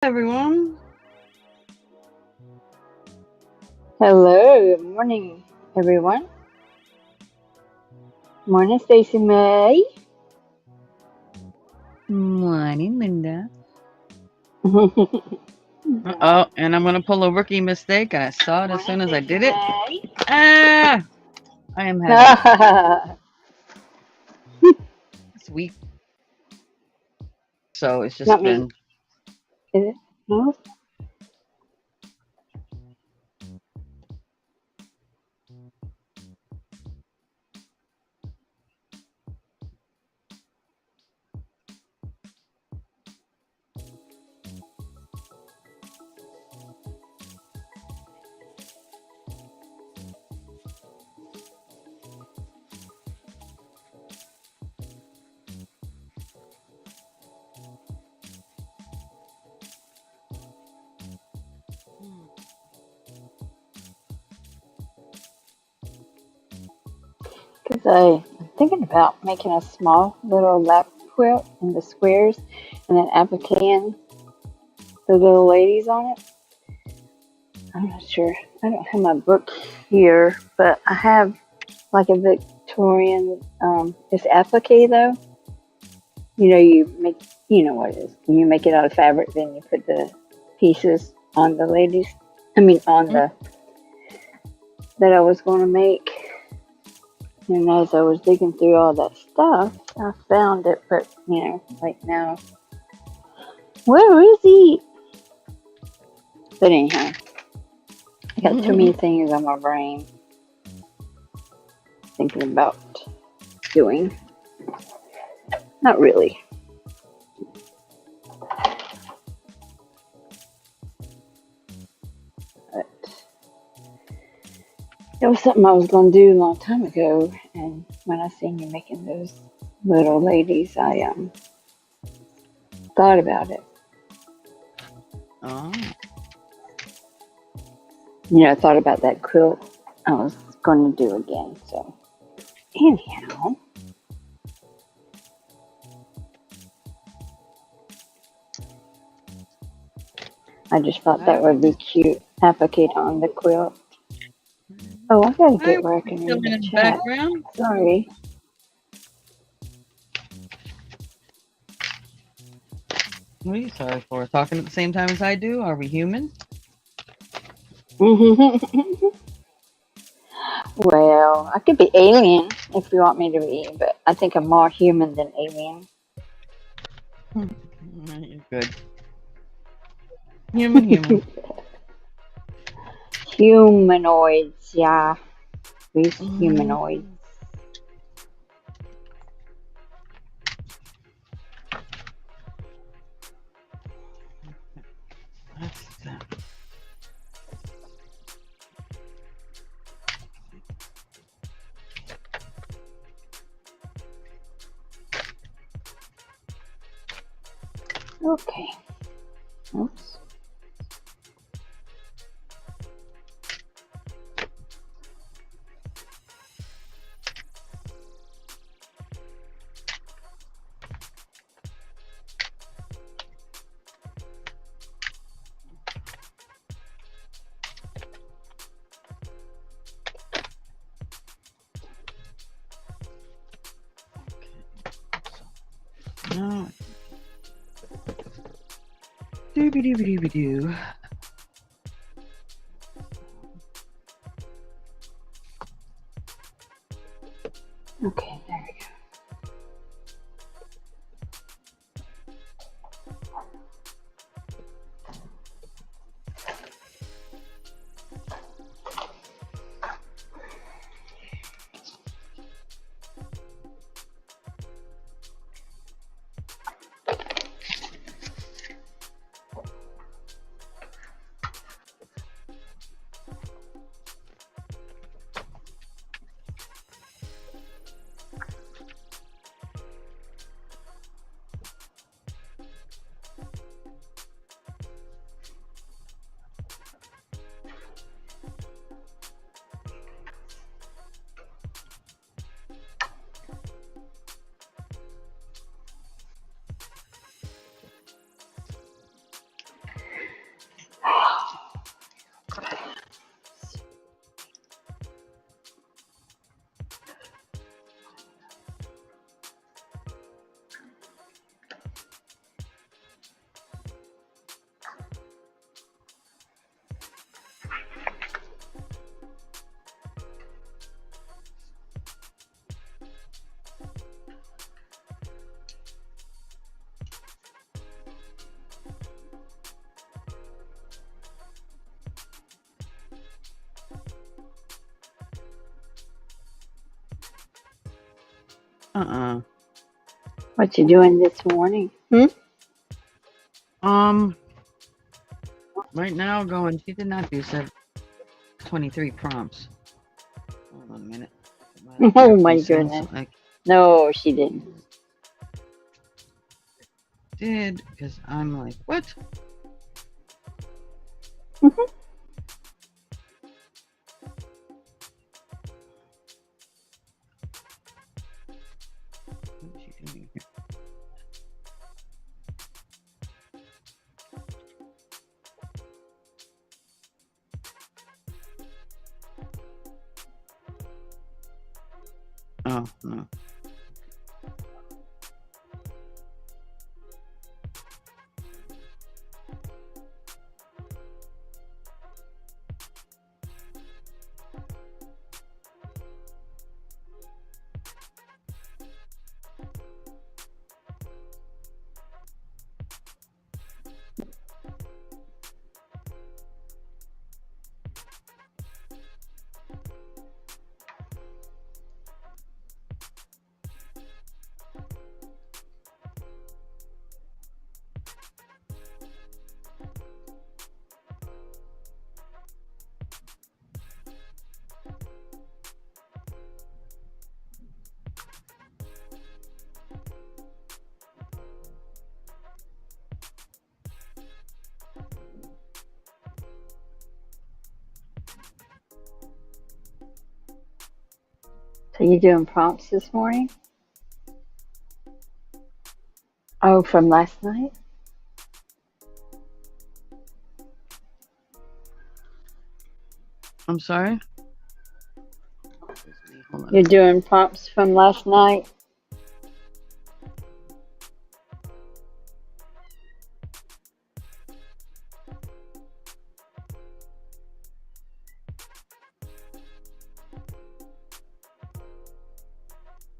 Everyone. Hello, good morning, everyone. Morning, Stacey Mae. Morning, Linda. Morning, Oh, and I'm gonna pull a rookie mistake. I saw it as soon as I did it. Ah, I am having this week, so it's just Not me. been. Is it? No. Because I'm thinking about making a small little lap quilt in the squares and then appliquing the little ladies on it. I'm not sure. I don't have my book here, but I have like a Victorian. It's applique though. You know what it is. You make it out of fabric, then you put the pieces on the ladies. I mean, on Mm. the that I was going to make. And as I was digging through all that stuff, I found it. But like now, where is he? But anyhow, I got too many things on my brain thinking about doing. Not really, but it was something I was going to do a long time ago. And when I seen you making those little ladies, I thought about it. Oh, I thought about that quilt I was going to do again. So anyhow, I just thought that would be cute. Applique on the quilt. Oh, I gotta hi, get where I can still read the in the chat. background. Sorry. What are you sorry for? Talking at the same time as I do? Are we human? Well, I could be alien if you want me to be, but I think I'm more human than alien. You're good. Human. Humanoids, yeah. These Mm, humanoids. that's that. Okay. Oops. No. Doobie doobie doobie doo. Okay, there we go. Uh-uh. What you doing this morning? Um, right now going, she did not do 23 prompts. Hold on a minute. My Oh my earpiece in, so goodness. I No, she didn't. did, because I'm like, what? What is she doing here? Oh, no. So you doing prompts this morning? Oh, from last night? I'm sorry? Excuse me, hold on. You're doing prompts from last night?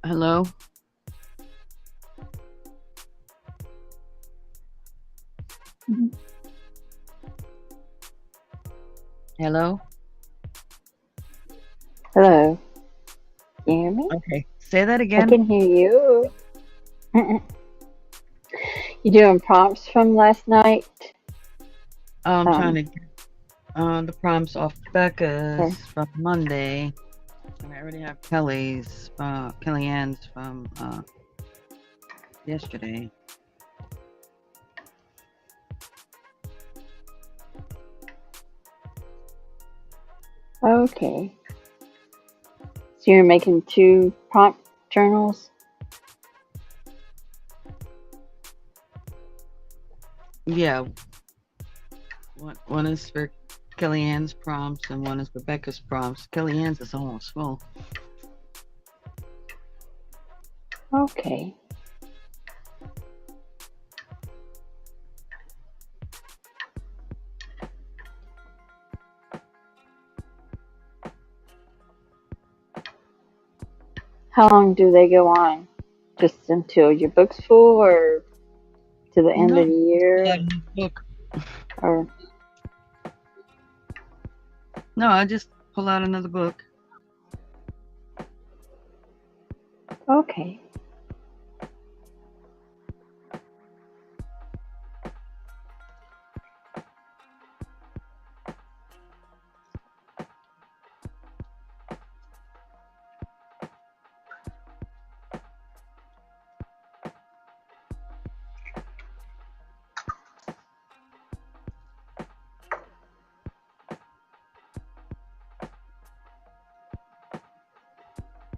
Hello? Mhm. Hello? Hello. Can you hear me? Okay. Say that I again. can hear you. You doing prompts from last night? I'm trying Um, to get the prompts off okay. Becca's from Monday. And I already have Kellyanne's from yesterday. Okay. So you're making 2 prompt journals? Yeah, one is for Kellyanne's prompts and one is for Becca's prompts. Kellyanne's is almost full. Okay. How long do they go on? Just until your book's full or to the end No, of the year? book. Or No, I just pull out another book. okay.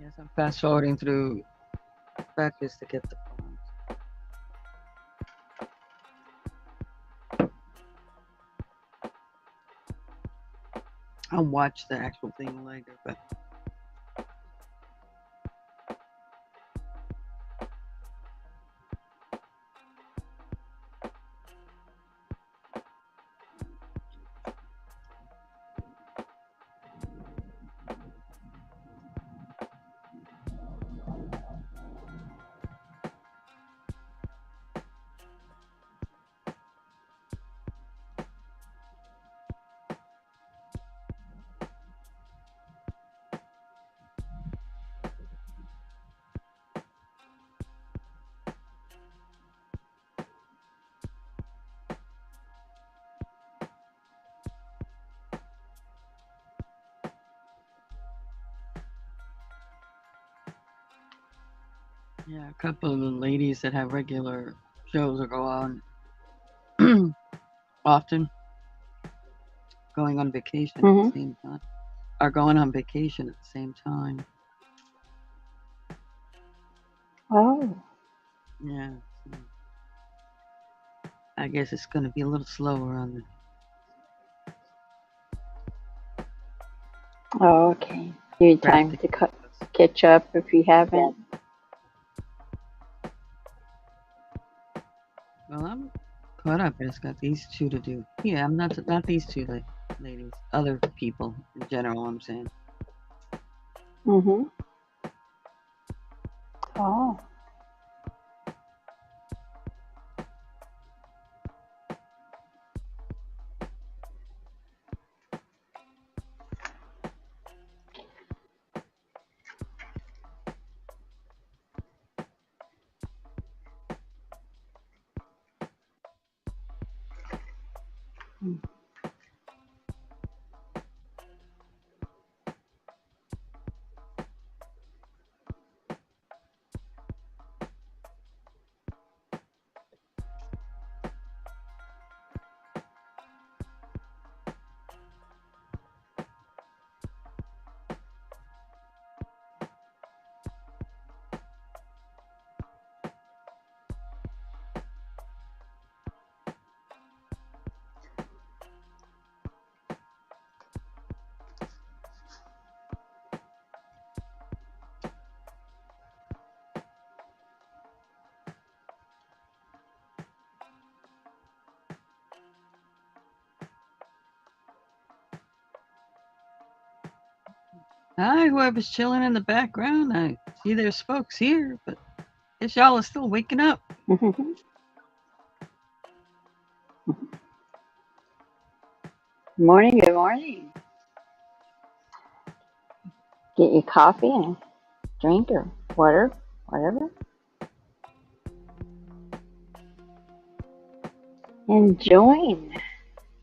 Yes, I'm fast forwarding through Becca's to get the prompts. I'll watch the actual thing later, but Yeah, a couple of the ladies that have regular shows or go on often going on vacation at the Mm-hmm. same time. Are going on vacation at the same time. Oh. Yeah. So I guess it's going to be a little slower on the Oh, okay. You need time crafting. to catch up if you haven't. Well, I'm caught up. I just got these two to do. Yeah, I'm not these two ladies. Other people in general. I'm saying. Mm-hmm. Oh. Hi, whoever's chilling in the background. I see there's folks here, but guess y'all are still waking up. Morning, good morning. Get your coffee and drink or water, whatever. And join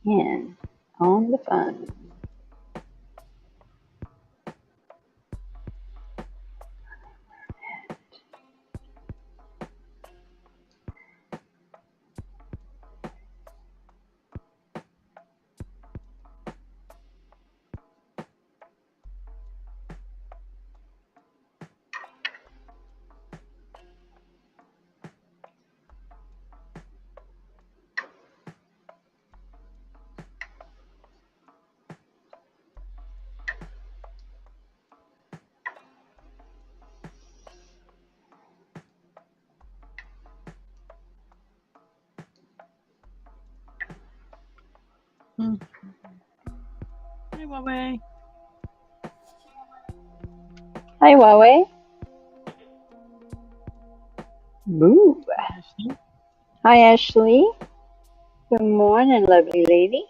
in on the fun. Hmm. Hey, Huawei. Hi, Huawei. Boo. Ashley. Hi, Ashley. Good morning, lovely lady.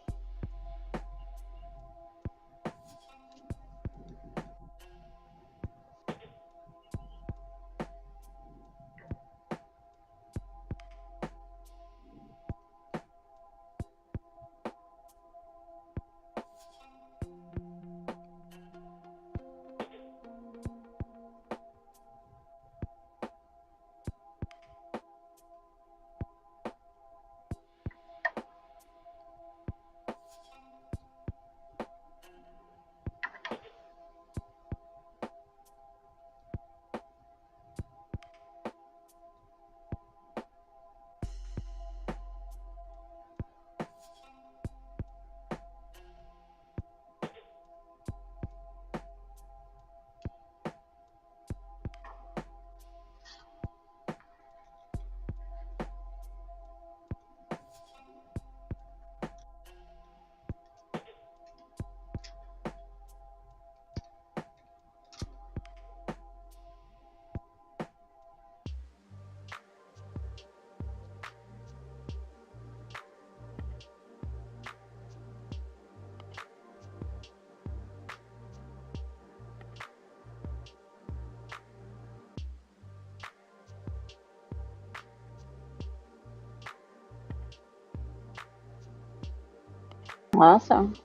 Awesome.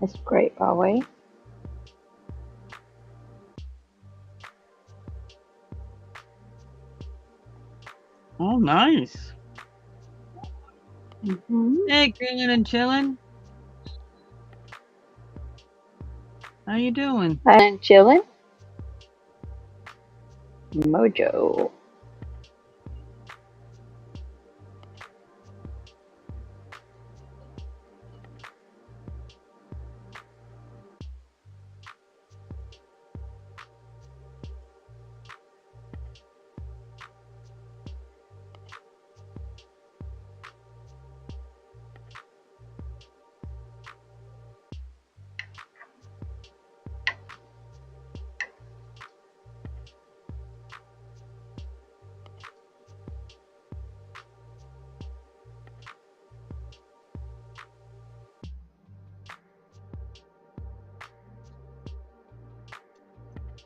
That's great, Huawei. Oh, nice. Hey, grilling and chilling. How you doing? And chilling. Mojo.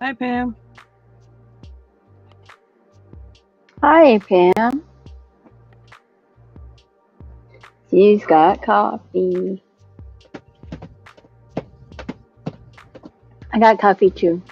Hi, Pam. Hi, Pam. She's got coffee. I got coffee too.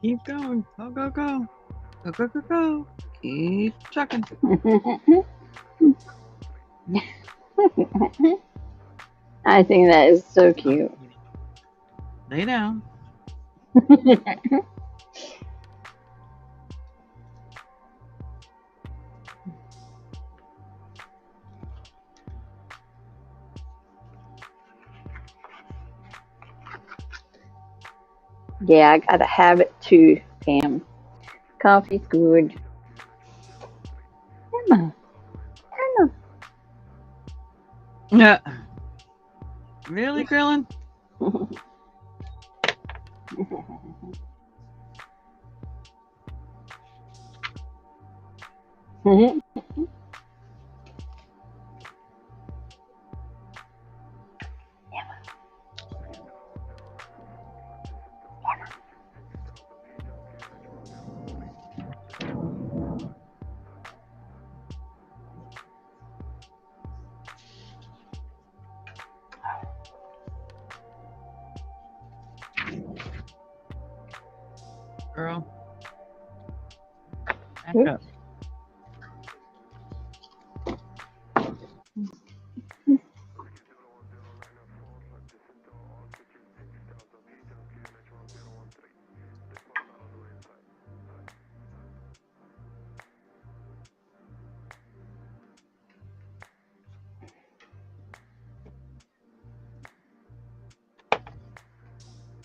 Keep going. Go, go, go. Go, go, go, go. Keep trucking. I think that is so cute. Lay down. Yeah, I gotta have it too, Pam. Coffee's good. Emma, Emma. Yeah. Really, grilling? Girl. Back up.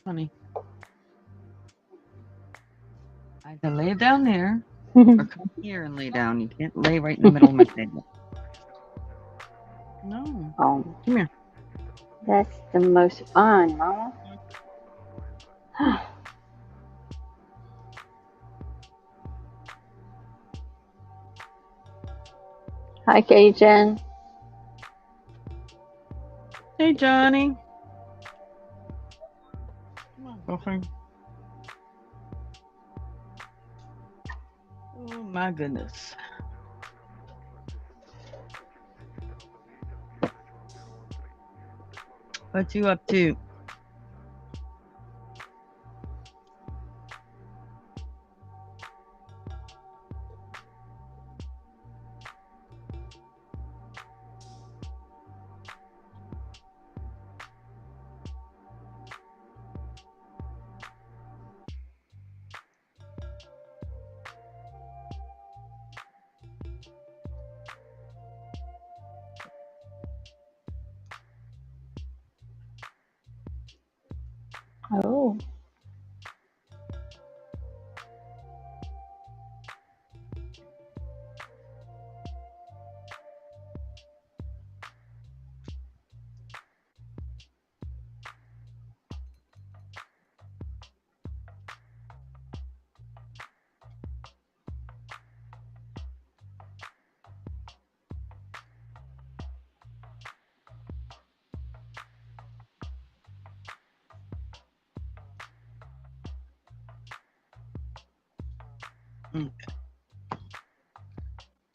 Honey. Either lay down there or come here and lay down. You can't lay right in the middle of my table. No. Oh, Come here. that's the most fun, Mama. Hi, Cajun. Hey, Johnny. Come on, girlfriend. Oh, my goodness. What you up to? Oh.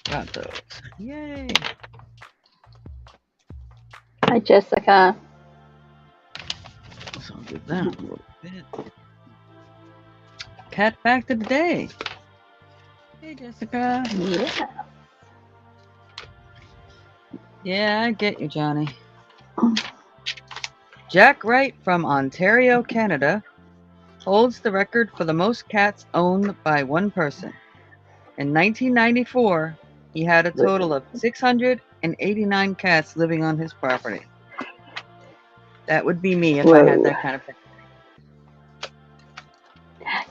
Got those. Yay. Hi, Jessica. So I'll do that a little bit. Cat fact of the day. Hey, Jessica. Yeah. Yeah, I get you, Johnny. Jack Wright from Ontario, Canada, holds the record for the most cats owned by one person. In 1994, he had a total of 689 cats living on his property. That would be me if I had Whoa. that kind of pet.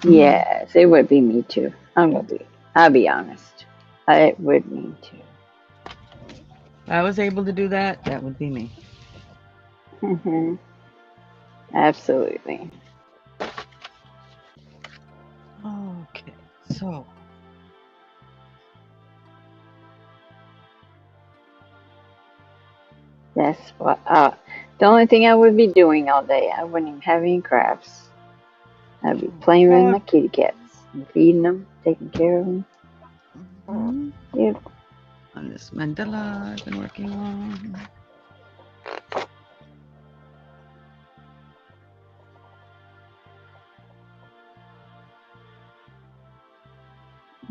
Yes, it would be me too. I'll be honest. It would me too. If I was able to do that, that would be me. Hmm. Absolutely. Okay, so That's what. The only thing I would be doing all day. I wouldn't even have any crafts. I'd be playing with my kitty cats and feeding them, taking care of them. Yep. on this mandala I've been working on.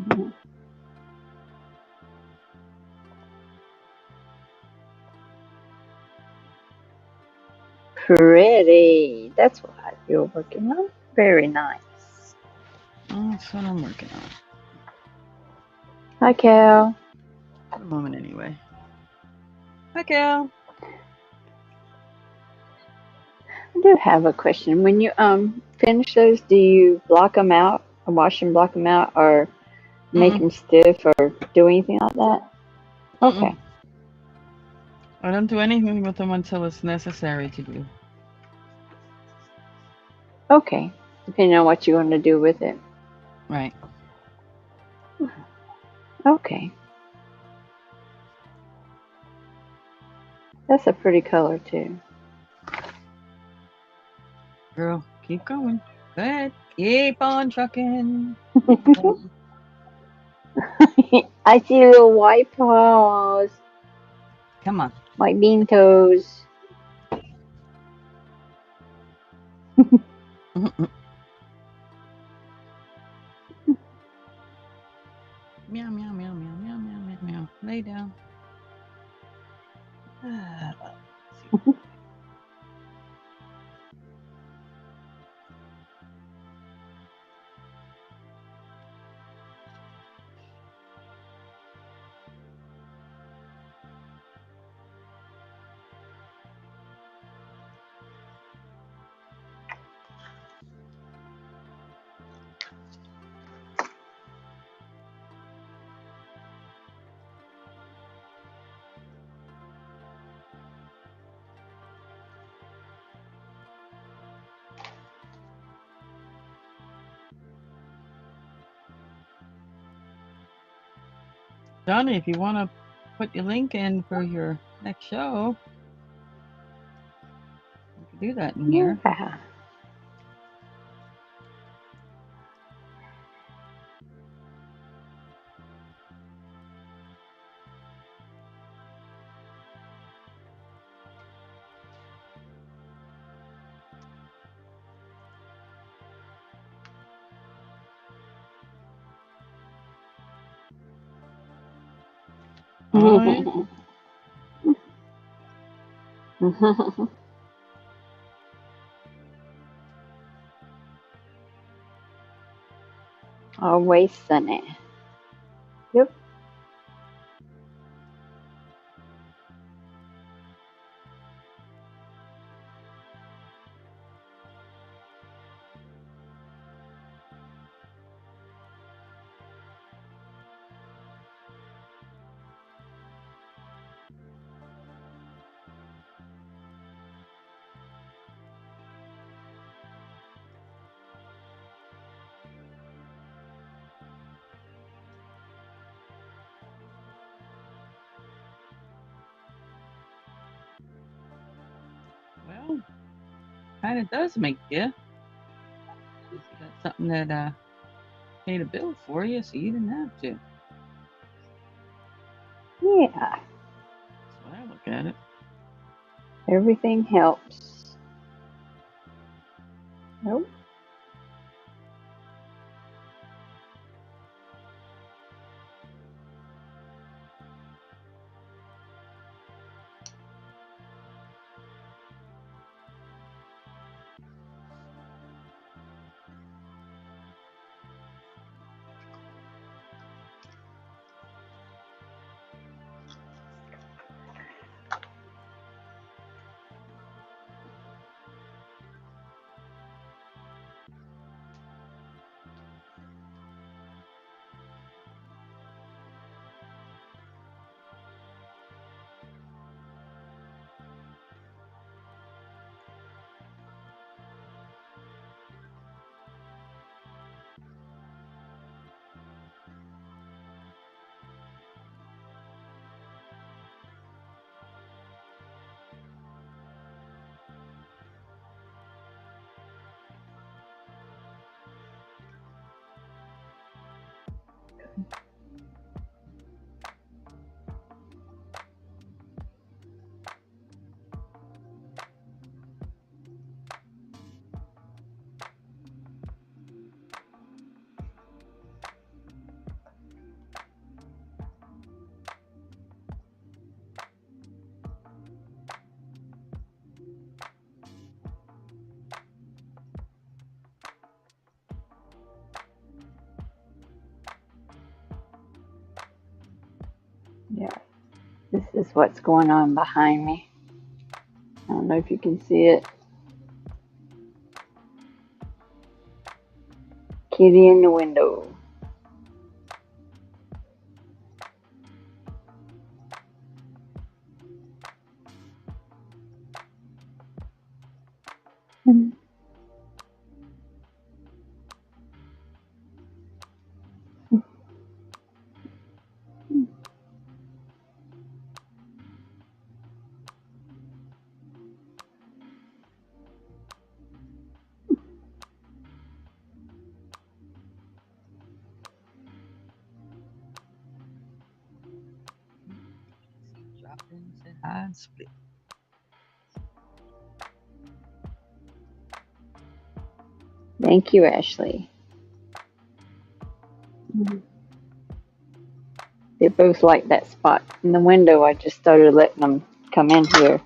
Mhm. Pretty. That's what you're working on. Very nice. Oh, that's what I'm working on. Hi, Cal. For the moment, anyway. Hi, Cal. I do have a question. When you finish those, do you block them out, or wash and block them out, or make Mm-mm. them stiff, or do anything like that? Mm-mm. Okay. I don't do anything with them until it's necessary to do. Okay. Depending on what you want to do with it. Right. Okay. That's a pretty color too. Girl, keep going. Go ahead. Keep on trucking. I see little white paws, Come on. white bean toes. Meow, meow, meow, meow, meow, meow, meow, meow. Lay down. Let's see. Johnny, if you want to put your link in for your next show, you can do that in here. Yeah. Oh, yeah. Always sunny. Yep. Oh, kind of does make you. You got something that paid a bill for you, so you didn't have to. Yeah, That's what I look at it. everything helps. Nope. Yeah, this is what's going on behind me. I don't know if you can see it. Kitty in the window. Drop in, say hi, and split. Thank you, Ashley. They both like that spot in the window. I just started letting them come in here.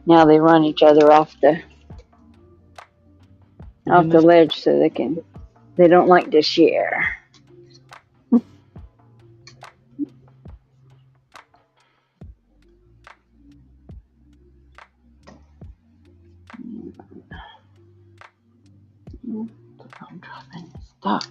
Now they run each other off the ledge so they don't like to share. I'm dropping stuff.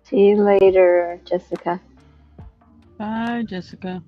See you later, Jessica. Bye, Jessica.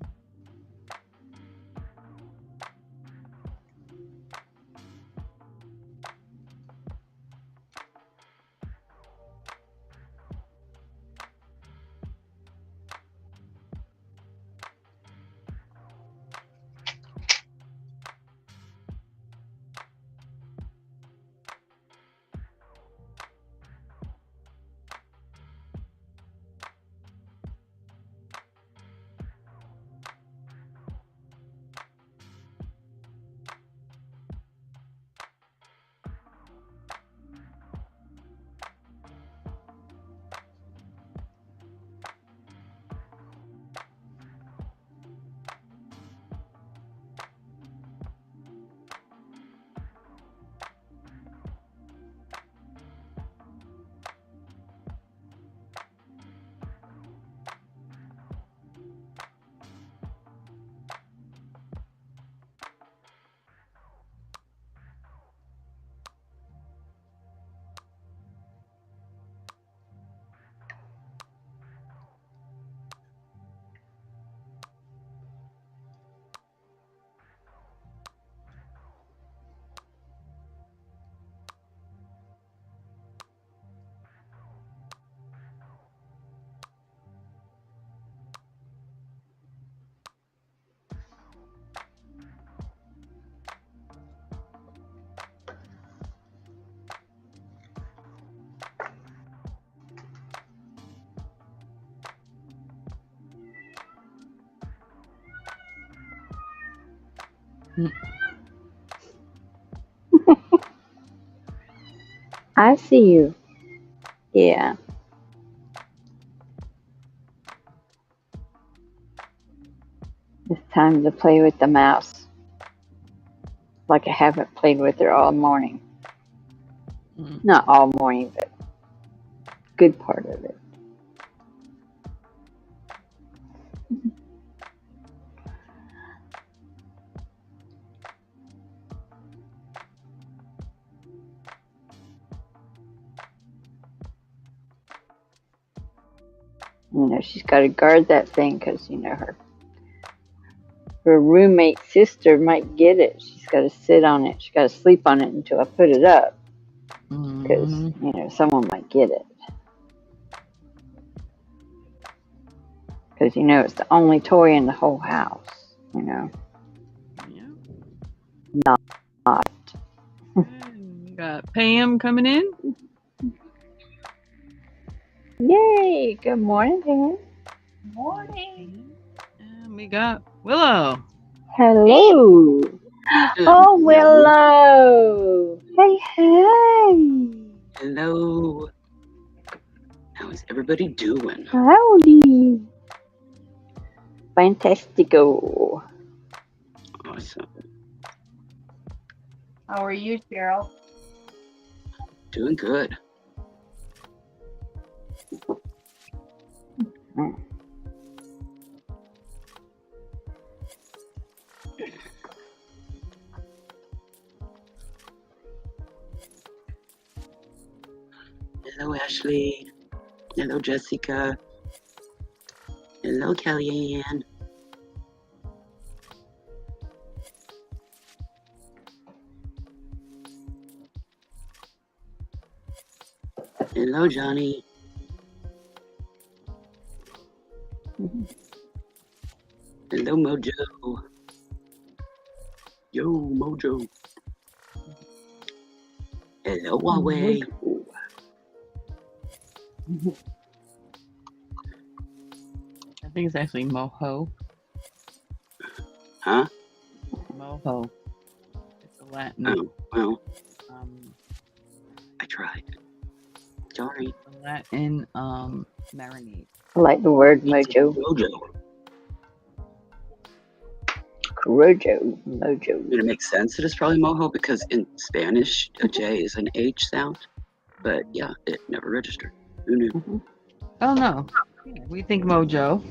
I see you. Yeah. It's time to play with the mouse. Like I haven't played with her all morning. Not all morning, but good part of it. She's got to guard that thing because, her roommate sister might get it. She's got to sit on it. She's got to sleep on it until I put it up because, someone might get it. Because, it's the only toy in the whole house, Yeah. Not. We got Pam coming in. Yay! Good morning, Pam. Morning. And we got Willow. Hello. Oh, Willow. Hey, hey. Hello. How is everybody doing? Howdy. Fantastico. Awesome. How are you, Cheryl? Doing good. Hello, Ashley. Hello, Jessica. Hello, Kellyanne. Hello, Johnny. Hello, Mojo. Yo, Mojo. Hello, Huawei. I think it's actually Moho. Huh? Moho. It's a Latin. Oh, well, Um, I tried. Sorry. a Latin marinade. I like the word mojo. Mojo. Mojo. It makes sense that it's probably Mojo because in Spanish, a J is an H sound. But yeah, it never registered. Who knew? Oh no. Yeah, we think Mojo.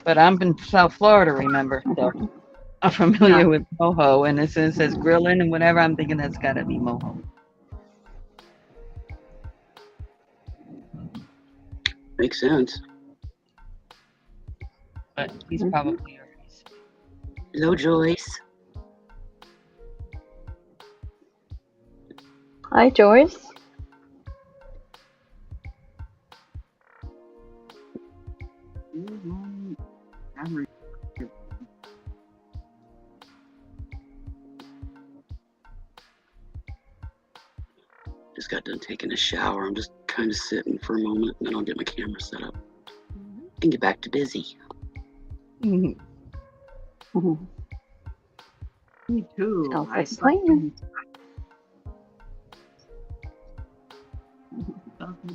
But I'm in South Florida, remember? So I'm familiar with Moho. And as soon as it says grilling and whatever, I'm thinking that's got to be Moho. Makes sense. But he's probably already. Hello, Joyce. Hi, Joyce. Just got done taking a shower. I'm just kind of sitting for a moment, and then I'll get my camera set up and get back to busy. Mhm. Me too. Sounds I like slept playing.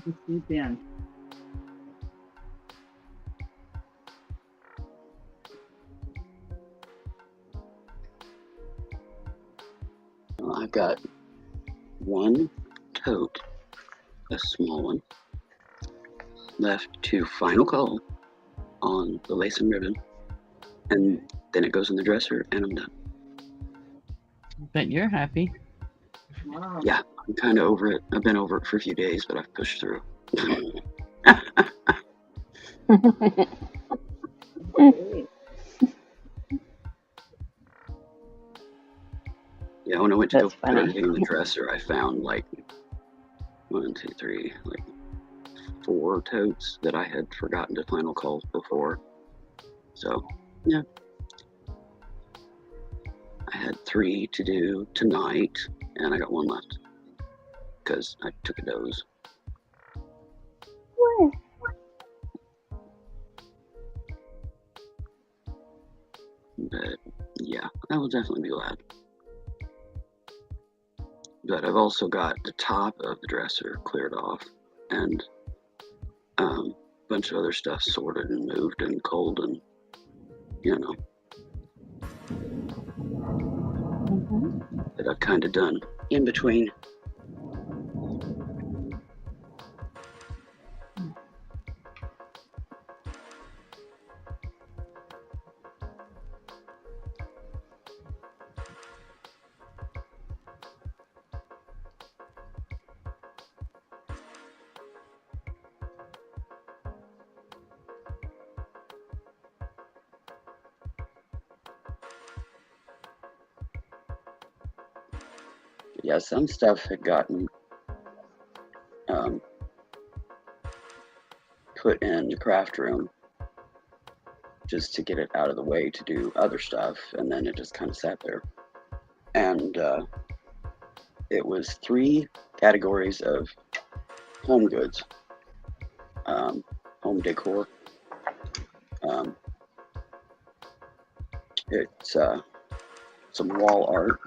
to sleep in. I've got one tote, a small one, left to final call on the lace and ribbon, and then it goes in the dresser, and I'm done. But you're happy. Wow. Yeah, I'm kind of over it. I've been over it for a few days, but I've pushed through. Yeah, when I went to go That's put funny. everything in the dresser, I found like 1, 2, 3, like 4 totes that I had forgotten to final call before. So, yeah. I had 3 to do tonight, and I got 1 left because I took a doze. But yeah, I will definitely be glad. But I've also got the top of the dresser cleared off, and a bunch of other stuff sorted and moved and cold, and that I've kind of done in between. Yeah, some stuff had gotten put in the craft room just to get it out of the way to do other stuff, and then it just kind of sat there. And it was 3 categories of home goods, home decor. It's some wall art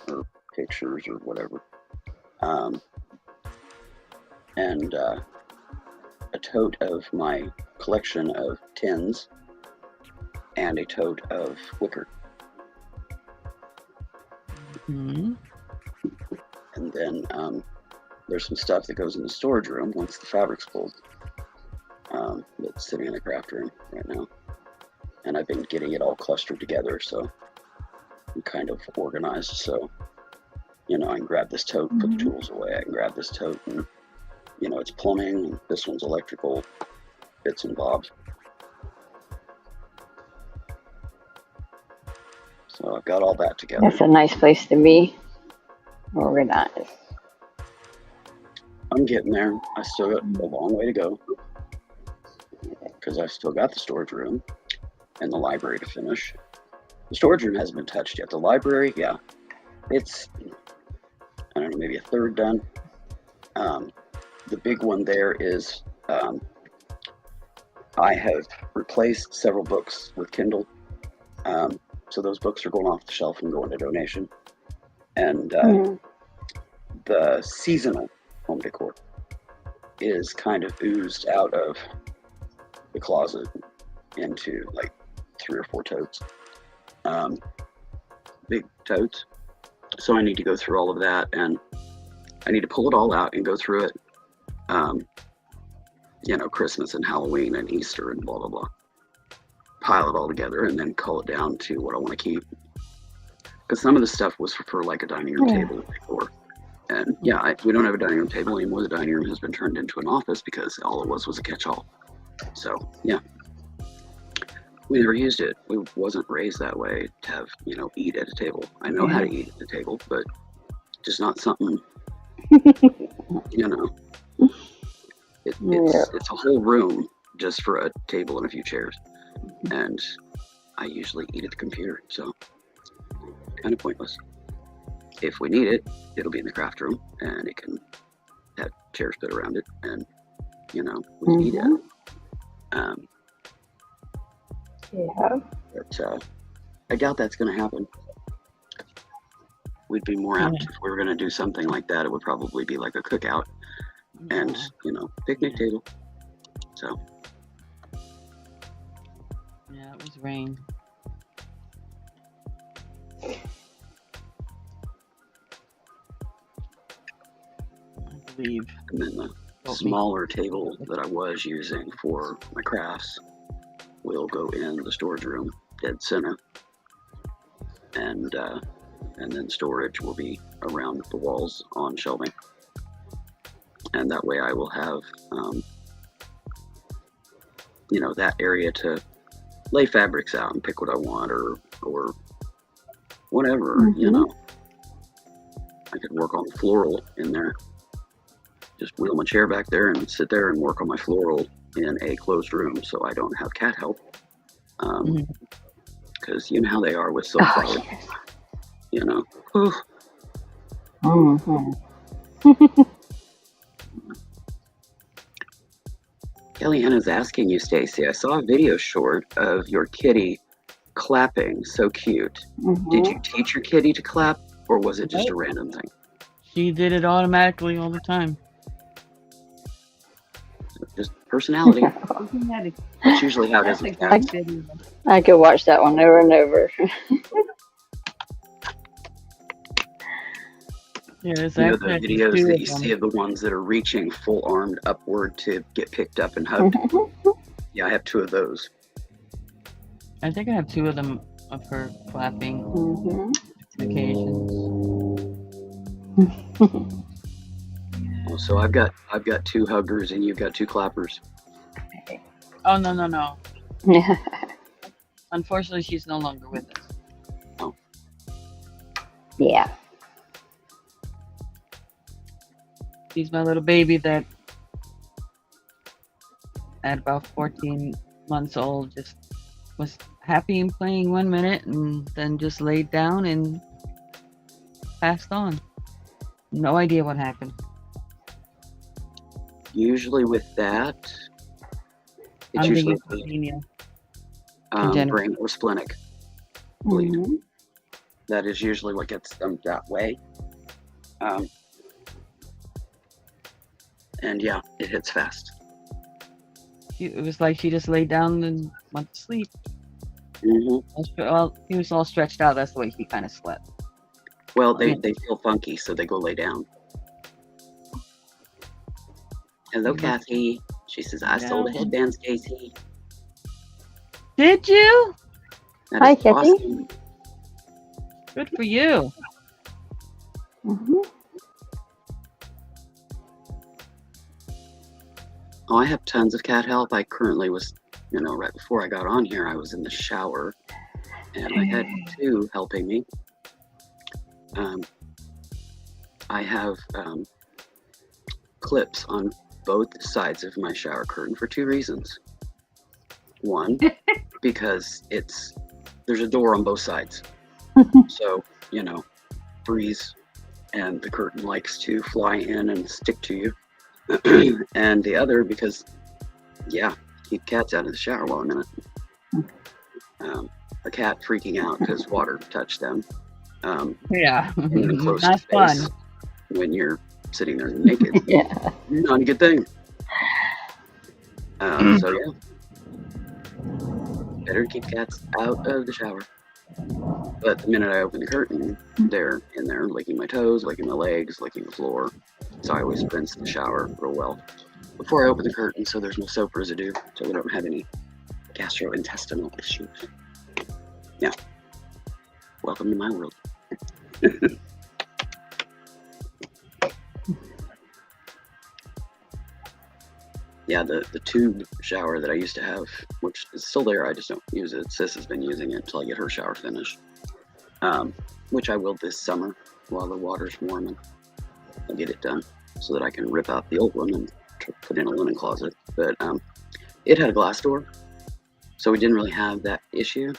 or pictures or whatever, and a tote of my collection of tins, and a tote of wicker. Mm-hmm. And then there's some stuff that goes in the storage room once the fabric's pulled, that's sitting in the craft room right now. And I've been getting it all clustered together, so I'm kind of organized. So, I can grab this tote, put the tools away. I can grab this tote, and it's plumbing, and this one's electrical bits and bobs. So I've got all that together. That's a nice place to be organized. I'm getting there. I still got a long way to go, because I've still got the storage room and the library to finish. The storage room hasn't been touched yet. The library, yeah, it's, I don't know, maybe a third done. The big one there is I have replaced several books with Kindle. So those books are going off the shelf and going to donation. And the seasonal home decor is kind of oozed out of the closet into like 3 or 4 totes, big totes. So I need to go through all of that, and I need to pull it all out and go through it. Christmas and Halloween and Easter and blah blah blah. Pile it all together and then cull it down to what I want to keep. Because some of the stuff was for like a dining room table before. And we don't have a dining room table anymore. The dining room has been turned into an office because all it was a catch-all. So, we never used it. We wasn't raised that way to have, eat at a table. I know how to eat at a table, but just not something, it's a whole room just for a table and a few chairs. And I usually eat at the computer, so kind of pointless. If we need it, it'll be in the craft room, and it can have chairs put around it, and we can eat it. But I doubt that's going to happen. We'd be more apt if we were going to do something like that. It would probably be like a cookout and picnic table. So. Yeah, it was rain. I believe. And then the smaller table that I was using for my crafts will go in the storage room, dead center. And then storage will be around the walls on shelving. And that way I will have, that area to lay fabrics out and pick what I want or whatever, I could work on floral in there. Just wheel my chair back there and sit there and work on my floral in a closed room so I don't have cat help. Because you know how they are with silk flowers. Kellyanna's asking you, Stacey, I saw a video short of your kitty clapping, so cute. Did Mhm. you teach your kitty to clap, or was it just a random thing? She did it automatically all the time. Just personality. Isn't that a, That's usually how it is that's a with good cats. video. I could watch that one over and over. Yeah, there's You know actually the I think videos 2 that of you them. see of the ones that are reaching full armed upward to get picked up and hugged? Yeah, I have 2 of those. I think I have 2 of them of her clapping Mhm. occasions. Oh, so I've got 2 huggers and you've got 2 clappers. Oh no. Unfortunately, she's no longer with us. Yeah. She's my little baby that, at about 14 months old, just was happy and playing 1 minute and then just laid down and passed on. No idea what happened. Usually with that, it's I'm usually thinking leukemia. congenital. brain or splenic bleed. Mhm. That is usually what gets them that way. And yeah, it hits fast. It was like she just laid down and went to sleep. Hmm. Well, he was all stretched out. That's the way he kind of slept. Well, they feel funky, so they go lay down. Hello, Kathy. She says, I sold a headband, Stacey. Did you? That Hi, is Kathy. awesome. Good for you. Mhm. Oh, I have tons of cat help. I currently was, right before I got on here, I was in the shower, and I had 2 helping me. I have clips on both sides of my shower curtain for 2 reasons. One, because there's a door on both sides. So, breeze and the curtain likes to fly in and stick to you. And the other, because, keep cats out of the shower while I'm in it. A cat freaking out because water touched them. Yeah. In an enclosed Not space fun. when you're sitting there naked. Yeah. Not a good thing. So yeah, better keep cats out of the shower. But the minute I open the curtain, they're in there licking my toes, licking my legs, licking the floor. So I always rinse the shower real well before I open the curtain, so there's no soap residue, so we don't have any gastrointestinal issues. Yeah. Welcome to my world. Yeah, the tube shower that I used to have, which is still there, I just don't use it. Sis has been using it until I get her shower finished. Which I will this summer while the water's warm, and I'll get it done so that I can rip out the old one and put in a linen closet. But it had a glass door, so we didn't really have that issue.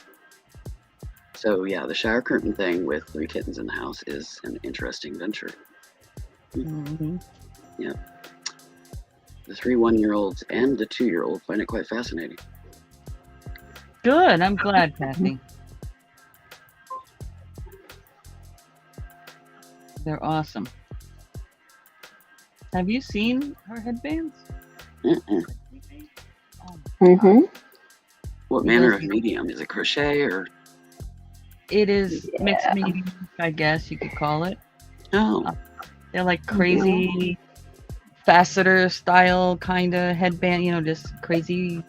So yeah, the shower curtain thing with 3 kittens in the house is an interesting venture. Mm-hmm. Yeah. The 3 1-year-olds and the 2-year-old find it quite fascinating. Good. I'm glad, Kathy. They're awesome. Have you seen her headbands? Mm-mm. Oh, Mhm. What manner of medium? Is it crochet or? it is mixed Yeah. medium, I guess you could call it. Oh, They're like crazy faceter style kind of headband, just crazy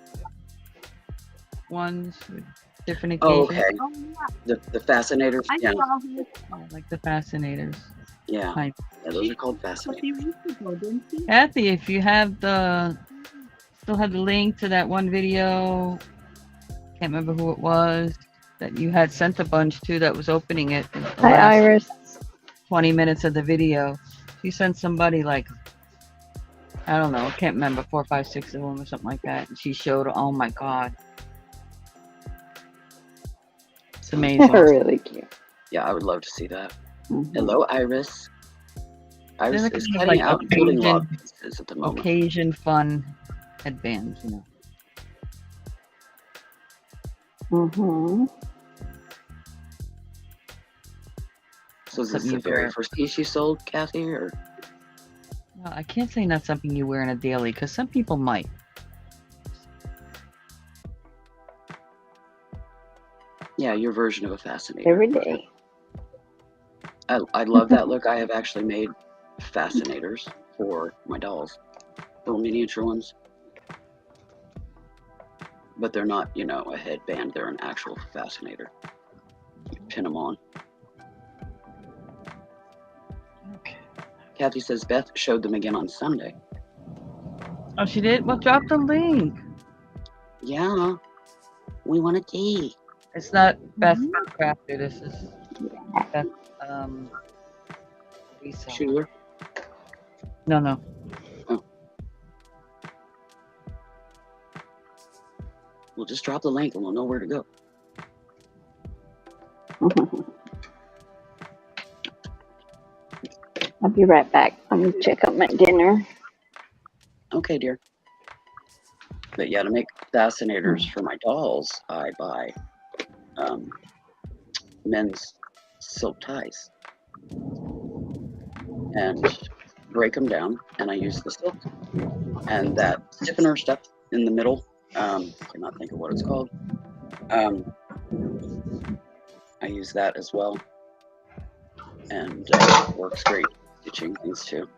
ones with different occasions. okay. Oh, yeah. The fascinators. I Yeah, saw his Yeah, like the fascinators. yeah. Kind. Yeah, those are called a fascinators. few weeks ago, didn't he? Kathy, if you have still have the link to that one video, can't remember who it was, that you had sent a bunch to that was opening it in the Hi, last Iris. 20 minutes of the video. She sent somebody like, I don't know, I can't remember, 4, 5, 6 of them or something like that. And she showed, oh my God. It's amazing. Really cute. Yeah, I would love to see that. Mhm. Hello, Iris. Iris like is kind of cutting like out building occasion- log pieces at the moment. Occasion fun headbands, Mhm. So is this Something the you very wear. first piece you sold, Kathy, or? No, I can't say not something you wear on a daily, because some people might. Yeah, your version of a fascinator. Every day. I love that look. I have actually made fascinators for my dolls, little miniature ones. But they're not, you know, a headband. They're an actual fascinator. You pin them on. Okay. Kathy says Beth showed them again on Sunday. Oh, she did? Well, drop the link. Yeah, we want to see. It's not Beth Mhm. Crafter. This is Beth Lisa. Sure. No. Oh. We'll just drop the link and we'll know where to go. I'll be right back. I'm gonna check out my dinner. Okay, dear. But yeah, to make fascinators for my dolls, I buy men's silk ties and break them down, and I use the silk and that stiffener stuff in the middle. Cannot think of what it's called. I use that as well, and works great stitching things too.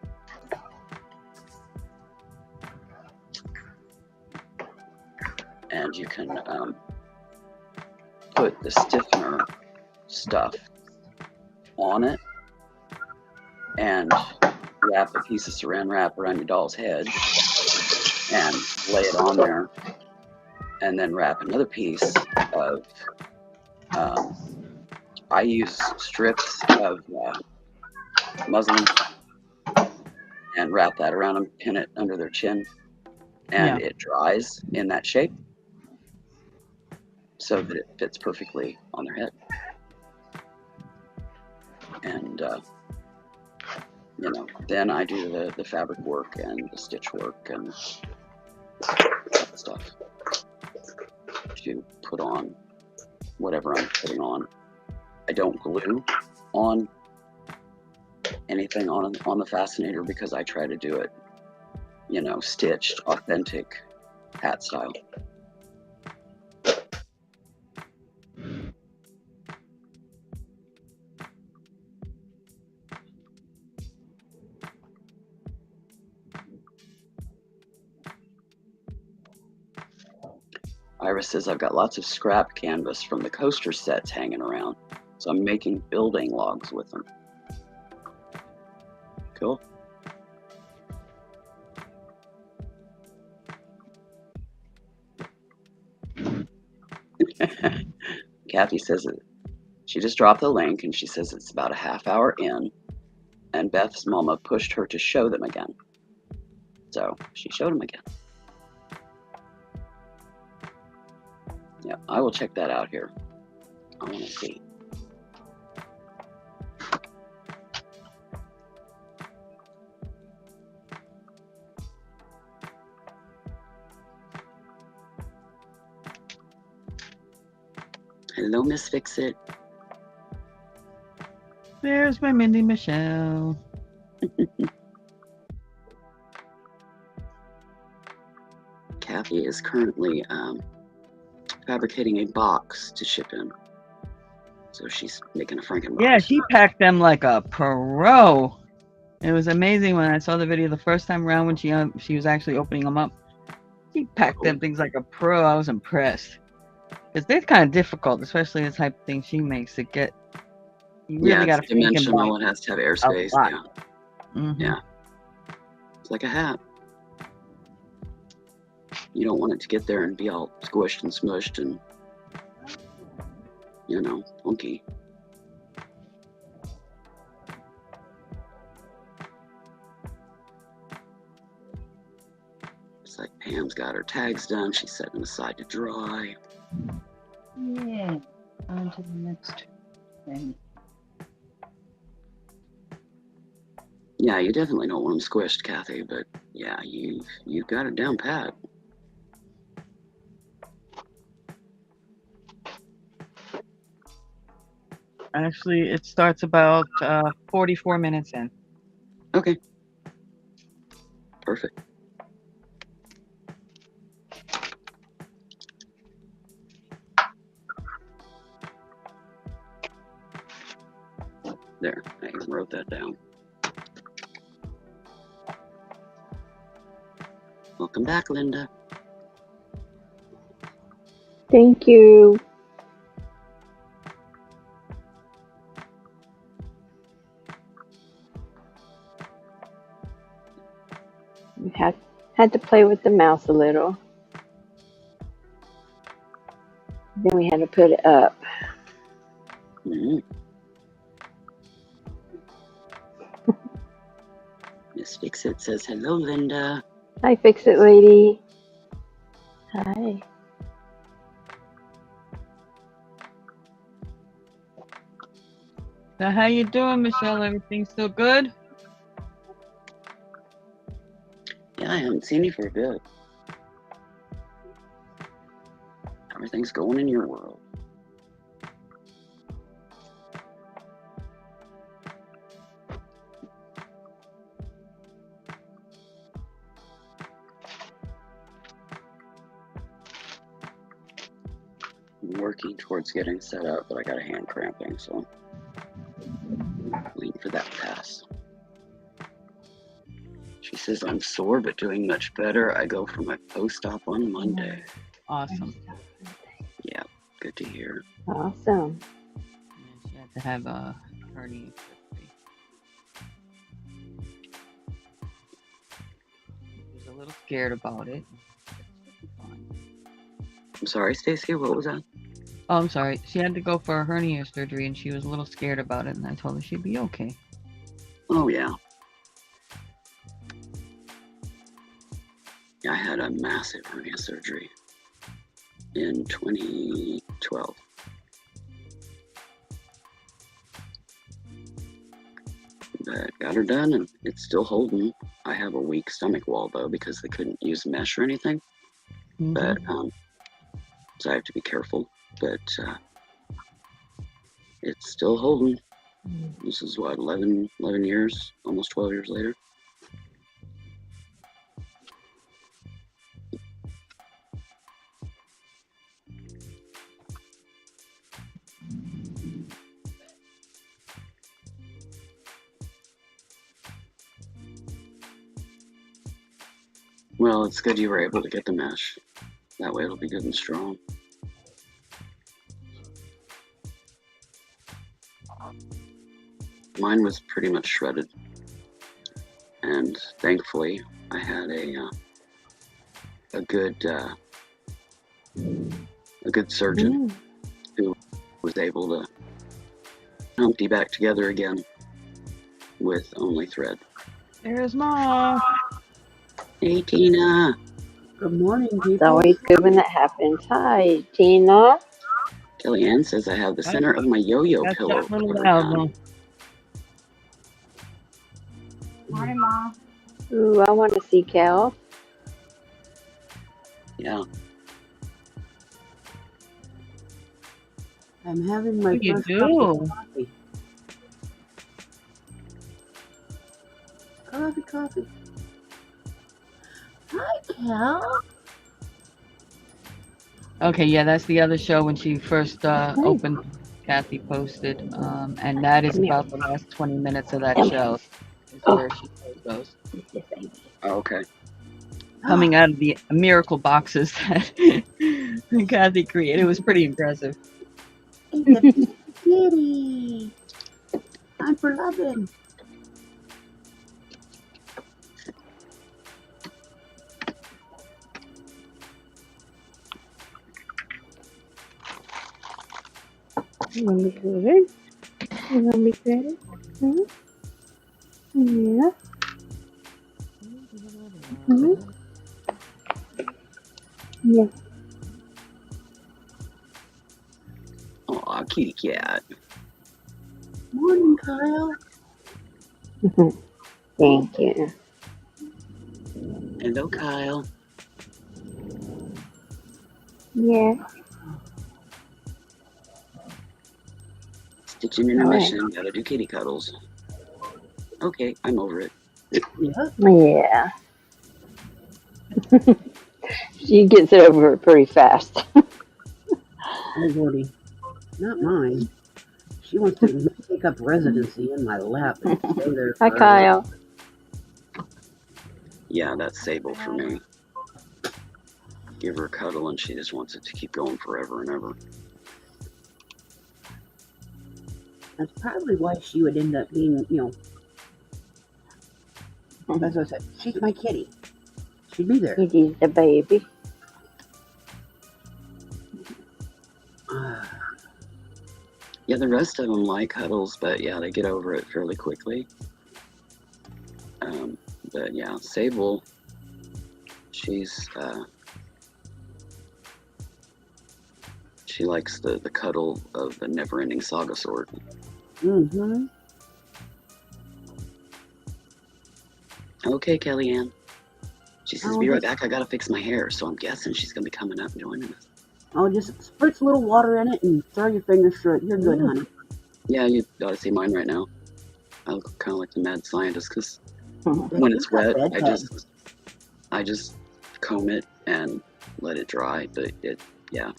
And you can put the stiffener stuff on it and wrap a piece of saran wrap around your doll's head and lay it on there, and then wrap another piece of I use strips of muslin and wrap that around them, pin it under their chin, and it dries in that shape so that it fits perfectly on their head. And you know, then I do the fabric work and the stitch work and that stuff to put on whatever I'm putting on. I don't glue on anything on the fascinator because I try to do it, you know, stitched, authentic hat style. Iris says I've got lots of scrap canvas from the coaster sets hanging around, so I'm making building logs with them. Cool. Kathy says it. She just dropped the link and she says it's about a half hour in, and Beth's mama pushed her to show them again. So she showed them again. Yeah, I will check that out here. I want to see. Hello, Miss Fix-It. There's my Mindy Michelle. Kathy is currently fabricating a box to ship in. So she's making a Frankenbox. Yeah, she packed them like a pro. It was amazing when I saw the video the first time around when she was actually opening them up. She packed them things like a pro. I was impressed. Because they're kind of difficult, especially the type of thing she makes to get. You really got to dimensional. It has to have airspace. Yeah. Mm-hmm. Yeah. It's like a hat. You don't want it to get there and be all squished and smushed and, you know, funky. It's like Pam's got her tags done. She's setting them aside to dry. Yeah. On to the next thing. Yeah, you definitely don't want them squished, Kathy, but yeah, you've got it down pat. Actually, it starts about 44 minutes in. Okay. Perfect. There, I even wrote that down. Welcome back, Linda. Thank you. We had to play with the mouse a little. Then we had to put it up. Mm-hmm. Miss Fix-It says, hello, Linda. Hi, Fix-It Lady. Hi. So how you doing, Michelle? Everything still good? Yeah, I haven't seen you for a bit. Everything's going in your world. I'm working towards getting set up, but I got a hand cramping, so waiting for that to pass. She says I'm sore, but doing much better. I go for my post-op on Monday. Awesome. Yeah, good to hear. Awesome. Yeah, she had to have a hernia surgery. She was a little scared about it. I'm sorry, Stacey, what was that? Oh, I'm sorry. She had to go for a hernia surgery, and she was a little scared about it. And I told her she'd be okay. Oh, yeah. I had a massive hernia surgery in 2012. But got her done, and it's still holding. I have a weak stomach wall, though, because they couldn't use mesh or anything. Mm-hmm. But, so I have to be careful. But it's still holding. This is what, 11 years, almost 12 years later. Well, it's good you were able to get the mesh. That way it'll be good and strong. Mine was pretty much shredded. And thankfully, I had a good surgeon who was able to humpty back together again with only thread. There's Mom. Hey, Tina. Good morning, people. It's always good when that happens. Hi, Tina. Kellyanne says I have the center of my yo-yo That's pillow that little covered loud, now. Mom. Morning, Mom. Ooh, I want to see Cal. Yeah. I'm having my What do you first cup do? of coffee. Coffee. Hi, Cal. Okay, yeah, that's the other show when she first opened. Kathy posted, and that is about the last 20 minutes of that show. Is where she goes. Oh, okay. Coming out of the miracle boxes that Kathy created. It was pretty impressive. Ain't the kitty. Time for loving. You want to be good? You want to be good? Yeah. Yeah. Aw, kitty cat. Morning, Kyle. Thank you. Hello, Kyle. Yeah. Kitchen intermission, gotta do kitty cuddles. Okay, I'm over it. Yeah. Yeah. She gets it over pretty fast. Oh, Lordy. Not mine. She wants to take up residency in my lap and stay there Hi, forever. Kyle. Yeah, that's Sable for me. Give her a cuddle and she just wants it to keep going forever and ever. That's probably why she would end up being, as I said, she's my kitty. She'd be there. Kitty's the baby. Yeah, the rest of them like cuddles, but yeah, they get over it fairly quickly. But yeah, Sable, she's she likes the cuddle of the never-ending saga sort. Mm-hmm. Okay, Kellyanne. She says, Oh, be right yes. back, I gotta fix my hair, so I'm guessing she's gonna be coming up and joining us. Oh, just spritz a little water in it and throw your fingers through it. You're good, honey. Yeah, you ought to see mine right now. I look kind of like the mad scientist, because Mhm. when it's You've got wet, bed I just comb it and let it dry, but yeah.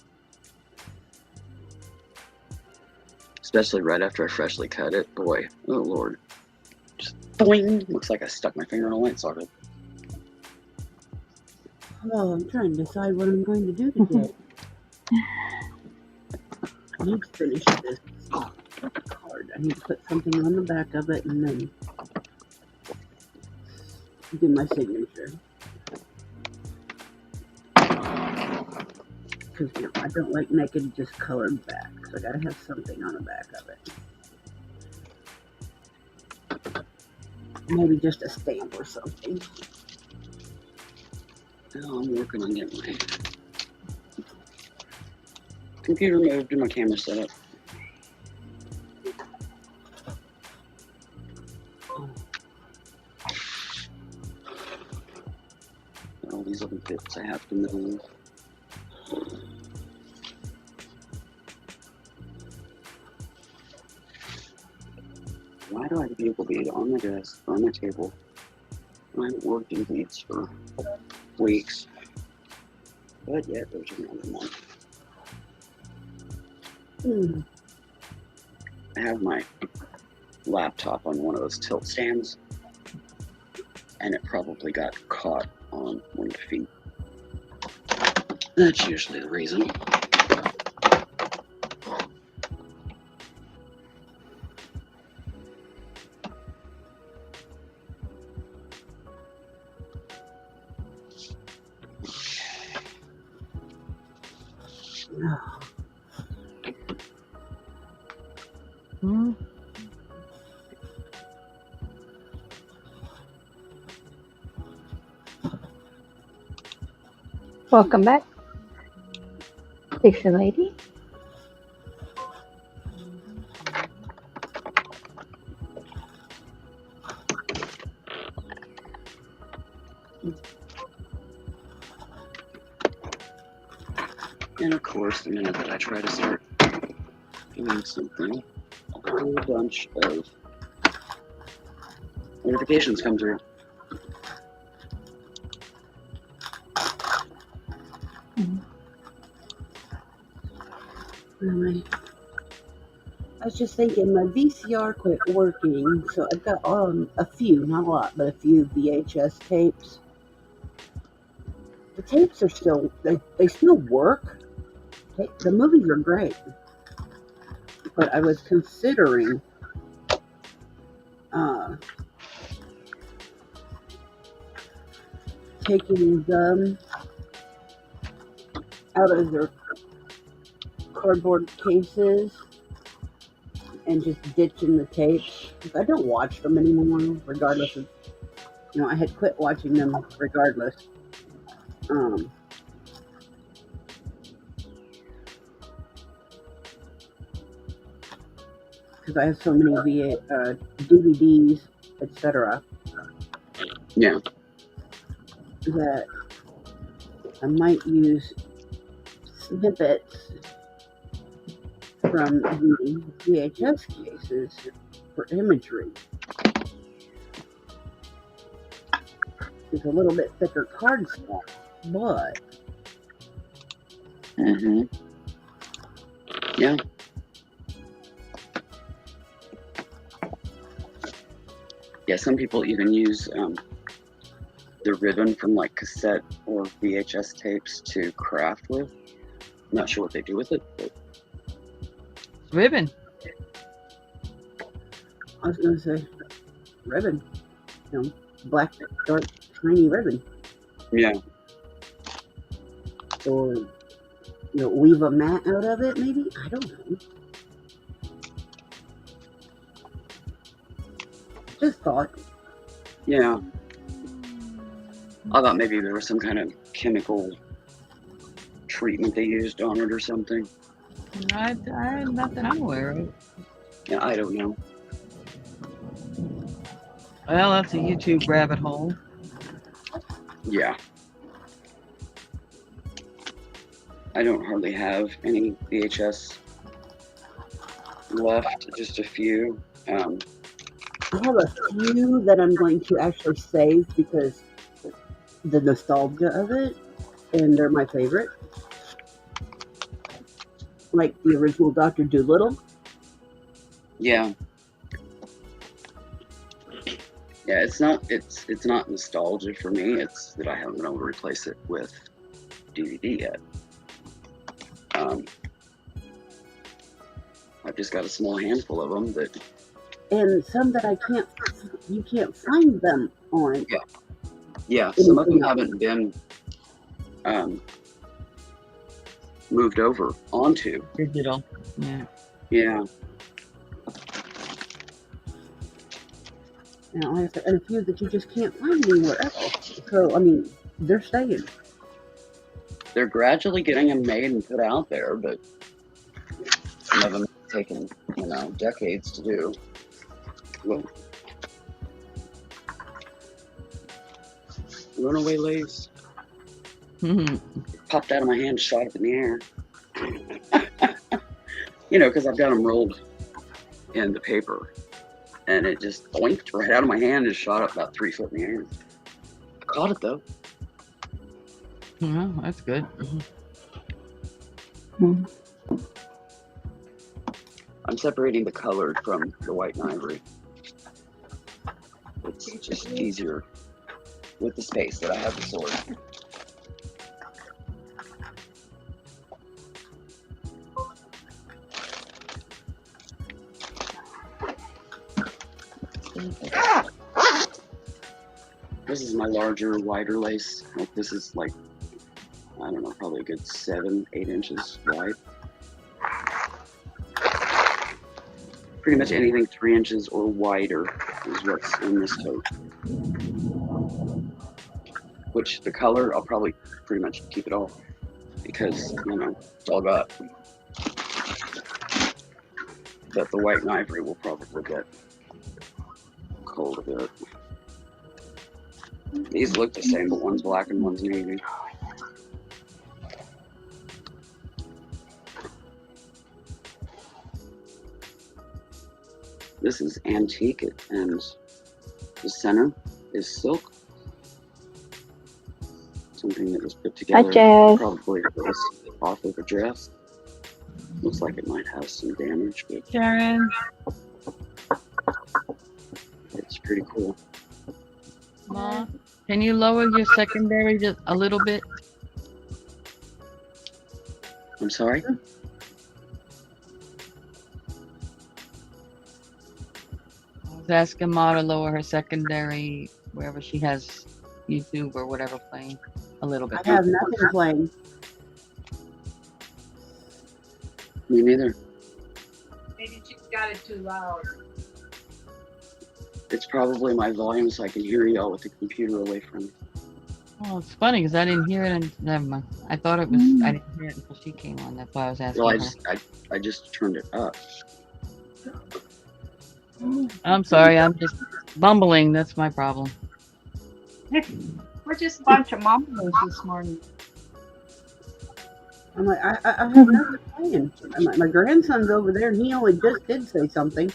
Especially right after I freshly cut it, boy, oh lord. Just boing! Looks like I stuck my finger in a light socket. Oh, I'm trying to decide what I'm going to do today. I need to finish this card. I need to put something on the back of it and then do my signature. Because I don't like making just colored back, so I gotta have something on the back of it. Maybe just a stamp or something. Oh, I'm working on getting my computer moved and my camera set up. All these other bits I have to move. Why do I have a vehicle bead on my desk, on my table? I haven't worked in beads for weeks. But yeah, there's another one. I have my laptop on one of those tilt stands, and it probably got caught on one of the feet. That's usually the reason. Hmm. Welcome back, Stacey lady. And of course, the minute that I try to start doing something, a whole bunch of notifications come through. I was just thinking my VCR quit working, so I've got a few, not a lot, but a few VHS tapes. The tapes are still, they still work. The movies are great. But I was considering taking them out of their cardboard cases and just ditching the tapes. I don't watch them anymore, regardless of, I had quit watching them regardless. Because I have so many DVDs, etc. Yeah. That I might use snippets from the VHS cases for imagery. It's a little bit thicker cardstock, but Yeah. Yeah, some people even use the ribbon from like cassette or VHS tapes to craft with. I'm not sure what they do with it, but Ribbon. I was going to say ribbon, black, dark, shiny ribbon, yeah. or weave a mat out of it. Maybe, I don't know. Just thought. Yeah. I thought maybe there was some kind of chemical treatment they used on it or something. Nothing I'm aware of. Yeah, I don't know. Well, that's a YouTube rabbit hole. Yeah. I don't hardly have any VHS left, just a few. I have a few that I'm going to actually save because the nostalgia of it, and they're my favorite. Like the original Dr. Dolittle. Yeah. Yeah, it's not nostalgia for me. It's that I haven't been able to replace it with DVD yet. I've just got a small handful of them that. And some that you can't find them on. Yeah, some of them haven't been moved over onto digital. Yeah. Yeah. And a few that you just can't find anywhere else. So, I mean, they're staying. They're gradually getting them made and put out there, but some of them have taken, decades to do. Whoa. Runaway lace. Popped out of my hand, shot up in the air. Because I've got them rolled in the paper. And it just boinked right out of my hand and shot up about 3 foot in the air. I caught it, though. Well, that's good. I'm separating the colored from the white and ivory. It's just easier with the space that I have to sort. This is my larger, wider lace. Like this is like, I don't know, probably a good 7-8 inches wide. Pretty much anything 3 inches or wider is what's in this tote. Which the color, I'll probably pretty much keep it all because, it's all got. But the white and ivory will probably get cold a bit. These look the same, but one's black and one's navy. This is antique, and the center is silk. Something that was put together probably off of a dress. Looks like it might have some damage, but Sharon. It's pretty cool. Ma, can you lower your secondary just a little bit? I'm sorry? I was asking Ma to lower her secondary wherever she has YouTube or whatever playing a little bit. I have nothing playing. Me neither. Maybe she got it too loud. It's probably my volume so I can hear y'all with the computer away from me. Oh, it's funny because I didn't hear it and never mind. I thought it was, I didn't hear it until she came on. That's why I was asking Well, her. I just turned it up. I'm sorry, I'm just bumbling. That's my problem. We're just a bunch of mumblers this morning. I'm like, I have nothing playing. My grandson's over there, and he only just did say something.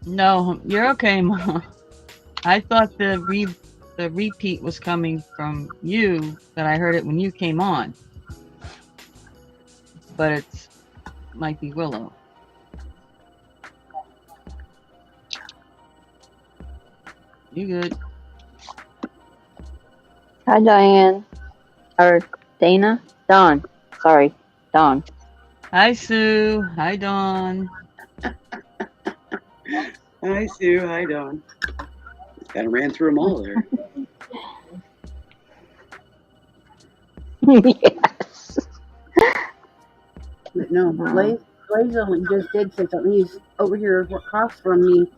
No, you're okay, Mom. I thought the repeat was coming from you, that I heard it when you came on. But it's might be Willow. You good? Hi, Diane. Or Dana? Dawn. Sorry, Dawn. Hi, Sue. Hi, Dawn. Hi, Sue. Hi, Dawn. Kind of ran through them all there. Yes. But no, Blaze only just did say something. He's over here across from me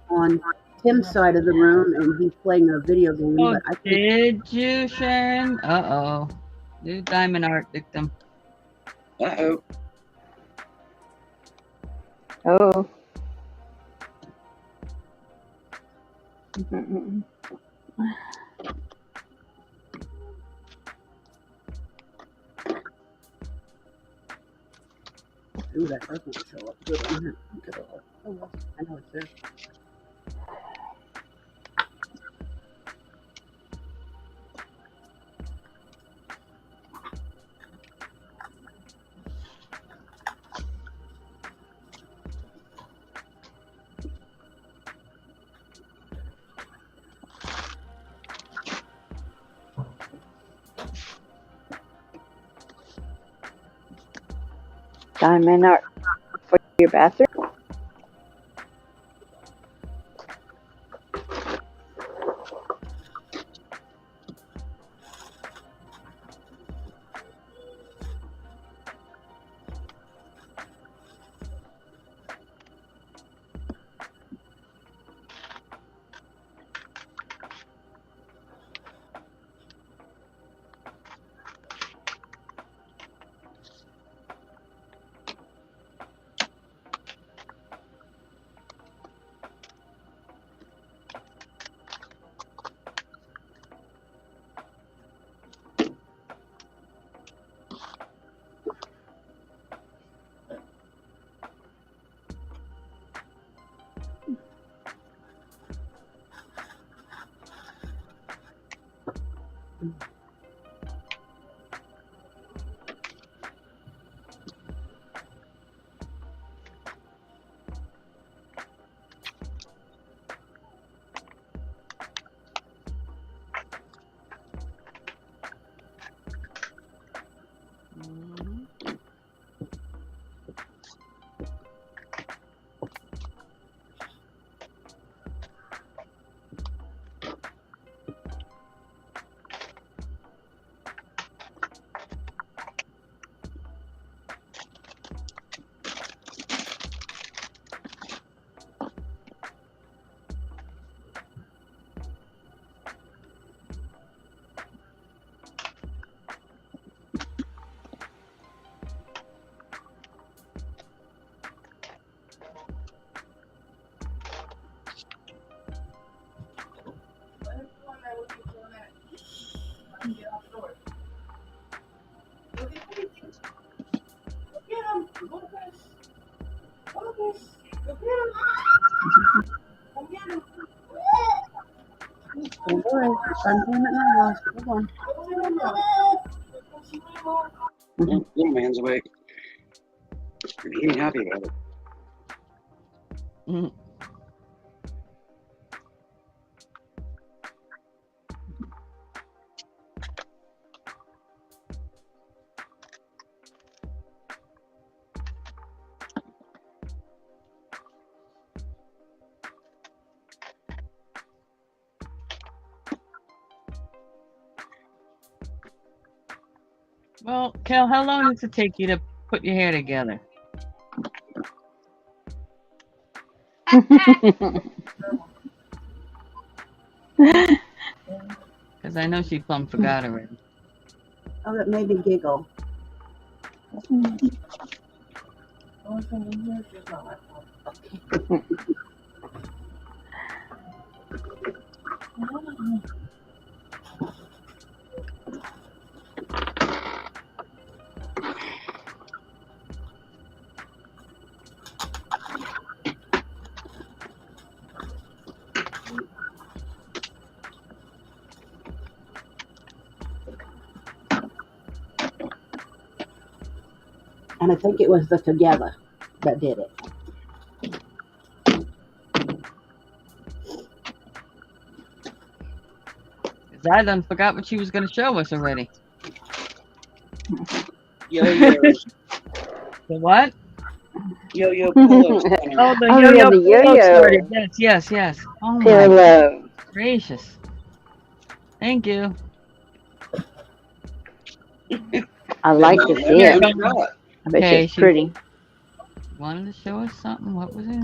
on Tim's side of the room, and he's playing a video game. Oh, But I think did you, Sharon? Uh-oh. New Diamond Art victim. Uh-oh. Oh. ooh, that doesn't show up good on here. Oh, well, I know it's there. Diamond art for your bathroom? Oh boy, I'm playing at my house. Hold on. Little man's awake. He ain't happy about it. Mm. Well, Kel, how long does it take you to put your hair together? Because I know she plumb forgot already. Oh, that made me giggle. And I think it was the Together that did it. Cause I done forgot what she was gonna show us already. Yo-yo. The what? Yo-yo pillow spinner. Oh, the Oh yeah, yo-yo the pillow started. yo-yo Yes, yes, yes. Oh my pillow. gracious. Thank you. I like to see Here it. it Nice comes. shot. I bet you Okay, it's she pretty. wanted to show us something. What was it?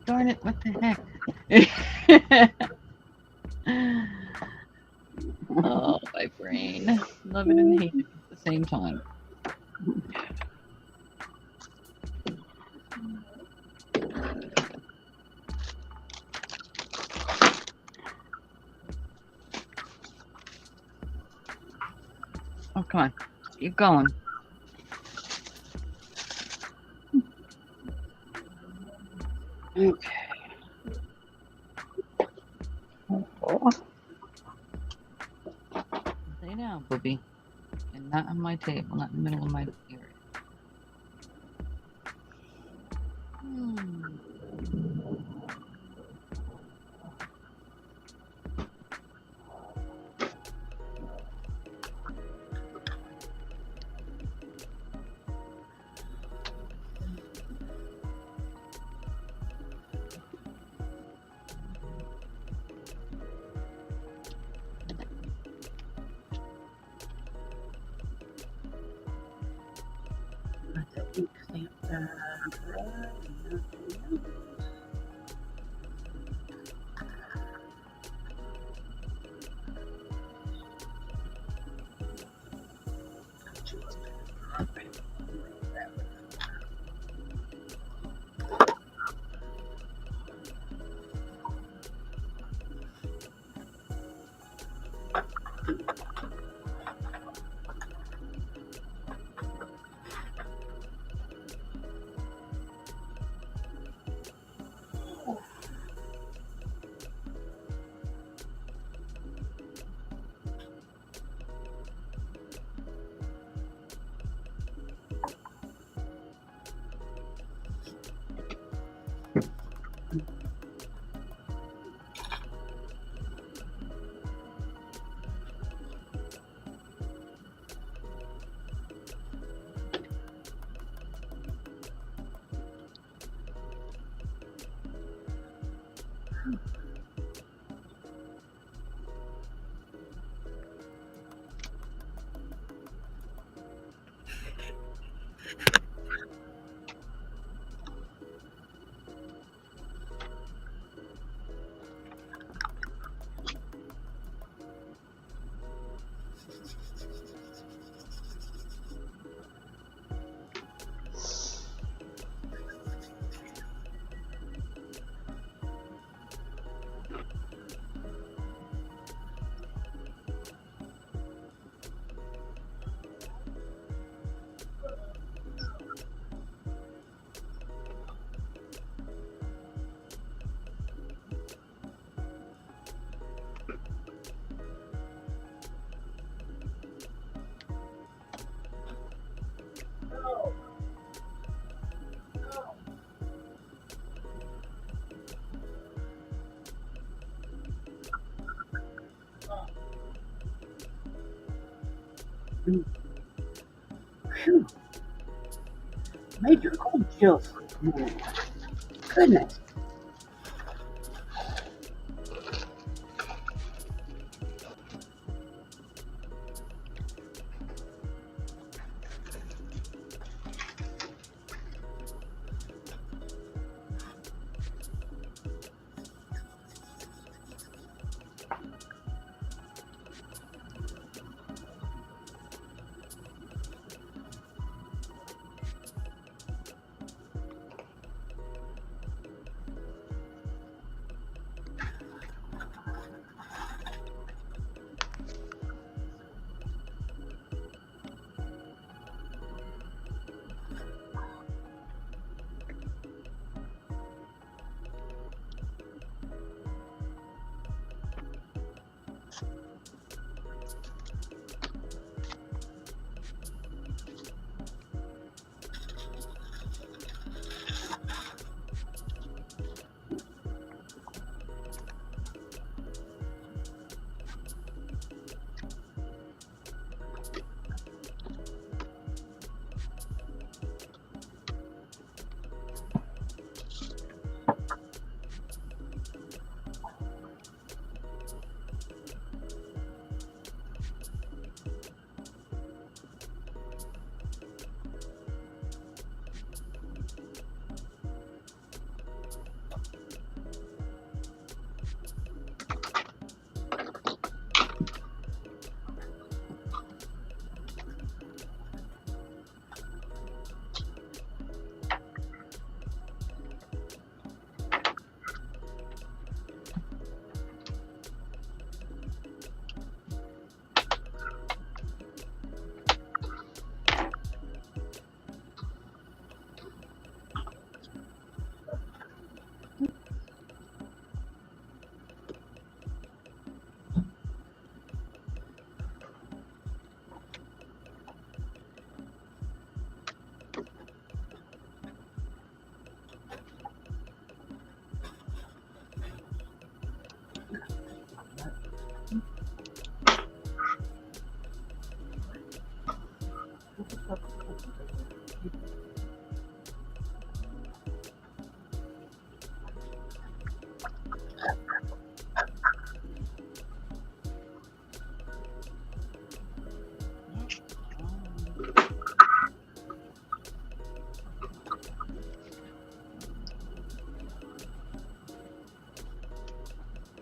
Darn it, what the heck? Oh, my brain. Love it and hate it at the same time. Oh, come on. Keep going. Okay. Lay down, booby. And not on my table, not in the middle of my area. Let the ink stamp dry. Phew. Major cold chills. Goodness.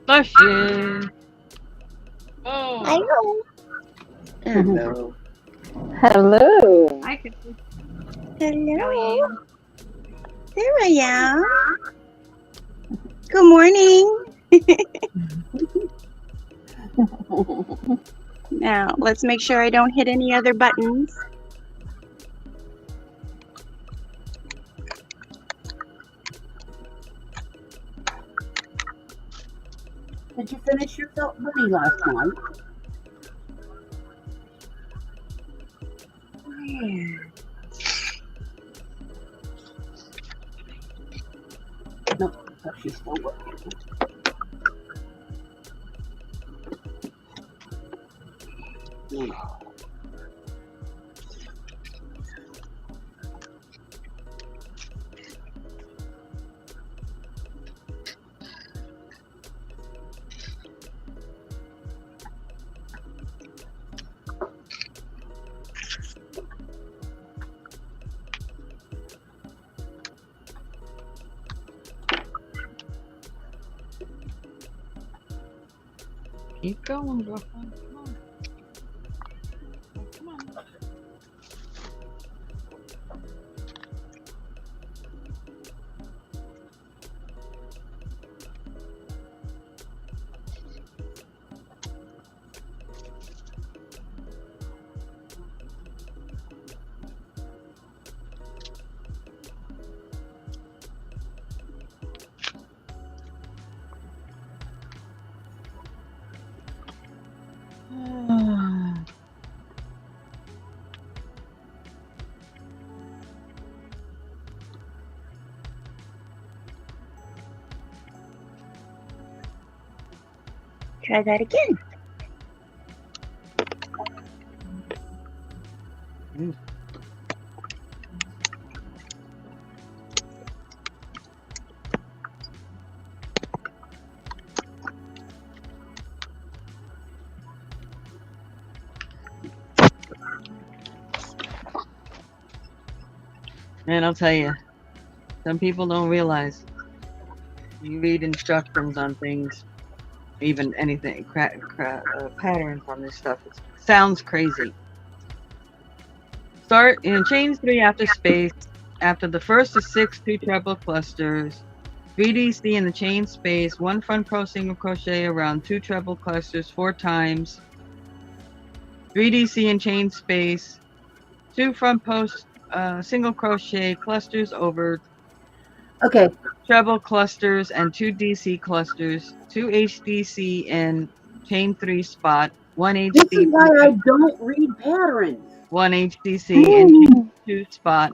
Luscious. Oh, Hello. Hello. Hello. I could. Hello. There I am. Good morning. Now, let's make sure I don't hit any other buttons. Did you finish your felt bunny last night? Nope. Oh, she's still working. Keep going, girlfriend. Come on. Come on. Try that again. Man, I'll tell you, some people don't realize you read instructions on things, even anything, patterns on this stuff. It sounds crazy. Start in chains 3 after space. After the first of 6 2 treble clusters, 3DC in the chain space, 1 front pro single crochet around 2 treble clusters 4 times, 3DC in chain space, 2 front post single crochet clusters over Okay. treble clusters and 2 DC clusters, 2 HDC in chain 3 spot, 1 This is HDC, why I don't read patterns. 1 HDC in chain 2 spot,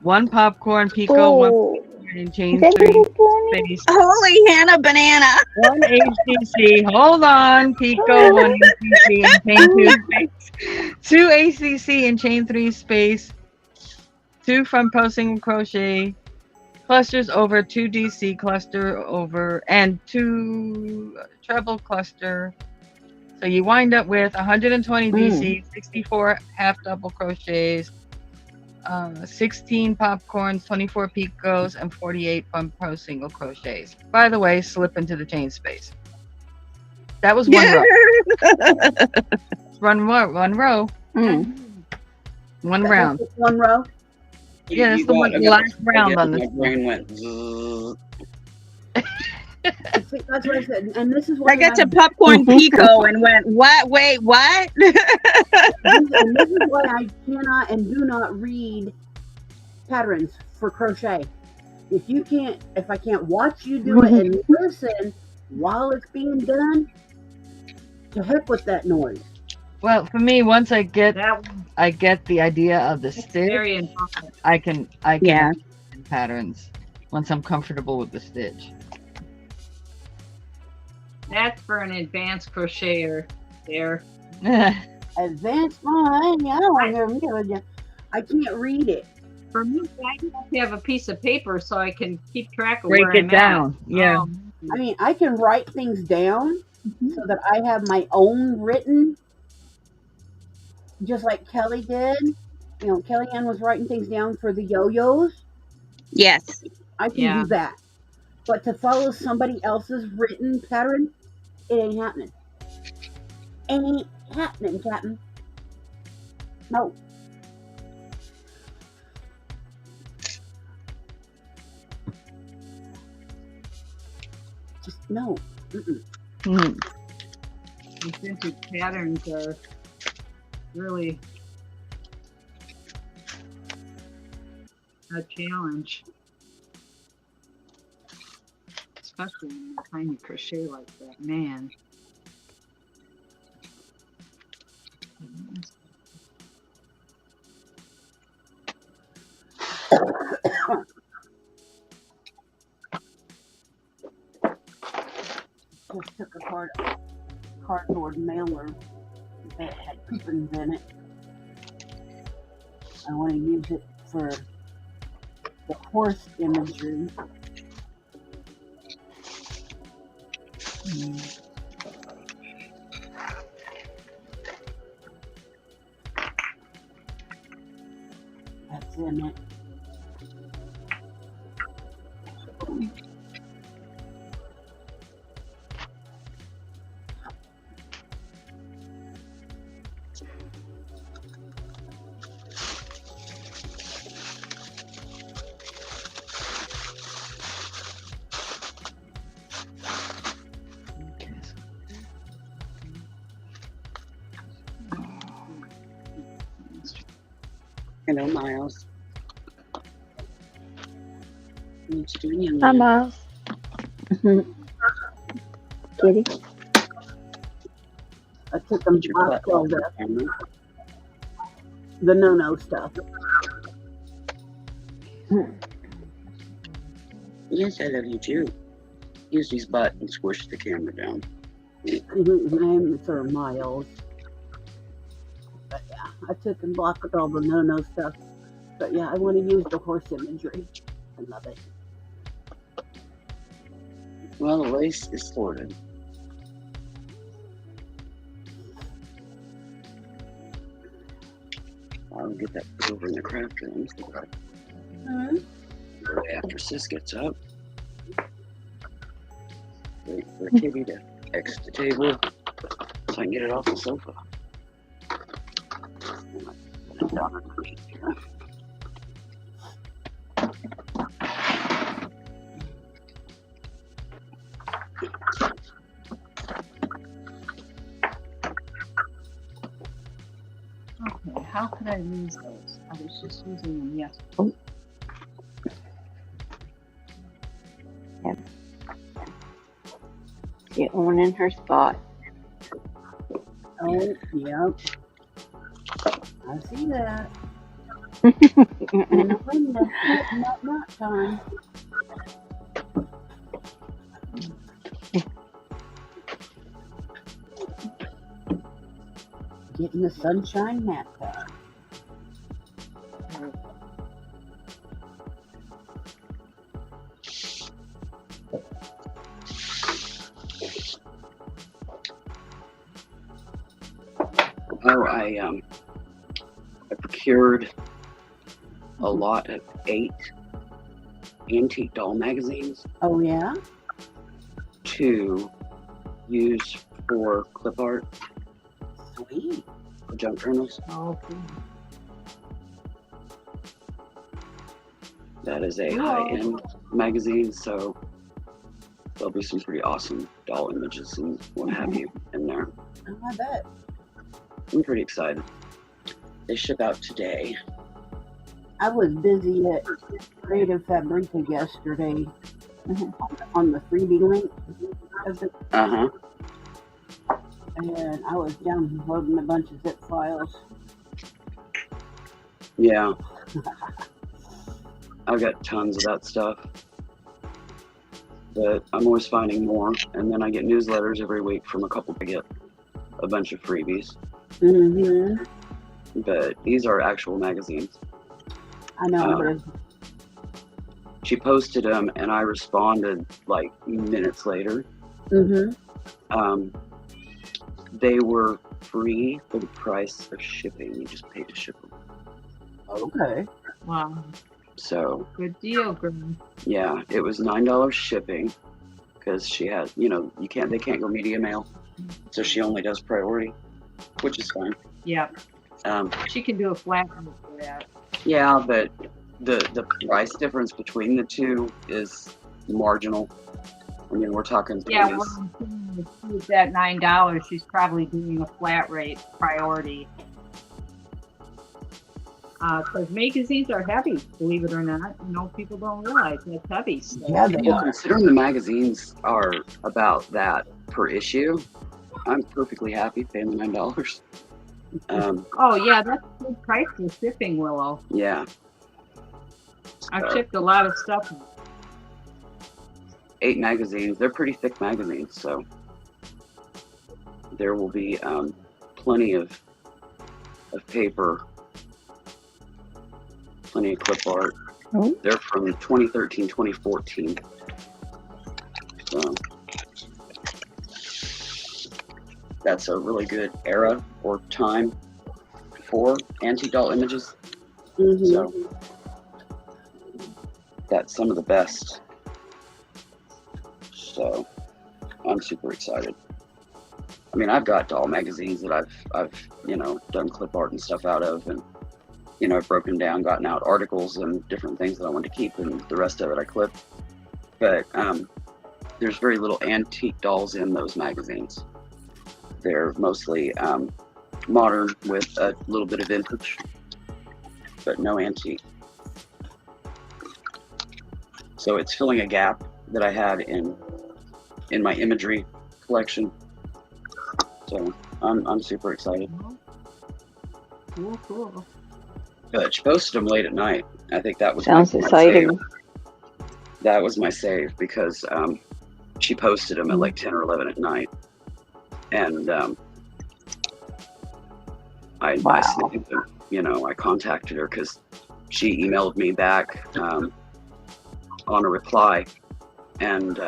1 popcorn pico, 1 in chain 3 space, Holy Hannah banana. 1 HDC, hold on, pico, 1 HDC in chain 2 space, 2 ACC in chain 3 space, 2 front post single crochet, clusters over 2 DC cluster over, and 2 treble cluster. So you wind up with 120 DC, 64 half double crochets, 16 popcorns, 24 picos, and 48 front post single crochets. By the way, slip into the chain space. That was one row. One row. One round. One row. Yeah, that's the last round on this. My brain went zzz. That's what I said, and this is why I got to popcorn pico and went, what? Wait, what? And this is why I cannot and do not read patterns for crochet. If I can't watch you do it and listen while it's being done, to heck with that noise. Well, for me, once I get the idea of the stitch, very important. I can Yeah. patterns once I'm comfortable with the stitch. That's for an advanced crocheter there. Advanced one, yeah, I can't read it. For me, I have to have a piece of paper so I can keep track of Break where it I'm down. at. Yeah. I mean, I can write things down so that I have my own written, just like Kelly did. You know, Kellyanne was writing things down for the yo-yos. Yes. I can Yeah. do that. But to follow somebody else's written pattern, it ain't happening. Ain't happening, Captain. No. Just no. Mm-mm. Mm. Authentic patterns are really a challenge, especially in a tiny crochet like that. Man. Just took a cardboard mailer that had coupons in it. I want to use it for the horse imagery. That's in it. Hello, Miles. What you doing, young Hi, man? Miles. Kitty. I took them Get your butt all off the camera. the no-no stuff. Yes, I love you too. Use these butt and squish the camera down. Names are Miles. But yeah, I took and blocked all the no-no stuff. But yeah, I want to use the horse imagery. I love it. Well, the lace is sorted. I'll get that put over in the craft room. Right after Sis gets up. Wait for Kitty to exit the table so I can get it off the sofa. Put it down underneath here. Okay, how could I lose those? I was just using them yesterday. Get one in her spot. Oh, yep. I see that. In the window, not time. Getting the sunshine mat pad. Oh, I procured a lot of 8 antique doll magazines Oh yeah? to use for clip art Sweet. for junk journals. Okay. That is a Cool. high-end magazine, so there'll be some pretty awesome doll images and what have you in there. Oh, I bet. I'm pretty excited. They ship out today. I was busy at Creative Fabrica yesterday on the freebie link of it, Uh-huh. and I was downloading a bunch of zip files. Yeah. I've got tons of that stuff. But I'm always finding more, and then I get newsletters every week from a couple to get a bunch of freebies. Mm-hmm. But these are actual magazines. I know. Um, She posted them, and I responded like minutes later. Mm-hmm. They were free for the price of shipping. You just paid to ship them. Okay. Wow. So Good deal, girl. yeah, it was $9 shipping because she had, you know, they can't go media mail, so she only does priority, which is fine. Yeah, Um, she can do a flat rate for that. yeah, but the price difference between the two is marginal. I mean, we're talking Yeah, pennies. well, I'm saying if she's at $9, she's probably doing a flat rate priority. Because magazines are heavy, believe it or not. You know, people don't realize that's heavy. So. Yeah, they Well, are. considering the magazines are about that per issue, I'm perfectly happy paying the $9. Oh yeah, that's a good price for shipping, Willow. Yeah. I've So, shipped a lot of stuff. 8 magazines. They're pretty thick magazines, so there will be plenty of paper, plenty of clip art. Oh. They're from 2013, 2014. So that's a really good era or time for antique doll images. Mm-hmm. So that's some of the best. So I'm super excited. I mean, I've got doll magazines that I've you know, done clip art and stuff out of, and you know, I've broken down, gotten out articles and different things that I want to keep, and the rest of it I clip. But there's very little antique dolls in those magazines. They're mostly modern with a little bit of vintage, but no antique. So it's filling a gap that I had in my imagery collection. So I'm super excited. Cool. But she posted them late at night. I think that was Sounds my exciting. save. That was my save because she posted them at like 10 or 11 at night, and I snagged them. You know, I contacted her because she emailed me back on a reply, and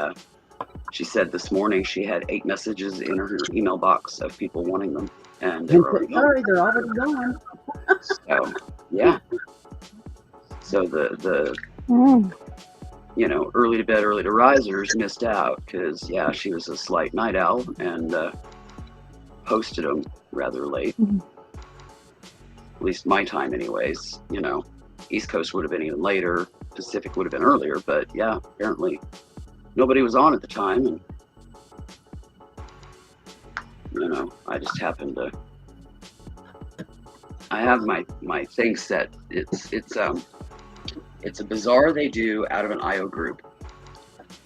she said this morning she had 8 messages in her email box of people wanting them, and they were already Sorry, they're already gone. So yeah. So the you know, early to bed, early to risers missed out because yeah, she was a slight night owl and posted them rather late. At least my time, anyways. You know, East Coast would have been even later. Pacific would have been earlier, but yeah, apparently nobody was on at the time, and you know, I just happened to. I have my thing set. It's a bazaar they do out of an IO group.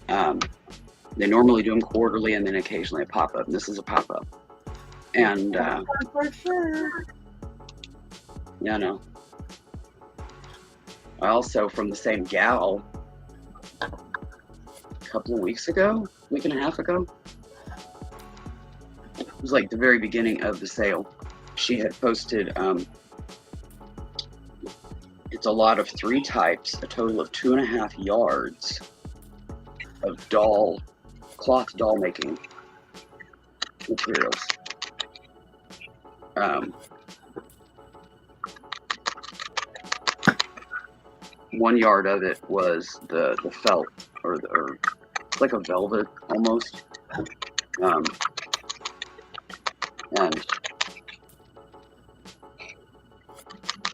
They normally do them quarterly and then occasionally a pop up. And this is a pop up, and For sure. yeah, no. I also, from the same gal, a couple of weeks ago, week and a half ago, it was like the very beginning of the sale. She had posted, it's a lot of 3 types, a total of 2.5 yards of cloth doll making materials. 1 yard of it was the felt, or it's like a velvet almost, and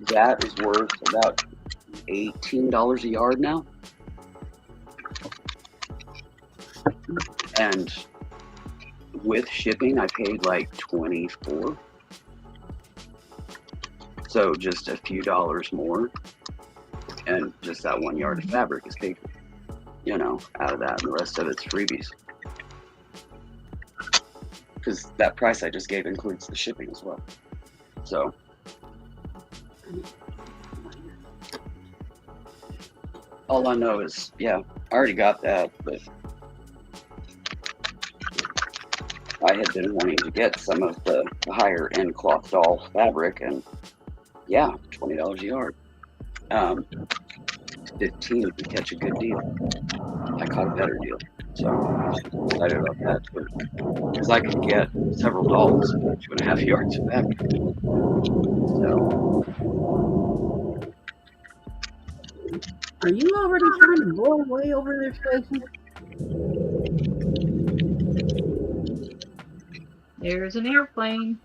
that is worth about $18 a yard now, and with shipping I paid like $24, so just a few dollars more, and just that 1 yard of fabric is paid, you know, out of that, and the rest of it's freebies, because that price I just gave includes the shipping as well. So all I know is, yeah, I already got that, but I had been wanting to get some of the higher end cloth doll fabric, and yeah, $20 a yard. 15 if you catch a good deal. I caught a better deal, so I'm excited about that too, because I could get several dolls for 2.5 yards of fabric. So Are you already trying to blow away over there, Stacey? There's an airplane.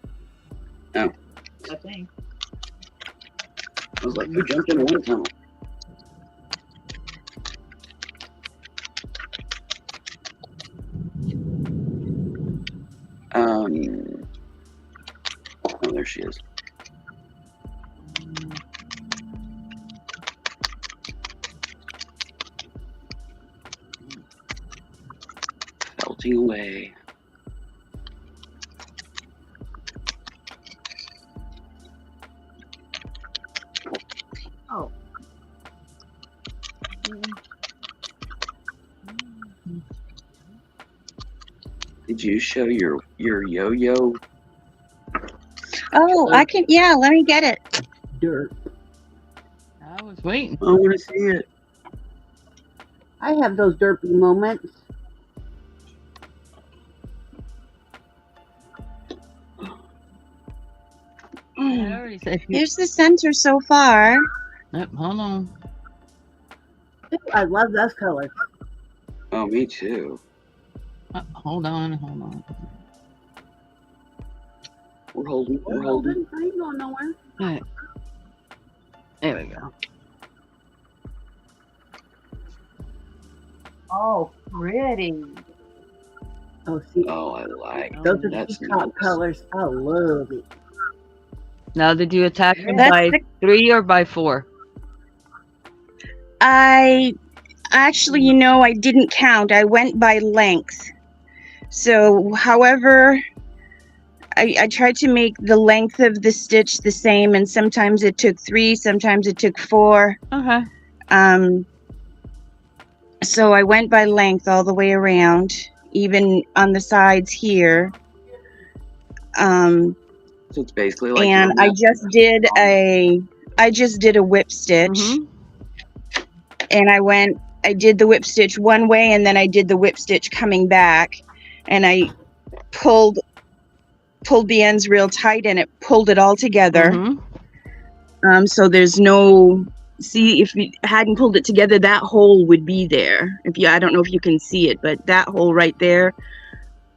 Oh. I think. I was like, who jumped in one tunnel? Oh, there she is. Felting away. Oh. Did you show your yo-yo? Oh, I can. Yeah, let me get it. Dirt. I was waiting. I want to see it. I have those derpy moments. I already said you. Here's the center so far. Yep, hold on. I love those colors. Oh, me too. Hold on. We're holding. I ain't going nowhere. All right. There we go. Oh, pretty. Oh, see, Oh, I like. those are That's peacock nice. colors. I love it. Now, did you attack him That's by the- 3 or by 4? I actually, I didn't count. I went by length. So, however, I tried to make the length of the stitch the same, and sometimes it took 3, sometimes it took 4. Okay. So I went by length all the way around, even on the sides here. So it's basically like. And I just did a whip stitch. Mhm. And I did the whip stitch one way, and then I did the whip stitch coming back, and I pulled the ends real tight, and it pulled it all together. Mhm. So there's no, see, if you hadn't pulled it together, that hole would be there. I don't know if you can see it, but that hole right there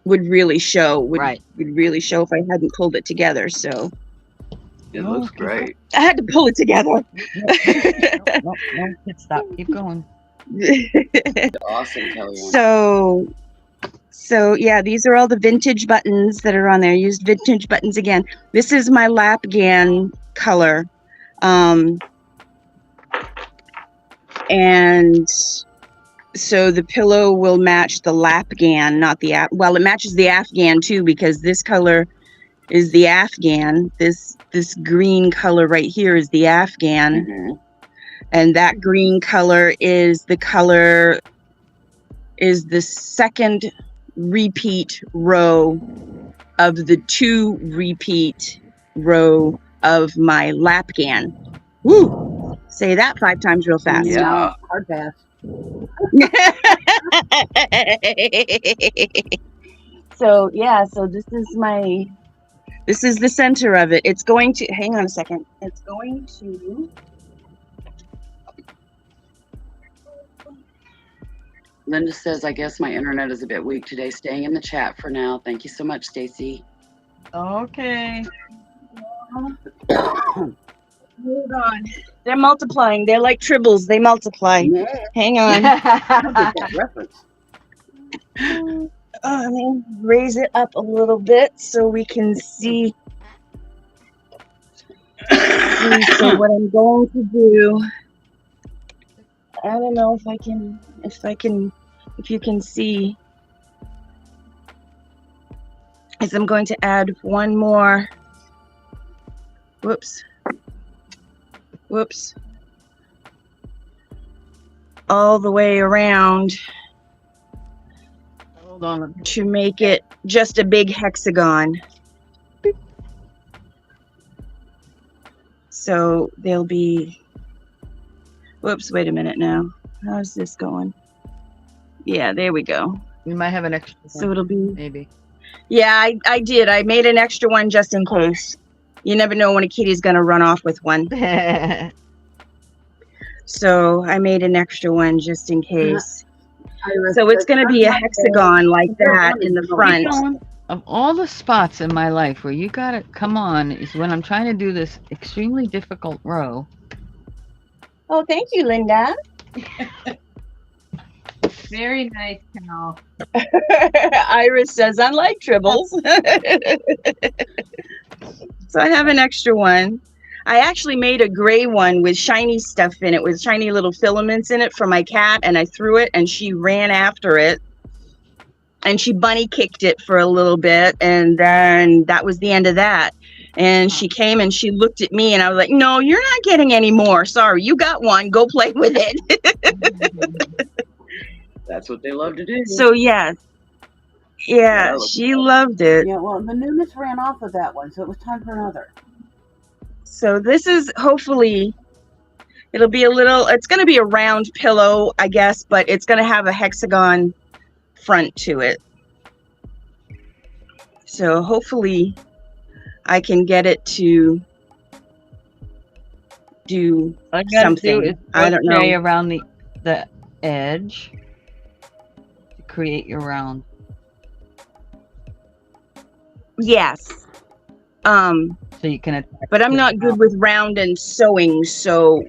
would really show. Right. Would really show if I hadn't pulled it together. So It looks great. I had to pull it together. No, stop. Keep going. Awesome, Kelly. So yeah, these are all the vintage buttons that are on there. Used vintage buttons again. This is my Lapgan color. And so the pillow will match the Lapgan, not the well, it matches the Afghan too, because this color is the Afghan. This green color right here is the Afghan. Mm-hmm. And that green color is the second repeat row of the 2 repeat row of my Lapgan. Woo! Say that 5 times real fast. Yeah. Hard pass. So yeah, so this is the center of it. It's going to, hang on a second. It's going to, Linda says, I guess my internet is a bit weak today. Staying in the chat for now. Thank you so much, Stacey. Okay. hold on. They're multiplying. They're like tribbles. They multiply. Yeah, Hang on. I get that reference. Let me raise it up a little bit so we can see. So what I'm going to do, I don't know if you can see, is I'm going to add one more. Whoops. All the way around. Hold on. To make it just a big hexagon. So there'll be, whoops, wait a minute now. How's this going? Yeah, there we go. You might have an extra one, So it'll be, maybe. yeah, I did. I made an extra one just in case. You never know when a kitty's going to run off with one. So I made an extra one just in case. Iris So it's says, going to be a hexagon like I don't that want in the to know. front. You know, of all the spots in my life where you gotta come on is when I'm trying to do this extremely difficult row. Oh, thank you, Linda. Very nice, Cal. Iris says, unlike Tribbles. So I have an extra one. I actually made a gray one with shiny stuff in it, with shiny little filaments in it for my cat, and I threw it and she ran after it. And she bunny kicked it for a little bit, and then that was the end of that. And she came and she looked at me, and I was like, no, you're not getting any more. Sorry, you got one. Go play with it. That's what they love to do. So, yeah, she loved it. Yeah, well, the newness ran off of that one, so it was time for another. So this is hopefully, it'll be it's going to be a round pillow, I guess, but it's going to have a hexagon front to it. So hopefully I can get it to do something. I don't know. Around the edge to create your round. Yes. So you can attach. But I'm not good with round and sewing, so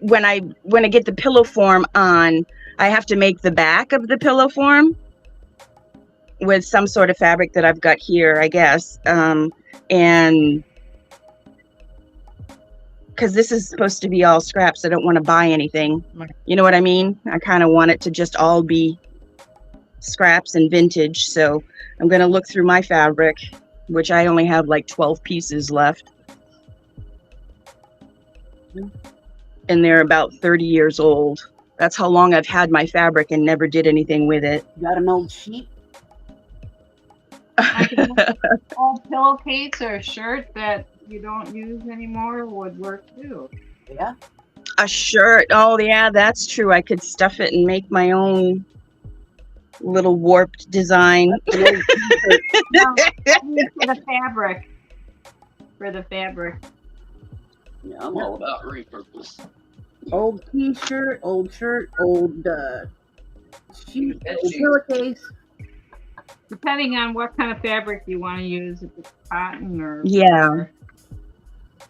when I get the pillow form on, I have to make the back of the pillow form with some sort of fabric that I've got here, I guess. And because this is supposed to be all scraps, I don't want to buy anything. You know what I mean? I kind of want it to just all be scraps and vintage. So I'm going to look through my fabric, which I only have like 12 pieces left. And they're about 30 years old. That's how long I've had my fabric and never did anything with it. You got an old sheet? Old pillowcase or a shirt that you don't use anymore would work too. Yeah. A shirt. Oh, yeah, that's true. I could stuff it and make my own little warped design. No, for the fabric. For the fabric. Yeah, I'm all about repurpose. Old t-shirt, old shirt, old sheet, old pillowcase. Depending on what kind of fabric you want to use, if it's cotton or Yeah.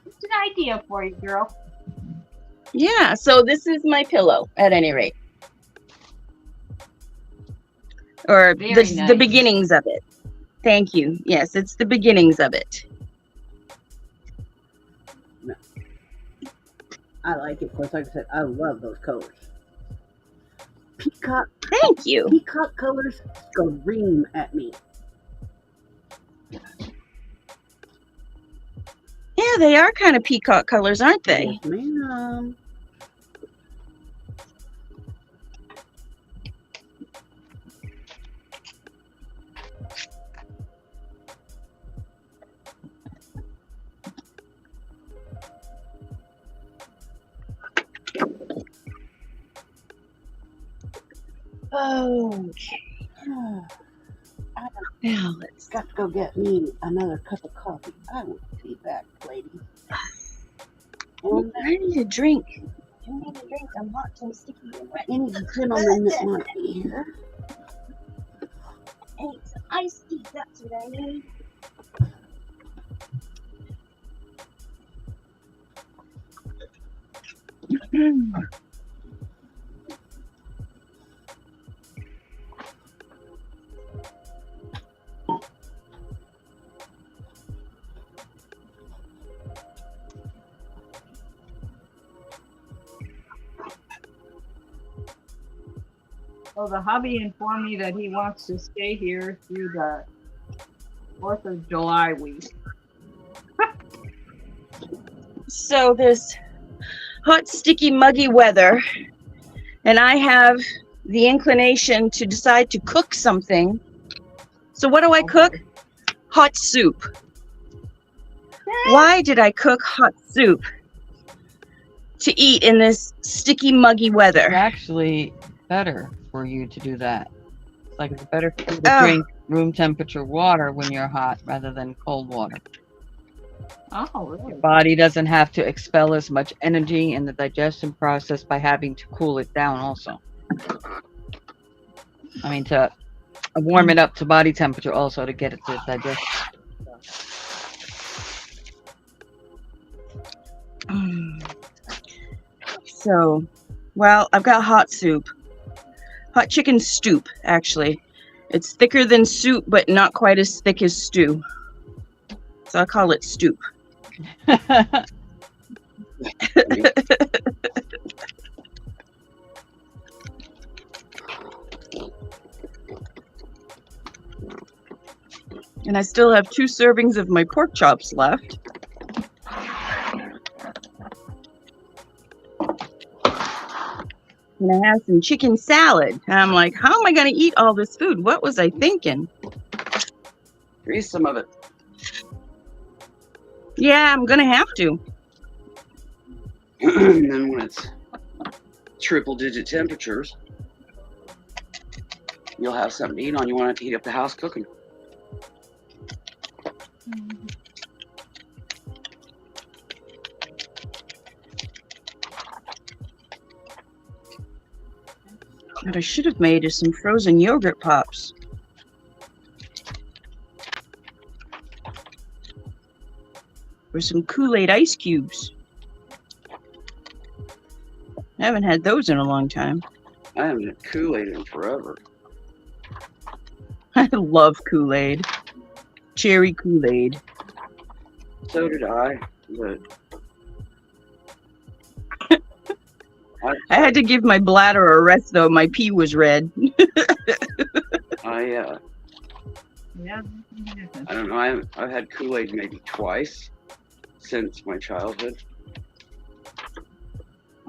It's an idea for you, girl. Yeah, so this is my pillow at any rate. Or Very the nice. beginnings of it. Thank you. Yes, it's the beginnings of it. No. I like it because, like I said, I love those colors. Peacock. Thank you. Peacock colors scream at me. Yeah, they are kind of peacock colors, aren't they? Yes, ma'am. Okay. Now let's. Got to go get me another cup of coffee. I will be back, lady. And I need a drink. I need a drink. I'm hot and sticky and wet. any gentleman that might be here. I need some iced tea. That's what I need. Well, the hubby informed me that he wants to stay here through the 4th of July week. So this hot, sticky, muggy weather, and I have the inclination to decide to cook something. So what do I cook? Hot soup. Why did I cook hot soup to eat in this sticky, muggy It's weather? actually better for you to do that. It's like it's better for you to Oh. drink room temperature water when you're hot rather than cold water. Oh, really? Your body doesn't have to expel as much energy in the digestion process by having to cool it down also. I mean, to warm it up to body temperature also to get it to digest. So, well, I've got hot soup. Hot chicken soup, actually. It's thicker than soup, but not quite as thick as stew. So I call it stoop. And I still have 2 servings of my pork chops left. And I have some chicken salad. And I'm like, how am I going to eat all this food? What was I thinking? Freeze some of it. Yeah, I'm going to have to. And then when it's triple-digit temperatures, you'll have something to eat on. You won't have to heat up the house cooking. What I should have made is some frozen yogurt pops. Or some Kool-Aid ice cubes. I haven't had those in a long time. I haven't had Kool-Aid in forever. I love Kool-Aid. Cherry Kool-Aid. So did I, but I had to give my bladder a rest, though. My pee was red. I Yeah. don't know. I've had Kool-Aid maybe twice since my childhood.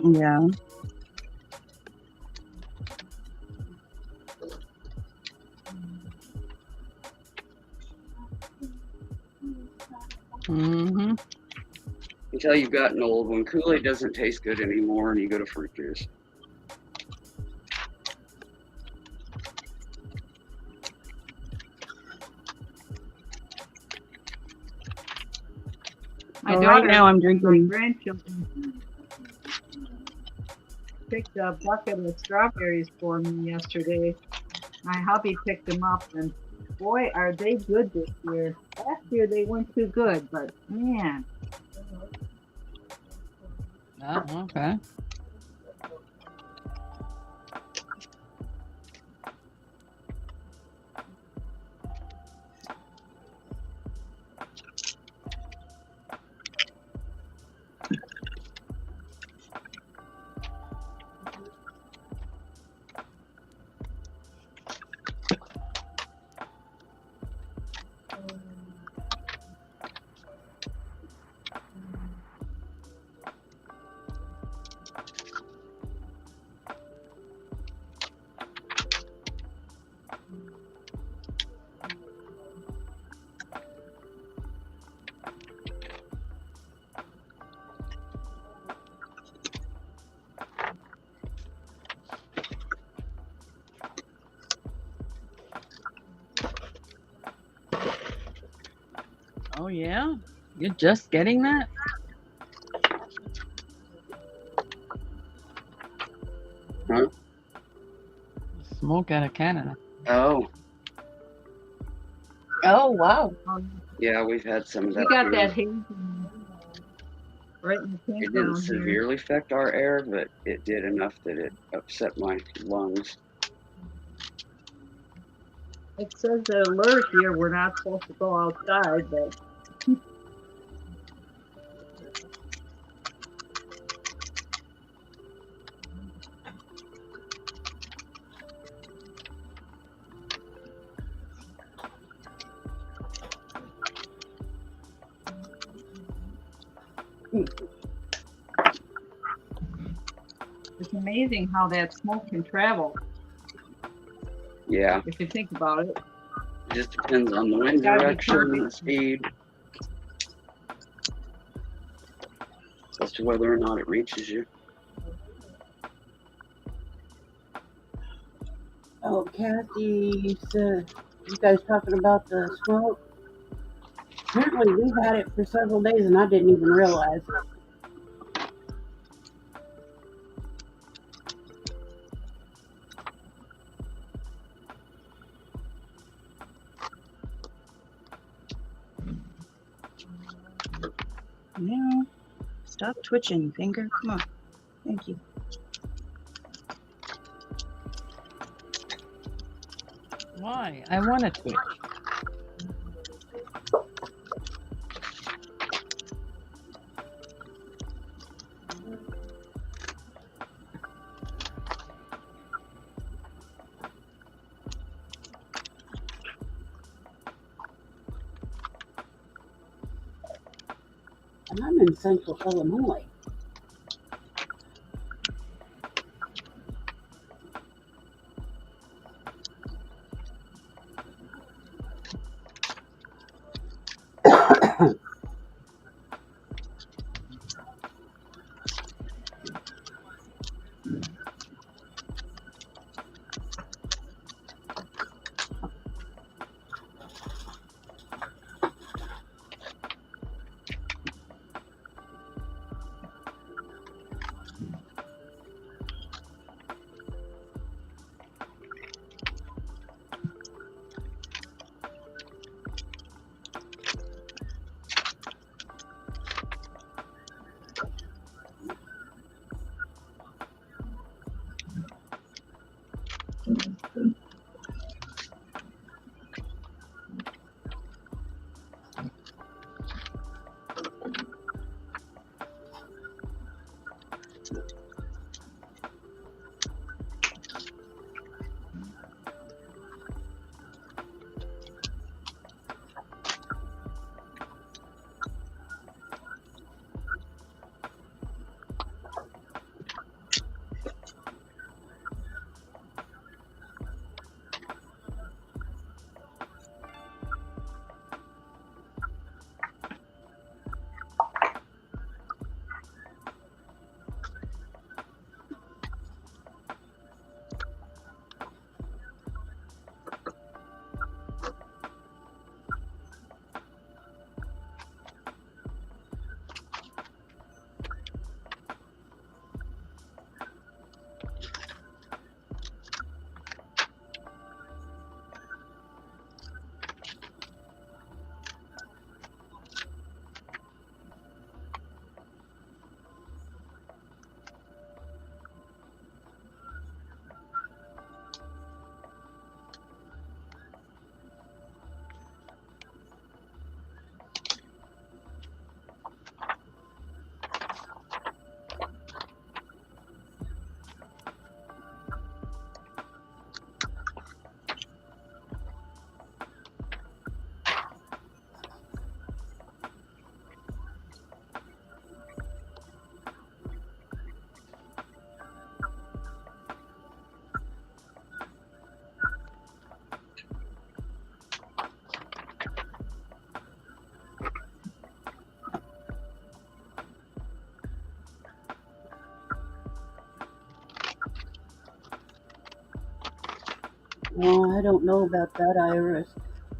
Yeah. Mm-hmm. Until you've gotten old, when Kool-Aid doesn't taste good anymore and you go to fruit juice. My Well, daughter right now I'm and my drinking. grandchildren picked a bucket of strawberries for me yesterday. My hubby picked them up, and boy, are they good this year. Last year they weren't too good, but man, Oh, okay. Oh, yeah? You're just getting that? Huh? Smoke out of Canada. Oh, Oh, wow. yeah, we've had some of we that. got too. that haze right in the It camp didn't down here. severely affect our air, but it did enough that it upset my lungs. It says the alert here. We're not supposed to go outside, but it's amazing how that smoke can travel. Yeah, If you think about it. it just depends on the wind Gotta be direction and the perfect. speed as to whether or not it reaches you. Oh, Kathy, you guys talking about the smoke? Apparently, we've had it for several days, and I didn't even realize. No. Stop twitching, finger. Come on. Thank you. Why? I want to twitch. And I'm in Central Illinois. Well, I don't know about that, Iris.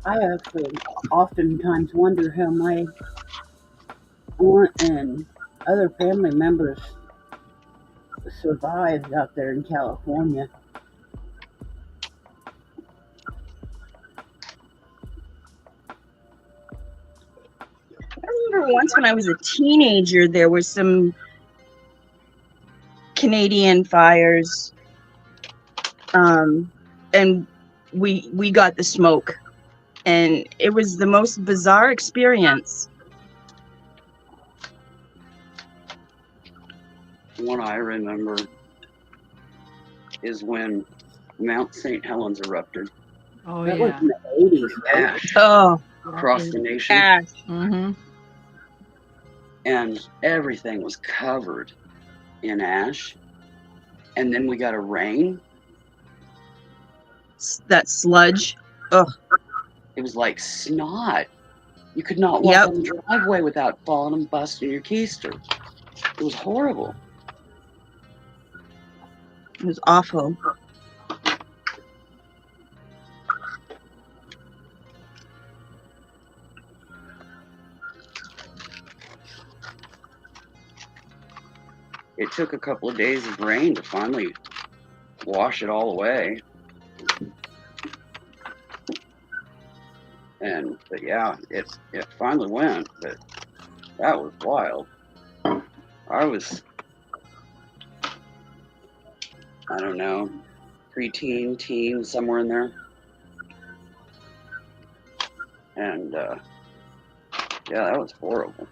I actually oftentimes wonder how my aunt and other family members survived out there in California. I remember once when I was a teenager, there were some Canadian fires, and we got the smoke, and it was the most bizarre experience. One I remember is when Mount St. Helens erupted. Oh, That was yeah. in the 80s. Right? Ash Oh, across the nation, ash. Mm-hmm. and everything was covered in ash. And then we got a rain. That sludge. It was like snot. You could not walk Yep. on the driveway without falling and busting your keister. It was horrible. It was awful. it took a couple of days of rain to finally wash it all away. But yeah, it finally went, but that was wild. I was, I don't know, preteen, teen, somewhere in there. And yeah, that was horrible.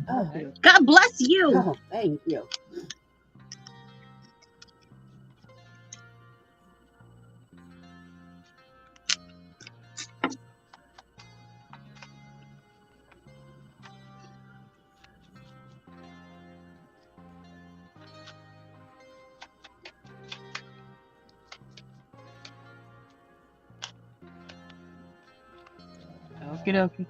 Oh, God bless you. oh, thank you. Okie dokie.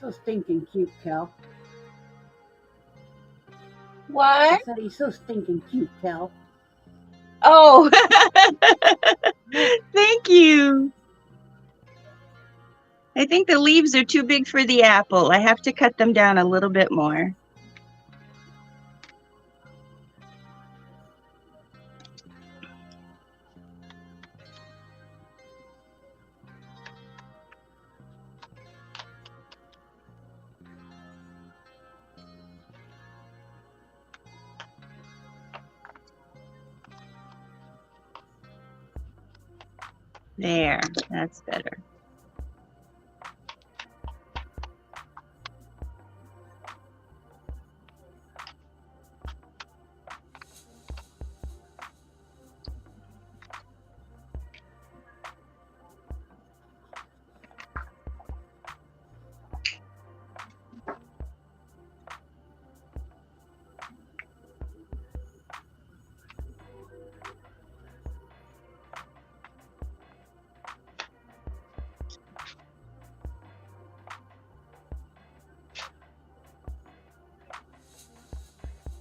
So stinking cute, Cal. I What? said he's so stinking cute, Cal. Oh, thank you. I think the leaves are too big for the apple. I have to cut them down a little bit more. There, that's better.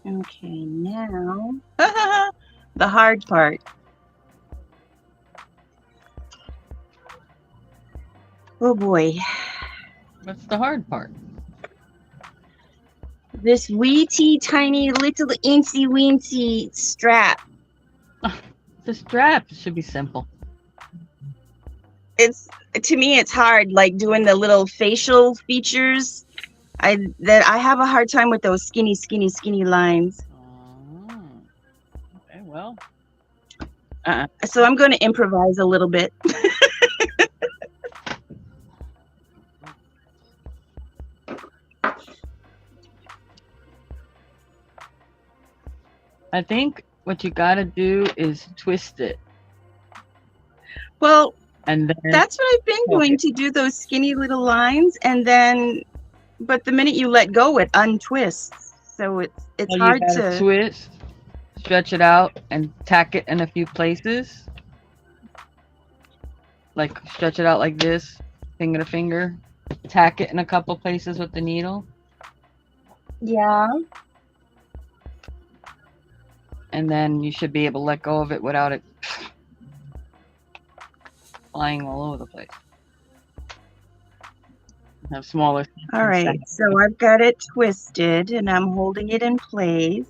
Okay, now the hard part. Oh boy, What's the hard part? this wee tiny little incy weensy strap. The strap should be simple. It's, to me, it's hard, like doing the little facial features. I have a hard time with those skinny lines. Oh, okay, well. So I'm going to improvise a little bit. I think what you gotta do is twist it. Well, and then that's what I've been doing, to do those skinny little lines, and then, but the minute you let go, it untwists. So it's hard to twist, stretch it out, and tack it in a few places. Like stretch it out like this, finger to finger. Tack it in a couple places with the needle. Yeah. And then you should be able to let go of it without it flying all over the place. Have smaller. All right, so I've got it twisted and I'm holding it in place.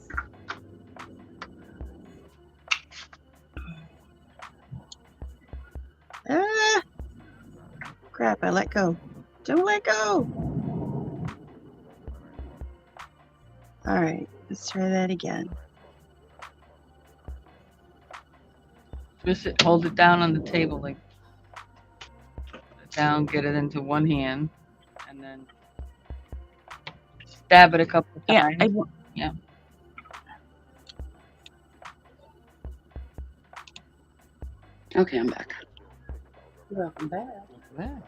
Ah, crap, I let go. Don't let go. All right, let's try that again. Twist it, hold it down on the table, like put it down, get it into one hand, and then stab it a couple times. Yeah. Okay, I'm back. Welcome back. Yeah.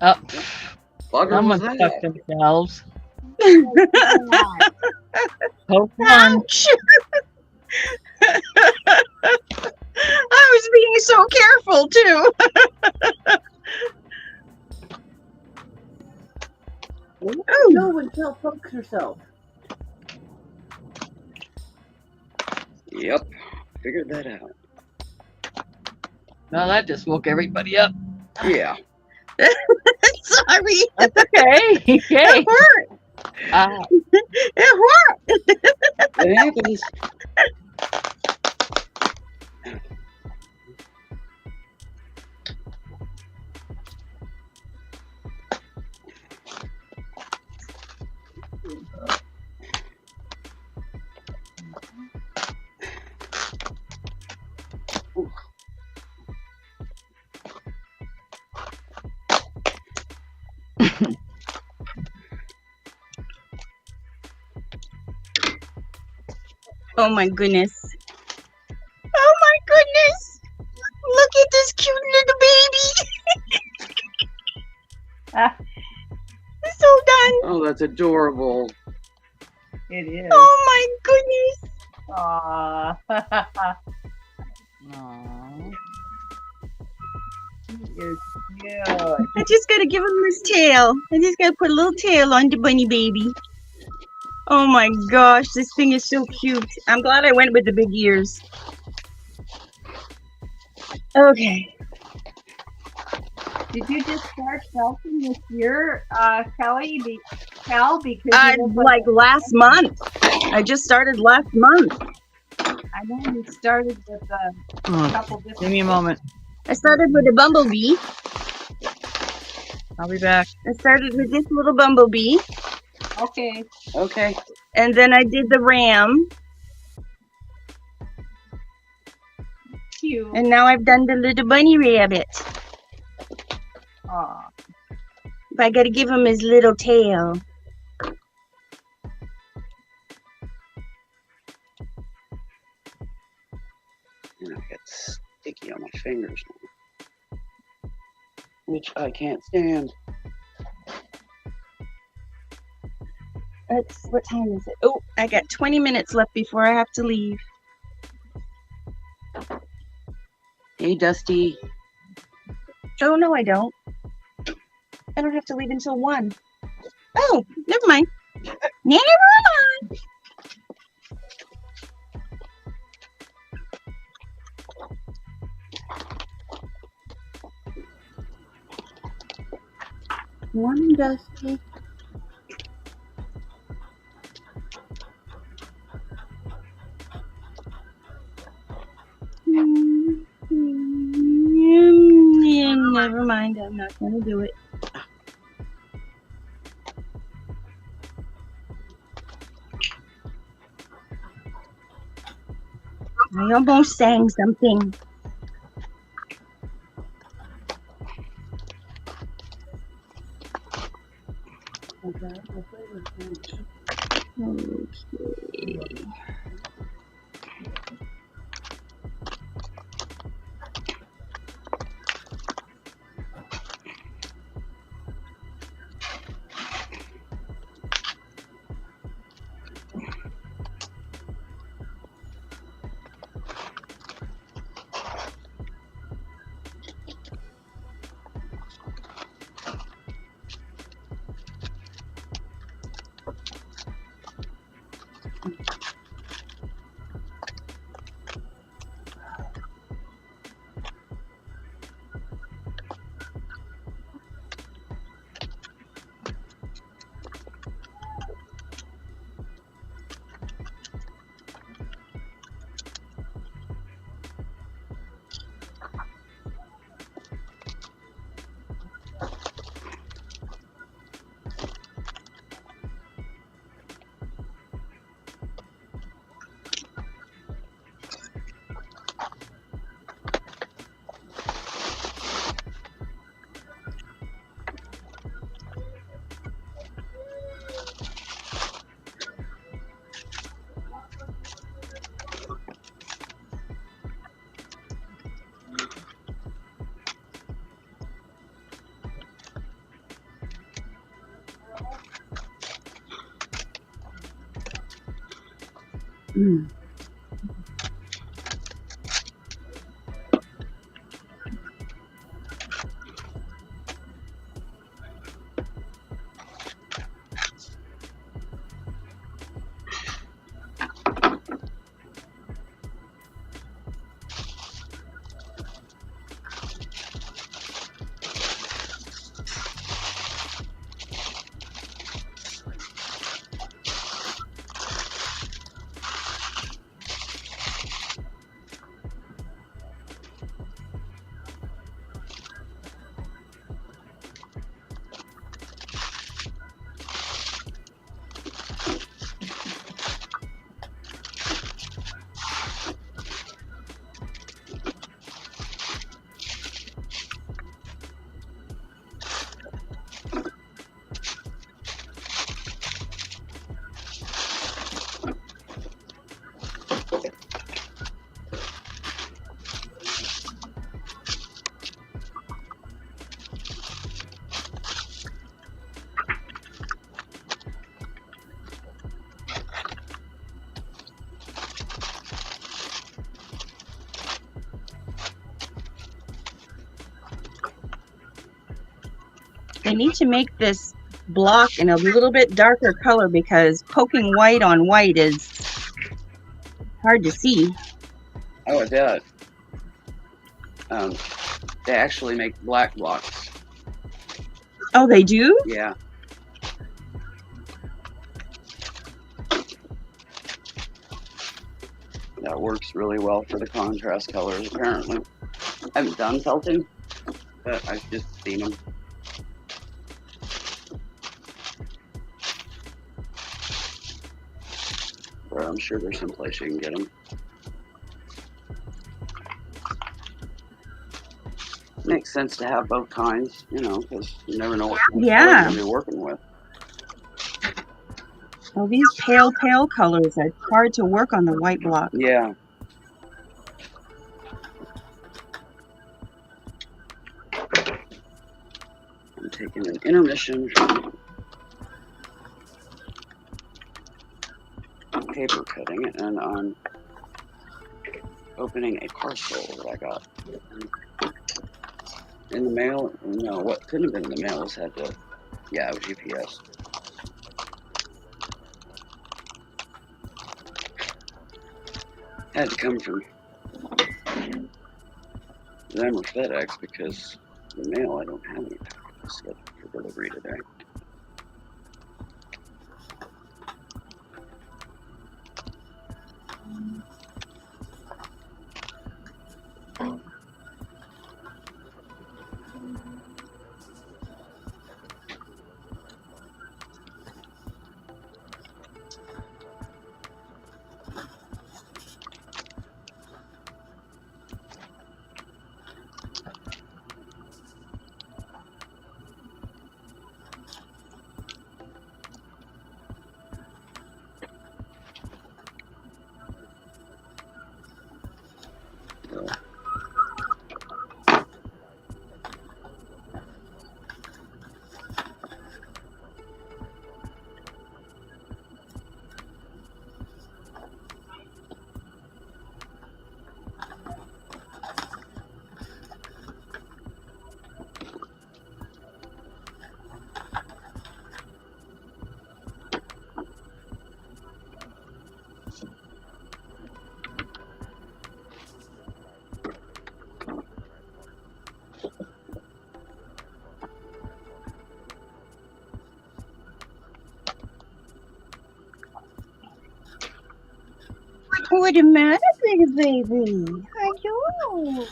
Oh, Bugger someone was stuck that? themselves. Oh, God. Hope one. Ouch! I was being so careful too. Oh, no one tell pokes herself. Yep. Figured that out. Well, that just woke everybody up. Yeah. Sorry. That's okay. Okay. It hurt. It hurt. It happens. Oh my goodness. Oh my goodness. Look at this cute little baby. Ah, It's so done. Oh, that's adorable. it is. Oh my goodness. Aw. Aww. He is cute. I just gotta give him his tail. I just gotta put a little tail on the bunny baby. Oh my gosh, this thing is so cute. I'm glad I went with the big ears. Okay. Did you just start sheltering this year, Kelly? Cal, because you look Like last month. I just started last month. I know you started with a Oh, couple different. give me a moment. I started with a bumblebee. I'll be back. I started with this little bumblebee. Okay. Okay. And then I did the ram. Cute. And now I've done the little bunny rabbit. Aw. But I gotta give him his little tail. And I get sticky on my fingers now, which I can't stand. What time is it? Oh, I got 20 minutes left before I have to leave. Hey, Dusty. Oh, no, I don't. I don't have to leave until 1. Oh, never mind. Never mind. Morning, Dusty. Yeah, never mind. I'm not gonna do it. I almost sang something. Okay. Mm. They need to make this block in a little bit darker color because poking white on white is hard to see. Oh, it does. They actually make black blocks. Oh, they do? Yeah. That works really well for the contrast colors, apparently. I haven't done felting, but I've just seen them. Or I'm sure there's some place you can get them. Makes sense to have both kinds, you know, because you never know what kind of color you're going to be working with. Well, these pale colors are hard to work on the white block. Yeah. I'm taking an intermission from paper cutting, and I'm opening a parcel that I got in the mail. No, what couldn't have been in the mail was had to, yeah, it was UPS. Had to come from them or FedEx because the mail, I don't have any packages scheduled for delivery today. So, What the matter, big baby? Hello.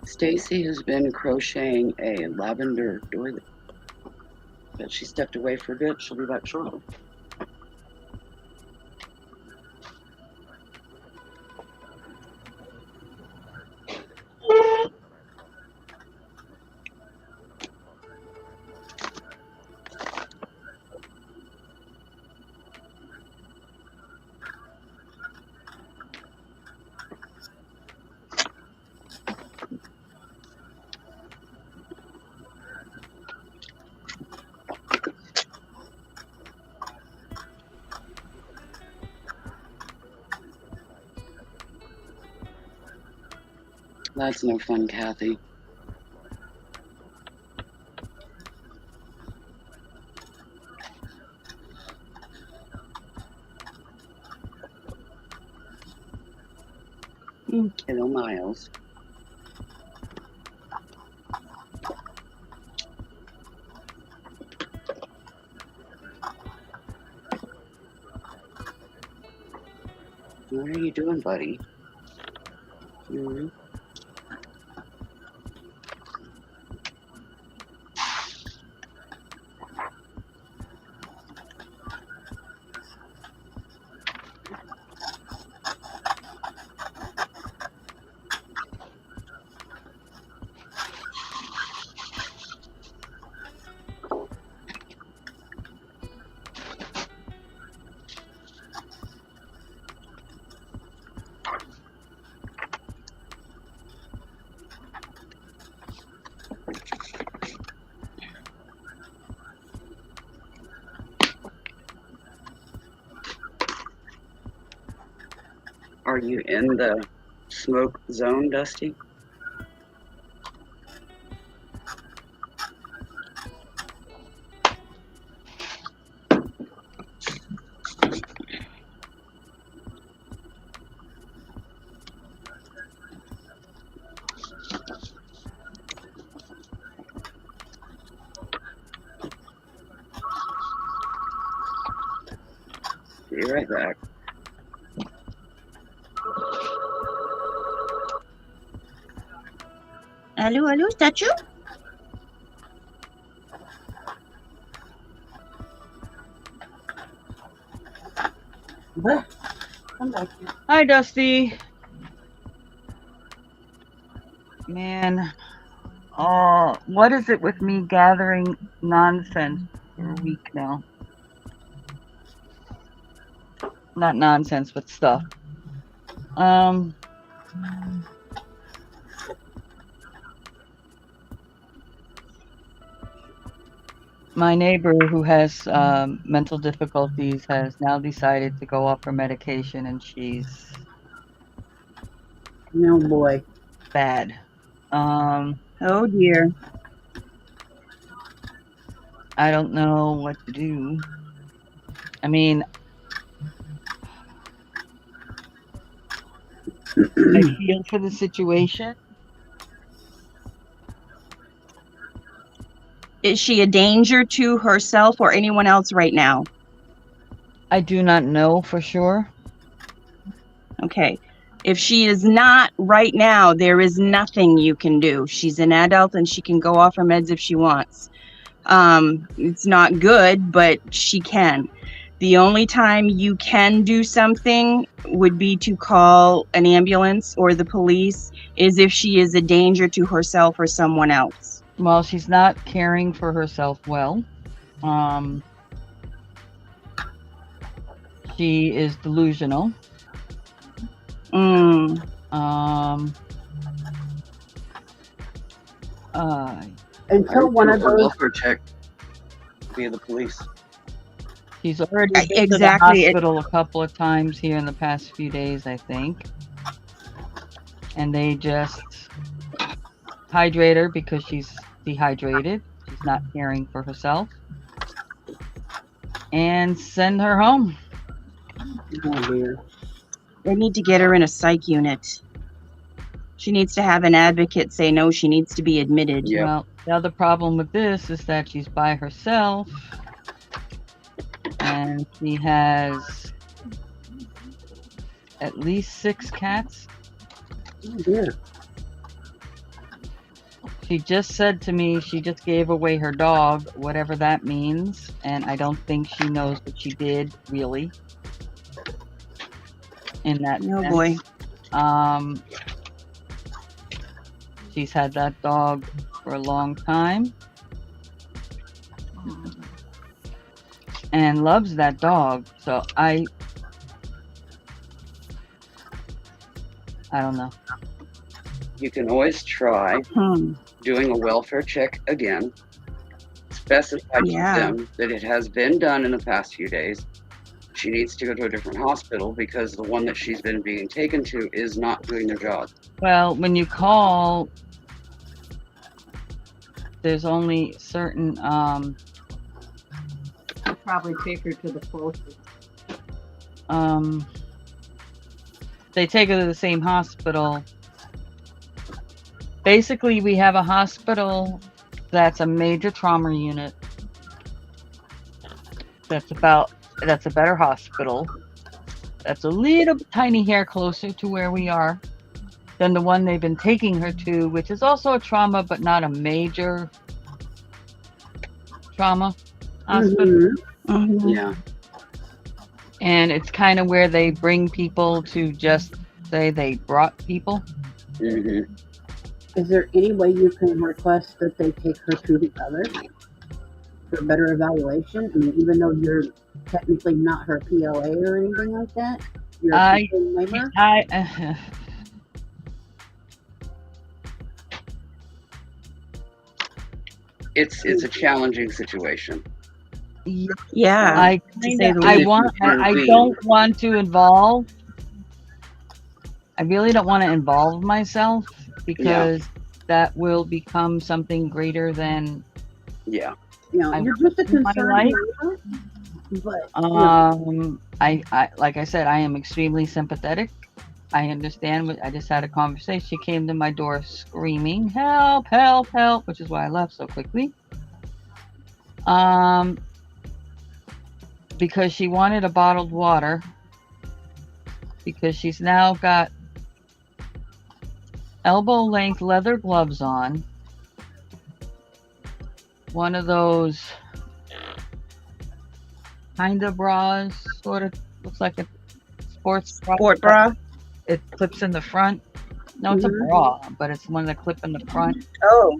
Stacey has been crocheting a lavender doily, but she stepped away for a bit. She'll be back shortly. That's no fun, Kathy. Hello, Miles. What are you doing, buddy? Are you in the smoke zone, Dusty? Be right back. Hello, statue? What? Come back here. Hi, Dusty. Man, oh, what is it with me gathering nonsense for a week now? Not nonsense, but stuff. My neighbor who has mental difficulties has now decided to go off her medication, and she's No, boy. bad. Oh dear. I don't know what to do. I mean, I feel for the situation. Is she a danger to herself or anyone else right now? I do not know for sure. Okay. If she is not right now, there is nothing you can do. She's an adult and she can go off her meds if she wants. It's not good, but she can. The only time you can do something would be to call an ambulance or the police, is if she is a danger to herself or someone else. Well, she's not caring for herself well. She is delusional. Mm. Until one of those. Welfare check via the police. She's already been Exactly. to the hospital a couple of times here in the past few days, I think. And they just hydrate her because she's dehydrated. She's not caring for herself. And send her home. Oh, dear. They need to get her in a psych unit. She needs to have an advocate say no, she needs to be admitted. Yep. Well, the other problem with this is that she's by herself. And she has at least 6 cats. Oh, dear. She just said to me she just gave away her dog, whatever that means, and I don't think she knows what she did, really. In that Oh sense. boy. She's had that dog for a long time. And loves that dog, so I don't know. You can always try doing a welfare check again. Specify to Yeah. them that it has been done in the past few days. She needs to go to a different hospital because the one that she's been being taken to is not doing their job. Well, when you call, there's only certain I'll probably take her to the closest. they take her to the same hospital. Basically, we have a hospital that's a major trauma unit. That's a better hospital. That's a little tiny hair closer to where we are than the one they've been taking her to, which is also a trauma, but not a major trauma hospital. Mhm. Yeah. And it's kind of where they bring people to just say they brought people. hmm Is there any way you can request that they take her to the other for better evaluation? I mean, even though you're technically not her POA or anything like that, you're a family member. It's a challenging situation. Yeah. I to say the I least. want I don't want to involve. I really don't want to involve myself because that will become something greater than Yeah. You know, I you're just a in my concerned life. neighbor, but you know, I like I said, I am extremely sympathetic. I understand what I just had a conversation. She came to my door screaming, "Help, help, help," which is why I left so quickly. Because she wanted a bottled water because she's now got elbow length leather gloves on. One of those kind of bras, sort of looks like a sports bra. Sport bra. It clips in the front. No, it's a bra, but it's one that clip in the front. Oh.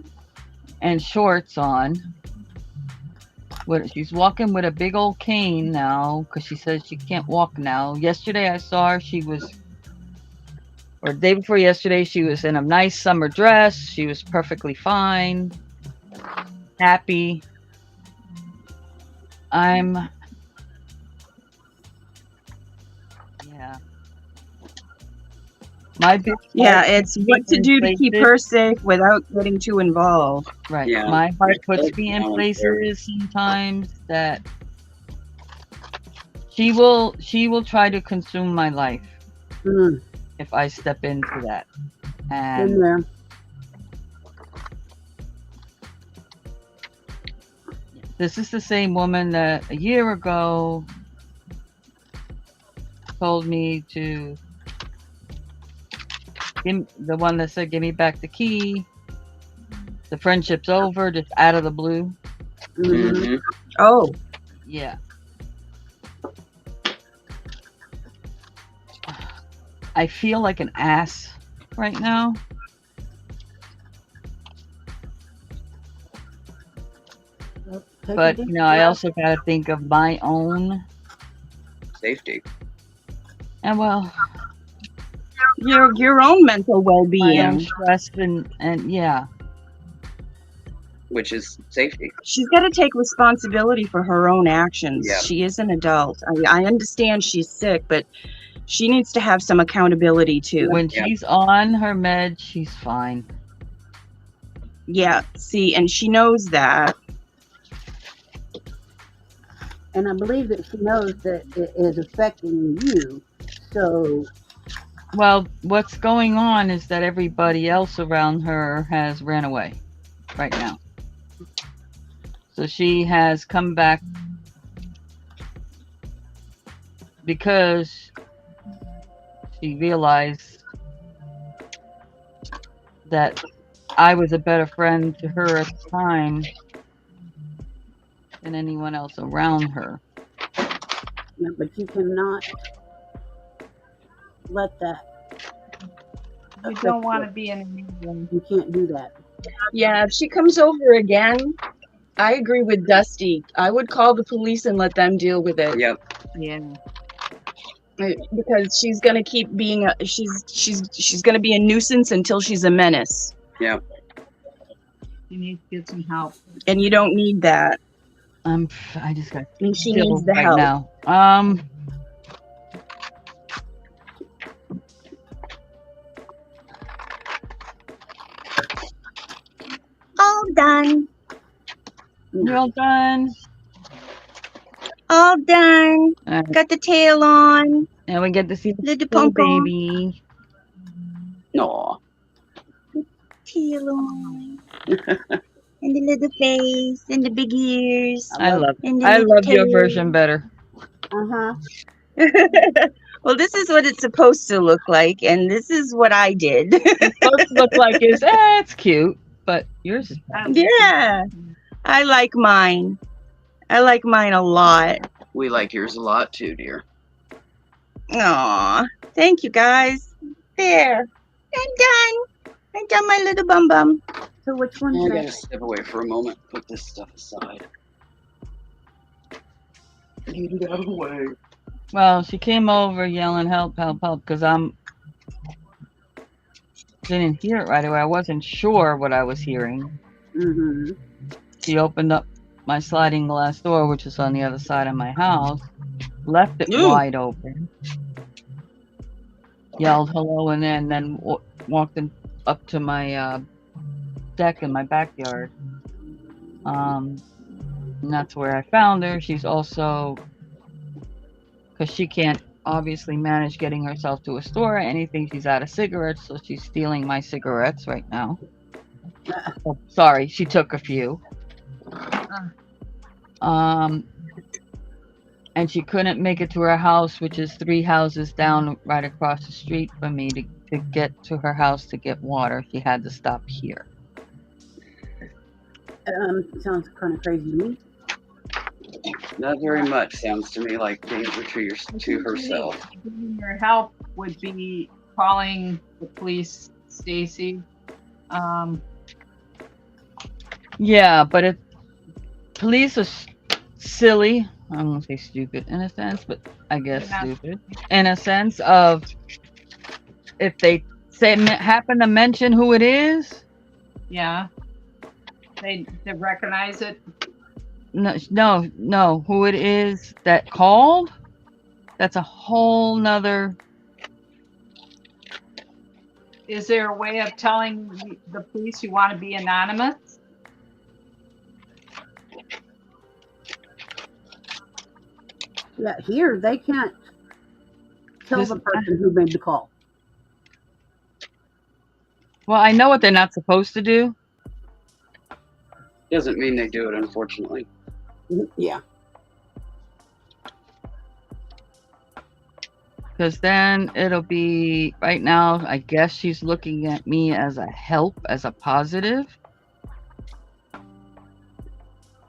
And shorts on. She's walking with a big old cane now because she says she can't walk now. Yesterday I saw her. Or the day before yesterday, she was in a nice summer dress. She was perfectly fine, happy. Yeah. My big Yeah, it's what to do to keep her safe without getting too involved. Right. Yeah. My heart puts That's me in balance there. places sometimes that she will try to consume my life if I step into that. been And there. this is the same woman that a year ago told me to the one that said, "Give me back the key." The friendship's over, just out of the blue. hmm Oh. Yeah. I feel like an ass right now. Take But, a deep I breath. also got to think of my own. Safety. And, well, Your own mental my own well-being. stress and yeah. Which is safety. She's got to take responsibility for her own actions. Yeah. She is an adult. I understand she's sick, but she needs to have some accountability too. When Yeah. she's on her med, she's fine. Yeah, see, and she knows that. And I believe that she knows that it is affecting you. So, Well, what's going on is that everybody else around her has ran away right now. So she has come back because she realized that I was a better friend to her at the time than anyone else around her. yeah, but you cannot let that. You don't want to be in a meeting. You can't do that. Yeah, if she comes over again, I agree with Dusty. I would call the police and let them deal with it. Yep. Yeah. Because she's gonna keep being she's gonna be a nuisance until she's a menace. Yep. You need to get some help. And you don't need that. I just got And she chills needs the right help. now. done. You're all done. All done. All right. Got the tail on. And we get to see the Little little pom-pom. baby. Aw. Tail on. And the little face. And the big ears. I love And the I little love your tail. version better. Uh-huh. Well, this is what it's supposed to look like, and this is what I did. It's supposed to look like it's cute, but yours is better. Yeah, I like mine. I like mine a lot. We like yours a lot too, dear. Aw, thank you guys. There, I'm done. I done my little bum bum. So which one's I gotta next? step away for a moment. Put this stuff aside. Get it out of the way. Well, she came over yelling help, help, help, because didn't hear it right away. I wasn't sure what I was hearing. Mm-hmm. She opened up my sliding glass door, which is on the other side of my house, left it wide open, yelled hello, and then walked up to my deck in my backyard. And that's where I found her. She's also, because she can't obviously manage getting herself to a store or anything, she's out of cigarettes, so she's stealing my cigarettes right now. Oh, sorry, she took a few. And she couldn't make it to her house, which is 3 houses down right across the street from me, to get to her house to get water. She had to stop here. Sounds kind of crazy to me. Not very much. Sounds to me like danger to herself. Your help would be calling the police, Stacey. Yeah, but police are silly. I don't want to say stupid in a sense, but I guess stupid in a sense of, if they happen to mention who it is. Yeah. They recognize it. No, who it is that called. That's a whole nother. Is there a way of telling the police you want to be anonymous? Yeah, here they can't tell the person who made the call. Well, I know what they're not supposed to do. Doesn't mean they do it, unfortunately. Yeah. Because then it'll be, right now, I guess she's looking at me as a help, as a positive.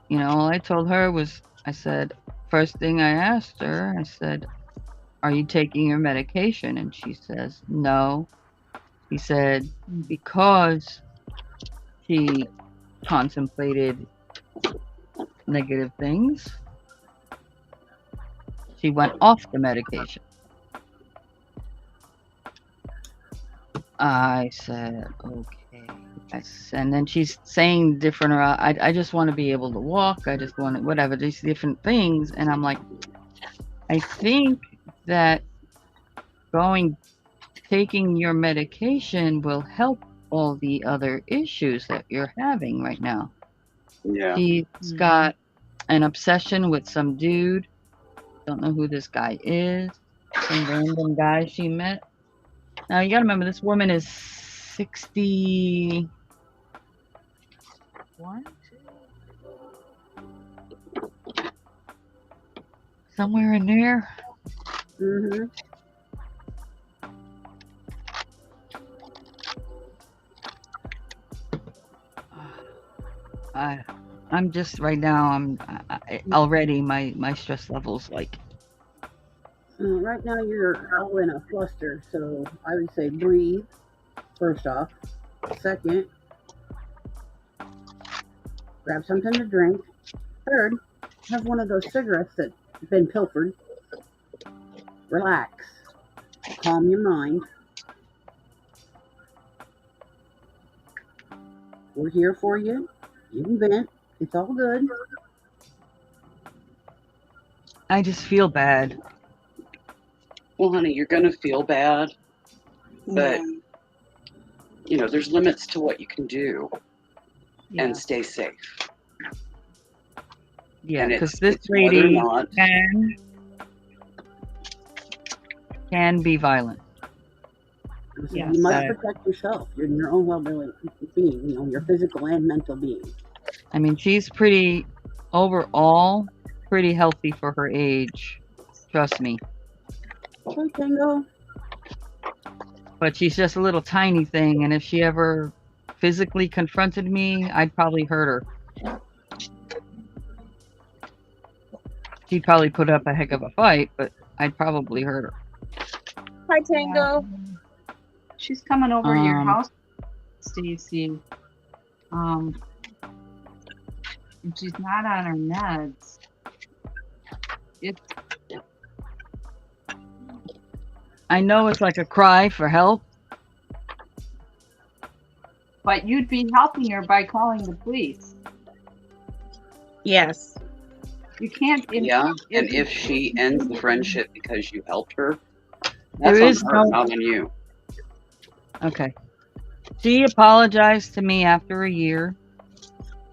You know, all I told her was, I said, first thing I asked her, I said, are you taking your medication? And she says, no. He said, because she contemplated negative things, she went off the medication. I said, okay. And then she's saying different, I just want to be able to walk. I just want to, whatever, these different things. And I'm like, I think that taking your medication will help all the other issues that you're having right now. Yeah. She's got an obsession with some dude. Don't know who this guy is. Some random guy she met. Now you gotta remember, this woman is 61. Somewhere in there. Mm-hmm. I'm just right now. Already my stress levels like. Right now you're all in a fluster, so I would say breathe. First off, second, grab something to drink. Third, have one of those cigarettes that's been pilfered. Relax, calm your mind. We're here for you. You can vent. It's all good. I just feel bad. Well, honey, you're gonna feel bad, but you know, there's limits to what you can do. Yeah. and stay safe. Yeah, And because it's, this it's whether or lady not. can be violent. So Yes. you must That- protect yourself. You're your own well-being, your physical and mental being. I mean, she's pretty overall pretty healthy for her age. Trust me. Okay, Tango. But she's just a little tiny thing, and if she ever physically confronted me, I'd probably hurt her. She'd probably put up a heck of a fight, but I'd probably hurt her. Hi, Tango. She's coming over to your Um, house, Stacey. And she's not on her meds. It's I know it's like a cry for help. but you'd be helping her by calling the police. Yes. You can't. Yeah, and if she ends the friendship because you helped her, There that's is on her, no- not on you. Okay. She apologized to me after a year,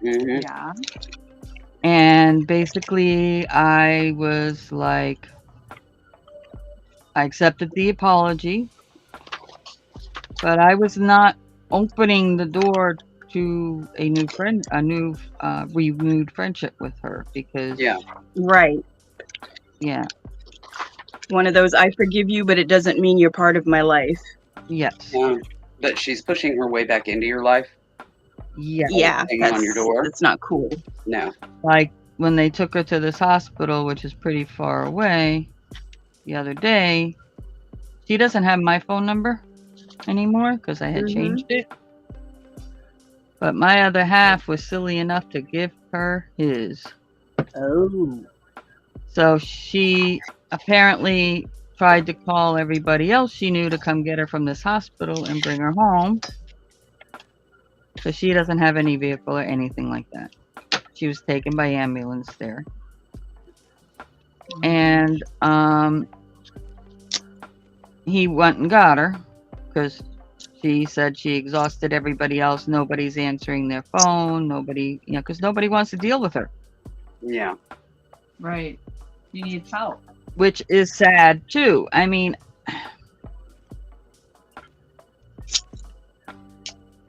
Hmm. Yeah. and basically I was like, I accepted the apology, but I was not opening the door to a new renewed friendship with her because Yeah. Right. yeah, One of those, I forgive you, but it doesn't mean you're part of my life. yes, But she's pushing her way back into your life. yes. Yeah. Hanging on your door? That's not cool. No. Like when they took her to this hospital, which is pretty far away, the other day, she doesn't have my phone number anymore because I had Mhm. changed it. But my other half was silly enough to give her his. Oh. So she apparently tried to call everybody else she knew to come get her from this hospital and bring her home. So she doesn't have any vehicle or anything like that. She was taken by ambulance there. And he went and got her because she said she exhausted everybody else. Nobody's answering their phone. Nobody, because nobody wants to deal with her, Yeah. Right. She needs help. which is sad too. I mean,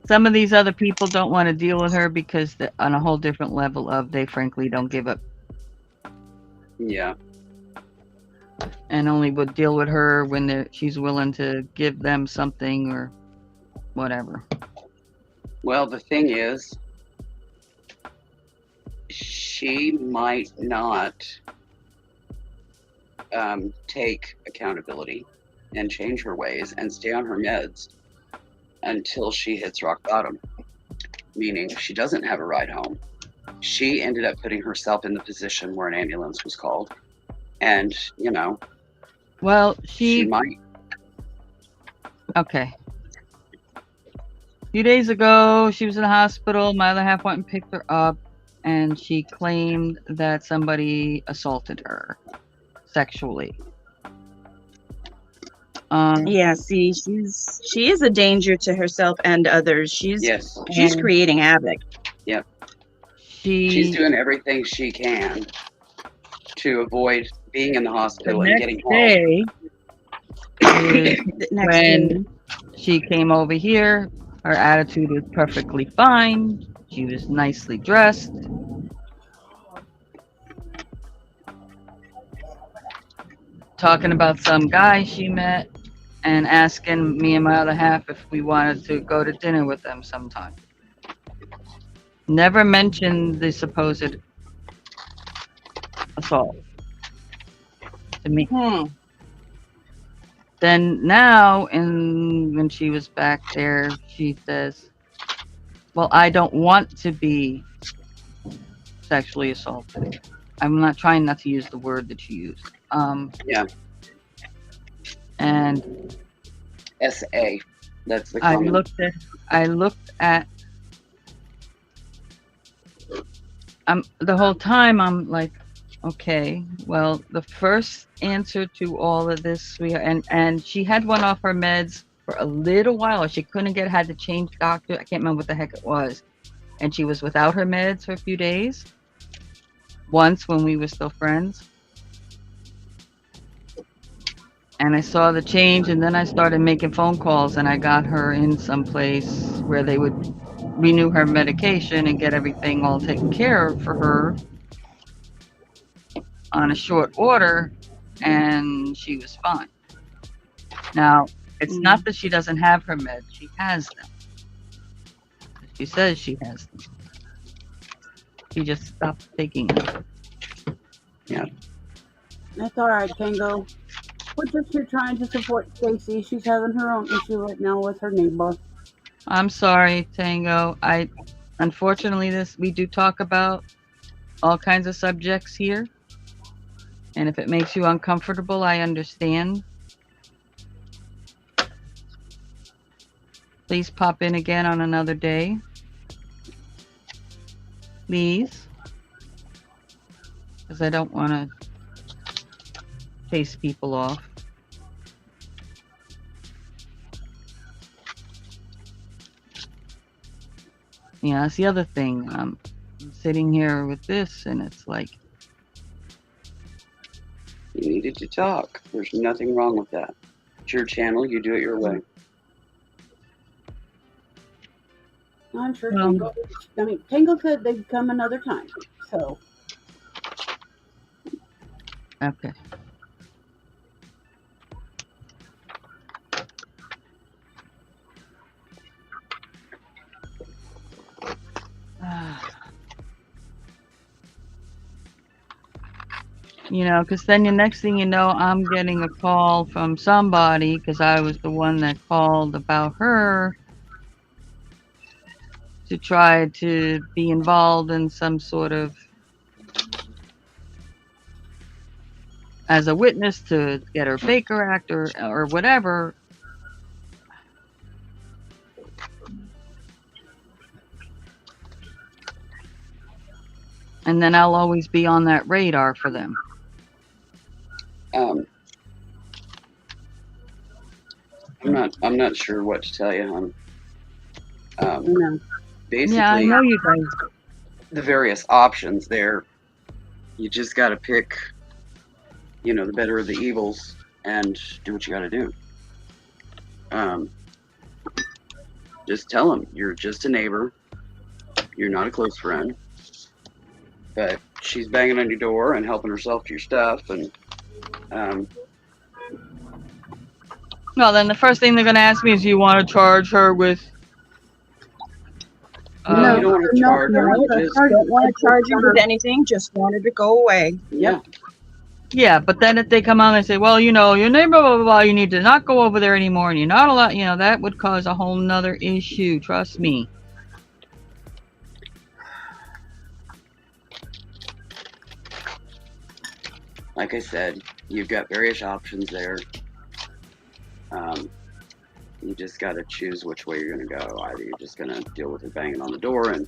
some of these other people don't want to deal with her because they're on a whole different level of they frankly don't give up Yeah. and only would deal with her when she's willing to give them something or whatever. Well, the thing is, she might not take accountability and change her ways and stay on her meds until she hits rock bottom, meaning she doesn't have a ride home. She ended up putting herself in the position where an ambulance was called, and Well, she might. Okay. A few days ago, she was in the hospital. My other half went and picked her up, and she claimed that somebody assaulted her sexually. Yeah, see, she is a danger to herself and others. She's Yes, creating havoc. she's doing everything she can to avoid being in the The hospital and getting next home. day is Next when thing, she came over here. Her attitude was perfectly fine. She was nicely dressed. Talking about some guy she met and asking me and my other half if we wanted to go to dinner with them sometime. Never mentioned the supposed assault to me. Then now, when she was back there, she says, well, I don't want to be sexually assaulted. I'm not trying not to use the word that she used. Yeah. And SA. That's the I common. looked at the whole time I'm like, okay, well, the first answer to all of this, sweetheart, and she had one off her meds for a little while. She couldn't had to change doctor. I can't remember what the heck it was. and she was without her meds for a few days. Once when we were still friends. And I saw the change, and then I started making phone calls, and I got her in some place where they would renew her medication and get everything all taken care of for her on a short order, and she was fine. Now, it's not that she doesn't have her meds. She has them. She says she has them. She just stopped taking them. Yeah. That's all right, Tango. We're just here trying to support Stacey. She's having her own issue right now with her neighbor. I'm sorry, Tango. Unfortunately, we do talk about all kinds of subjects here. And if it makes you uncomfortable, I understand. Please pop in again on another day. Please. Because I don't want to chase people off. Yeah, that's the other thing. I'm sitting here with this, and it's like, You needed to talk. There's nothing wrong with that. It's your channel. You do it your way. I'm sure Tango. I mean, Tango said they'd come another time. So. okay. You know, because then the next thing you know, I'm getting a call from somebody, because I was the one that called about her, to try to be involved in some sort of, as a witness to get her Baker Act or whatever. And then I'll always be on that radar for them. I'm not sure what to tell you, hon. No. Basically, Yeah, I know you guys. The various options there. You just got to pick, the better of the evils and do what you got to do. Just tell them you're just a neighbor. You're not a close friend. But she's banging on your door and helping herself to your stuff. And Well, then the first thing they're going to ask me is, do you want to charge her with... no, you don't want to charge her. No, don't want to charge you with anything. Just wanted to go away. Yeah. Yeah, but then if they come out and say, well, your neighbor, blah, blah, blah, you need to not go over there anymore, and you're not allowed, that would cause a whole nother issue. Trust me. Like I said, you've got various options there. You just got to choose which way you're going to go. Either you're just going to deal with her banging on the door and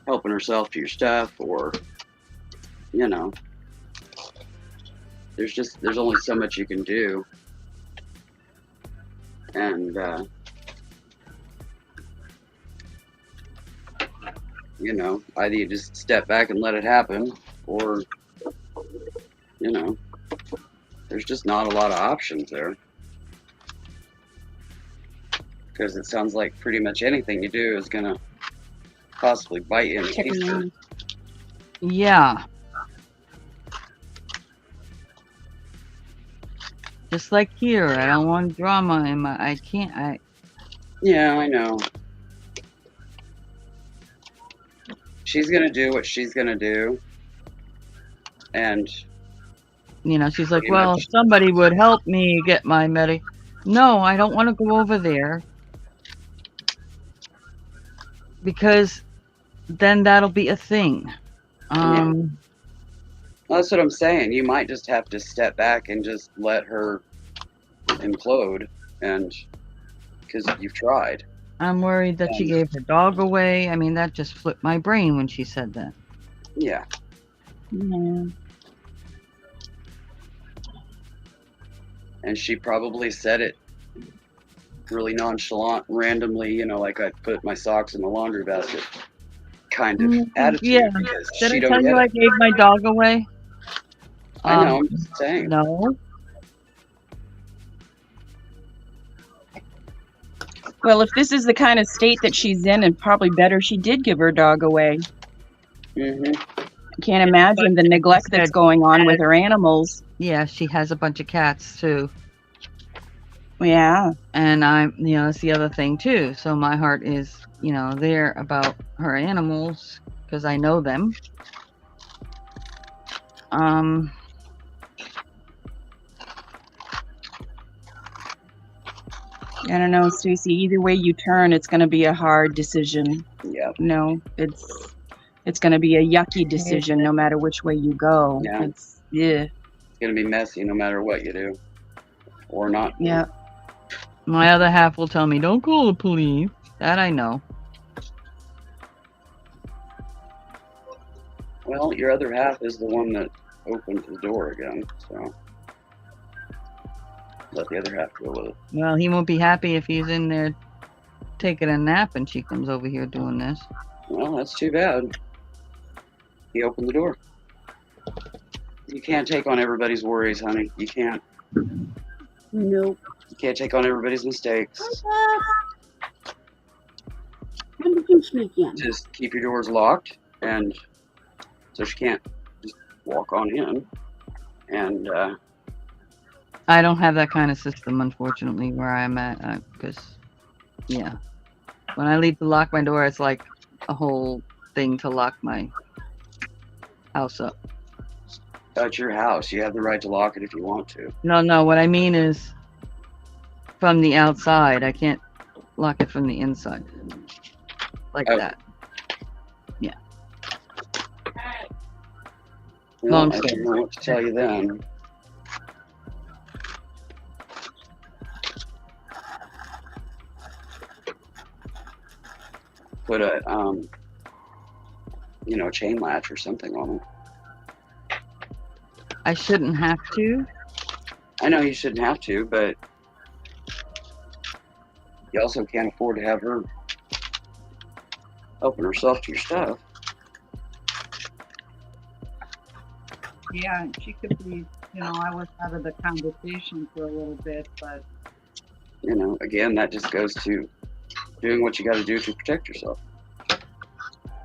helping herself to your stuff, or, there's only so much you can do. And, either you just step back and let it happen, or, there's just not a lot of options there. Because it sounds like pretty much anything you do is going to possibly bite you in the teeth. Yeah. Just like here, I don't want drama in my... Yeah, I know. She's going to do what she's going to do. And... she's like, well, if somebody would help me get my No, I don't want to go over there. Because then that'll be a thing. Well, that's what I'm saying. You might just have to step back and just let her implode, and because you've tried. I'm worried that she gave her dog away. I mean, that just flipped my brain when she said that. Yeah. Yeah. And she probably said it really nonchalant, randomly, like I put my socks in the laundry basket. kind of attitude Yeah. because Did she I don't tell get you I it. gave my dog away? I know, I'm just saying. No. Well, if this is the kind of state that she's in, and probably better she did give her dog away. Mm-hmm. I can't imagine the neglect that's going on with her animals. Yeah, she has a bunch of cats too. Yeah. And that's the other thing too. So my heart is, there about her animals because I know them. I don't know, Stacey. Either way you turn, it's going to be a hard decision. Yeah. No, it's going to be a yucky decision no matter which way you go. Yeah. It's gonna be messy no matter what you do, or not. Yeah. My other half will tell me, "Don't call the police." That I know. Well, your other half is the one that opened the door again, so let the other half go with it. Well, he won't be happy if he's in there taking a nap and she comes over here doing this. Well, that's too bad. He opened the door. You can't take on everybody's worries, honey. You can't. Nope. You can't take on everybody's mistakes. When did you sneak in? Just keep your doors locked, and so she can't just walk on in. And I don't have that kind of system, unfortunately, where I'm at. Because, when I leave to lock my door, it's like a whole thing to lock my house up. that's your house. You have the right to lock it if you want to. No, what I mean is from the outside. I can't lock it from the inside. Like that. Yeah. Well, Long I story. don't know what to tell you then. Put a chain latch or something on it. I shouldn't have to. I know you shouldn't have to, but you also can't afford to have her open herself to your stuff. Yeah, she could be, I was out of the conversation for a little bit, but Again, that just goes to doing what you got to do to protect yourself.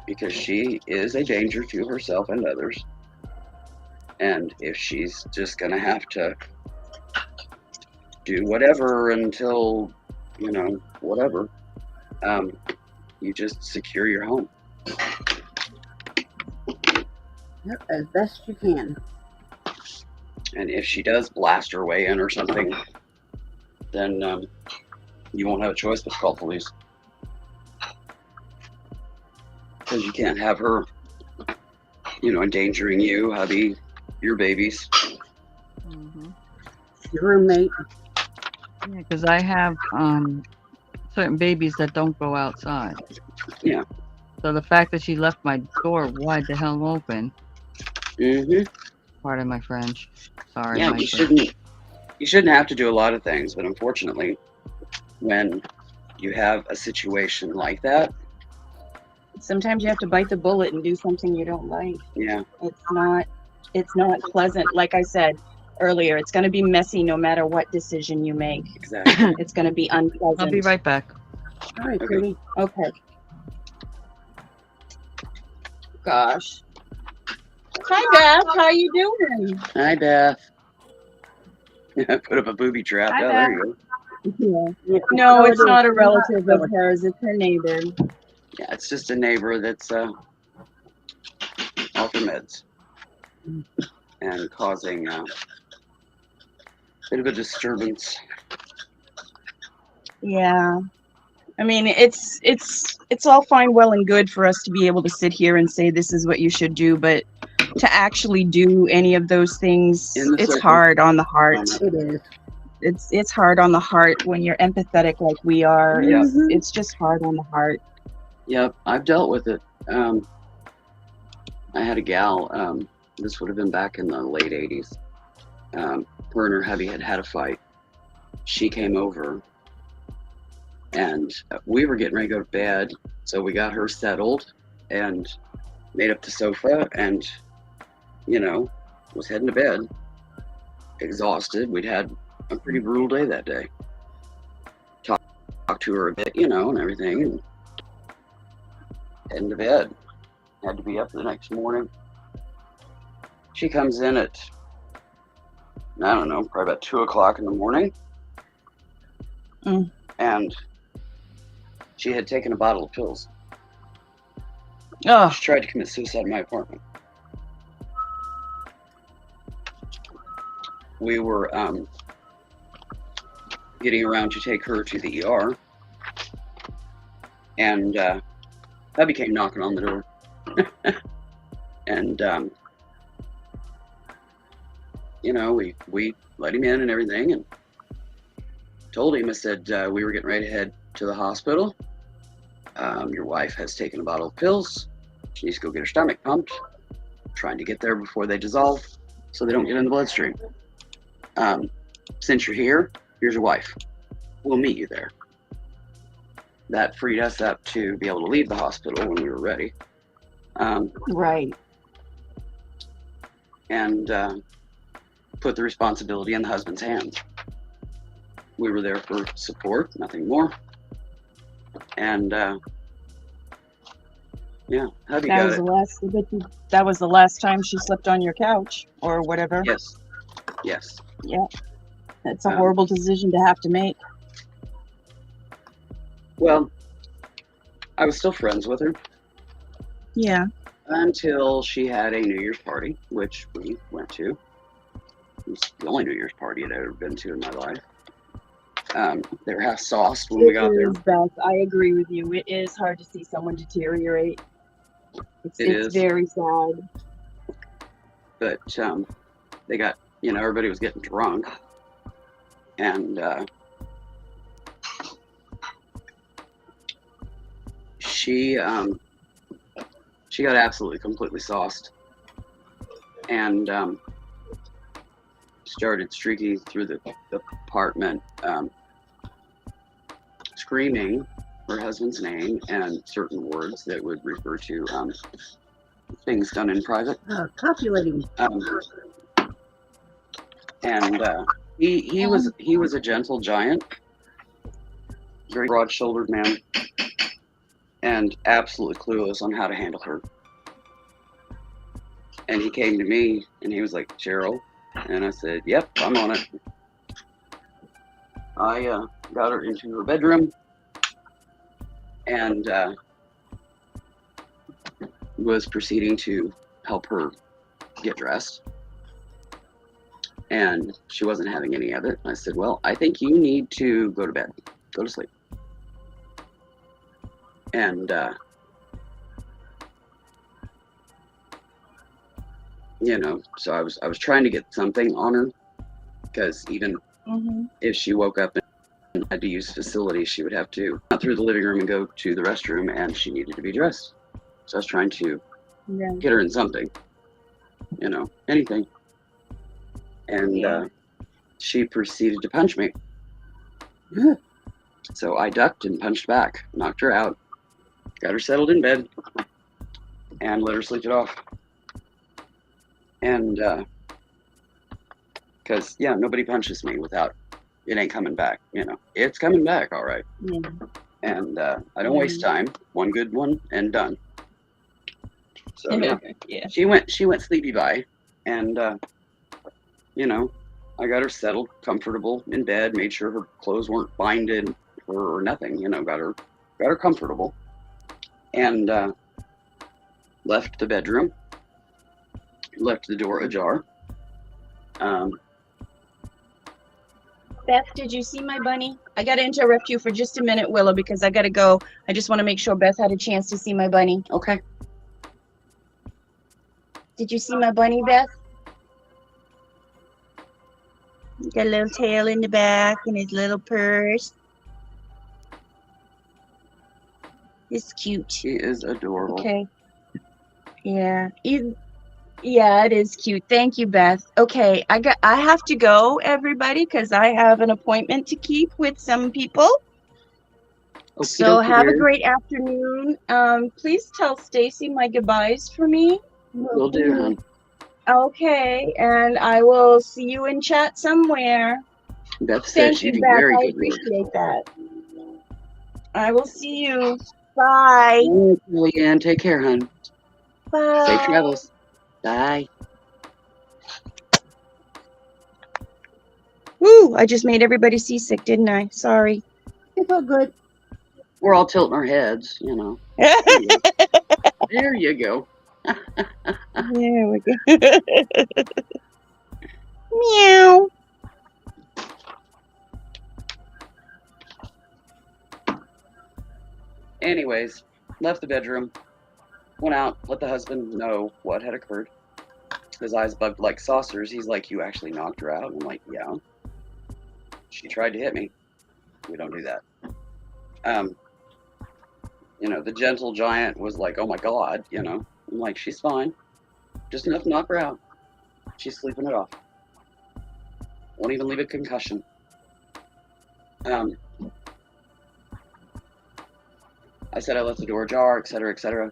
Because she is a danger to herself and others. And if she's just going to have to do whatever until, whatever, you just secure your home. Yep, as best you can. And if she does blast her way in or something, then you won't have a choice but to call police. Because you can't have her, endangering you, hubby, your babies. Mm-hmm. Your roommate. Yeah, because I have certain babies that don't go outside. Yeah. So the fact that she left my door wide the hell open. Mm-hmm. Pardon my French. Sorry. Yeah, my you French. shouldn't have to do a lot of things, but unfortunately, when you have a situation like that, Sometimes you have to bite the bullet and do something you don't like. yeah, It's not pleasant. Like I said earlier, it's going to be messy no matter what decision you make. exactly. It's going to be unpleasant. I'll be right back. All right, Okay. pretty. Okay. Gosh. Hi, Beth. How you doing? Hi, Beth. Put up a booby trap. Hi, Oh, there you go. Yeah. No, it's not a relative of hers. It's her neighbor. Yeah, it's just a neighbor that's off her meds and causing a bit of a disturbance. Yeah. I mean, it's all fine, well and good for us to be able to sit here and say this is what you should do, but to actually do any of those things, In the it's circle. hard on the heart. It is. It's hard on the heart when you're empathetic like we are. Yeah. It's just hard on the heart. Yep, I've dealt with it. I had a gal, this would have been back in the late 80s. Her and her hubby had a fight. She came over, and we were getting ready to go to bed, so we got her settled, and made up the sofa and, was heading to bed, exhausted. We'd had a pretty brutal day that day. Talked to her a bit, and everything, and heading to bed. Had to be up the next morning. She comes in at, I don't know, probably about 2 o'clock in the morning. And she had taken a bottle of pills. Oh, She tried to commit suicide in my apartment. We were getting around to take her to the ER. And hubby came knocking on the door. And, we let him in and everything, and told him, I said, we were getting ready to head to the hospital. Your wife has taken a bottle of pills. She needs to go get her stomach pumped. Trying to get there before they dissolve so they don't get in the bloodstream. Since you're here, here's your wife. We'll meet you there. That freed us up to be able to leave the hospital when we were ready. Right. And put the responsibility in the husband's hands. We were there for support, nothing more. And hubby got it. That was the last time she slept on your couch or whatever. Yes. Yeah. That's a horrible decision to have to make. Well, I was still friends with her. Yeah. Until she had a New Year's party, which we went to. It was the only New Year's party I'd ever been to in my life. They were half sauced when we got there. Beth, I agree with you. It is hard to see someone deteriorate. It's very sad. But they got, everybody was getting drunk. And she got absolutely, completely sauced. And started streaking through the apartment, screaming her husband's name and certain words that would refer to things done in private. Copulating. And he was a gentle giant, very broad-shouldered man, and absolutely clueless on how to handle her. And he came to me and he was like, "Cheryl," and I said, "Yep, I'm on it." I got her into her bedroom and was proceeding to help her get dressed. And she wasn't having any of it. I said, "Well, I think you need to go to bed. Go to sleep." And so I was trying to get something on her, because even if she woke up and had to use facilities, she would have to go through the living room and go to the restroom, and she needed to be dressed. So I was trying to get her in something, anything. And she proceeded to punch me. So I ducked and punched back, knocked her out, got her settled in bed, and let her sleep it off. And because nobody punches me without it ain't coming back. It's coming back, all right. And I don't waste time. One good one and done. So she went sleepy by, and I got her settled, comfortable in bed, made sure her clothes weren't binded or nothing. Got her comfortable, and left the bedroom. Left the door ajar. Beth, did you see my bunny? I got to interrupt you for just a minute, Willow, because I got to go. I just want to make sure Beth had a chance to see my bunny. Okay. Did you see my bunny, Beth? He's got a little tail in the back and his little purse. It's cute. She is adorable. Okay. Yeah. Yeah, it is cute. Thank you, Beth. Okay, I have to go, everybody, because I have an appointment to keep with some people. Okie So dokie, have a dear. great afternoon. Please tell Stacey my goodbyes for me. Will do, hon. Okay, and I will see you in chat somewhere. Beth said Thank you you, do Beth. very I good work. appreciate that. I will see you. Bye. All right, Kellyanne, take care, hon. Bye. Safe travels. Bye. Woo! I just made everybody seasick, didn't I? Sorry. It felt good. We're all tilting our heads, you know. There you go. There we go. Meow. Anyways, left the bedroom, went out, let the husband know what had occurred. His eyes bugged like saucers. He's like, "You actually knocked her out?" I'm like, "Yeah. She tried to hit me. We don't do that." The gentle giant was like, "Oh my God," I'm like, "She's fine. Just enough to knock her out. She's sleeping it off. Won't even leave a concussion." I said I left the door ajar, etc., etc.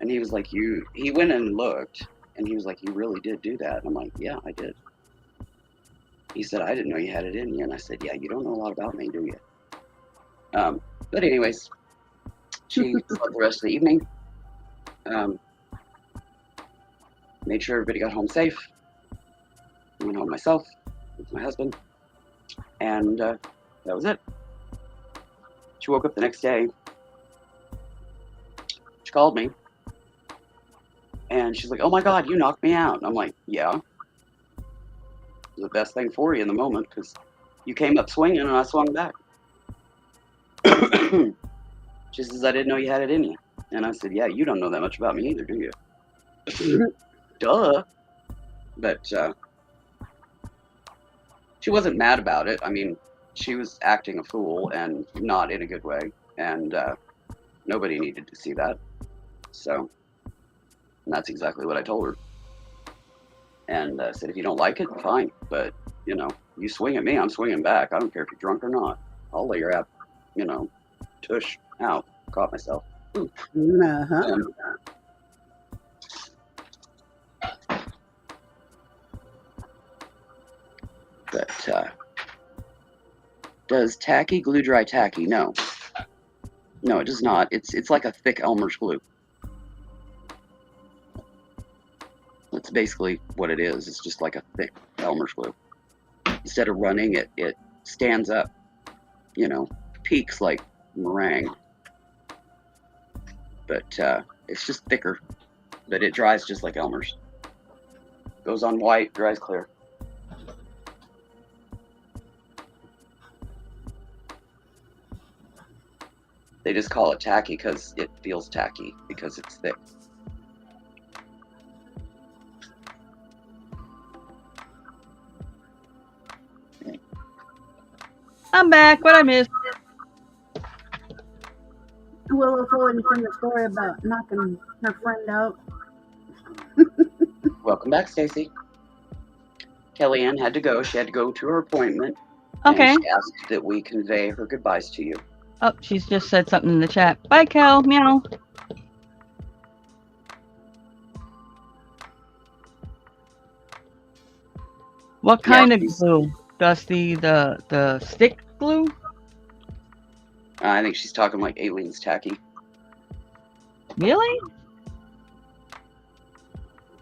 And he was like, he went and looked, and he was like, "You really did do that?" And I'm like, "Yeah, I did." He said, "I didn't know you had it in you." And I said, "Yeah, you don't know a lot about me, do you?" But anyways, she slept the rest of the evening. Made sure everybody got home safe. Went home myself with my husband, and that was it. She woke up the next day. She called me, and she's like, "Oh my God, you knocked me out." And I'm like, "Yeah, it was the best thing for you in the moment because you came up swinging and I swung back." She says, "I didn't know you had it in you." And I said, "Yeah, you don't know that much about me either, do you?" Duh. But she wasn't mad about it. I mean, she was acting a fool and not in a good way. And nobody needed to see that. So that's exactly what I told her. And I said, "If you don't like it, fine. But, you swing at me, I'm swinging back. I don't care if you're drunk or not. I'll lay your app, tush out." Caught myself. Uh-huh. But does tacky glue dry tacky? No. No, it does not. It's like a thick Elmer's glue. That's basically what it is. It's just like a thick Elmer's glue. Instead of running, it stands up, peaks like meringue. But it's just thicker. But it dries just like Elmer's. Goes on white, dries clear. They just call it tacky because it feels tacky because it's thick. I'm back. What I missed? Willow told from the story about knocking her friend out. Welcome back, Stacey. Kellyanne had to go. She had to go to her appointment. Okay. And she asked that we convey her goodbyes to you. Oh, she's just said something in the chat. Bye, Kel. Meow. What kind of glue? Dusty, the stick glue? I think she's talking like Alien's tacky. Really?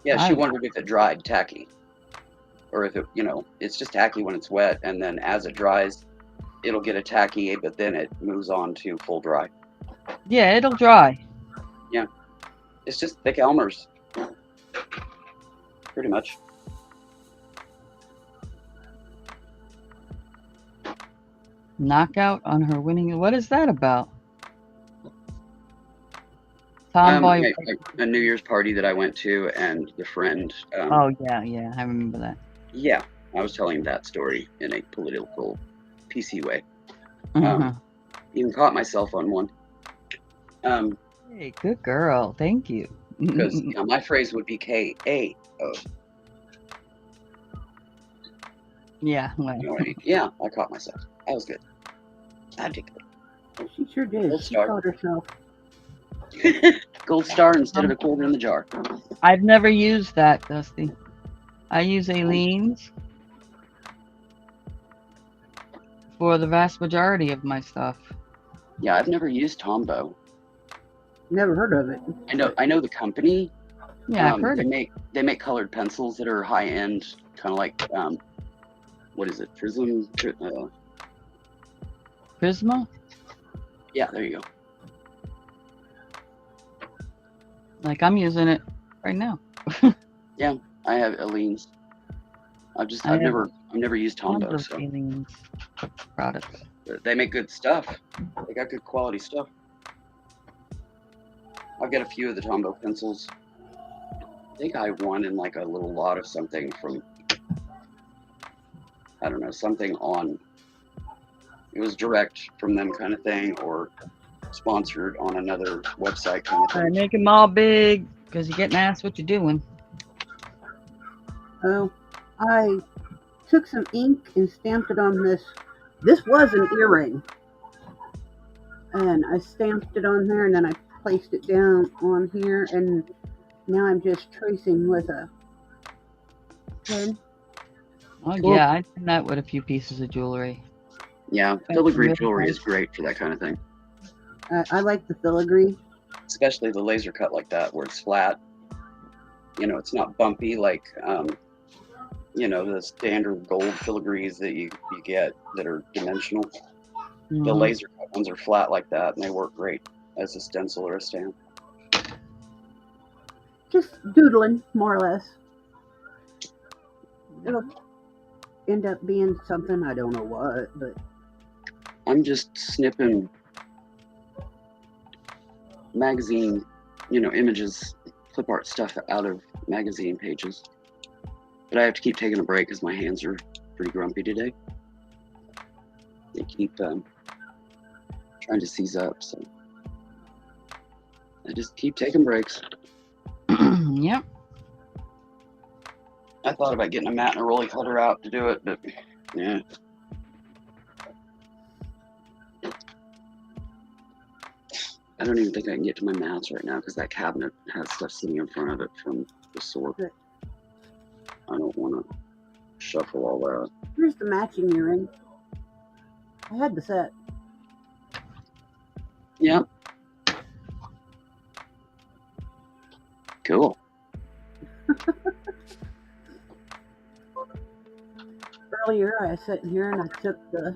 Yeah, she wondered if it dried tacky. Or if it, it's just tacky when it's wet, and then as it dries, it'll get a tacky, but then it moves on to full dry. Yeah, it'll dry. Yeah. It's just thick Elmer's. Pretty much. Knockout on her winning. What is that about? Tomboy. A New Year's party that I went to, and the friend. Oh, yeah. I remember that. Yeah. I was telling that story in a political, PC way. Even caught myself on one. Hey, good girl. Thank you. Because my phrase would be K-A-O. Yeah. Well. Yeah, I caught myself. That was good. I did good. She sure did. Gold She star. called herself. Gold star instead of a quarter in the jar. I've never used that, Dusty. I use Aleene's for the vast majority of my stuff. Yeah, I've never used Tombow. Never heard of it. I know the company. Yeah, I've heard it. They make colored pencils that are high end, kind of like what is it? Prism. Prisma? Yeah, there you go. Like I'm using it right now. Yeah, I have Aleene's. I've never used Tons Tombow, of so Aleene's products. they make good stuff. They got good quality stuff. I've got a few of the Tombow pencils. I think I won in like a little lot of something from, I don't know, something on, it was direct from them kind of thing, or sponsored on another website kind of I thing. make them all big because you're getting asked what you're doing. Oh, I took some ink and stamped it on this. This was an earring. And I stamped it on there, and then I placed it down on here, and now I'm just tracing with a pen. Oh Cool. yeah, I've done that with a few pieces of jewelry. Yeah, That's filigree really jewelry nice. is great for that kind of thing, I like the filigree. especially the laser cut like that, where it's flat. You know, it's not bumpy like, you know, the standard gold filigrees that you get that are dimensional. The Mhm. laser cut ones are flat like that, and they work great as a stencil or a stamp. Just doodling, more or less. It'll end up being something, I don't know what, but I'm just snipping magazine, you know, images, clip art stuff out of magazine pages. But I have to keep taking a break because my hands are pretty grumpy today. They keep trying to seize up, so I just keep taking breaks. Yep. I thought about getting a mat and a rolling cutter out to do it, but yeah. I don't even think I can get to my mats right now because that cabinet has stuff sitting in front of it from the sort. Good. I don't want to shuffle all that. here's the matching earring. I had the set. Yep. Cool. Earlier, I was sitting here and I took the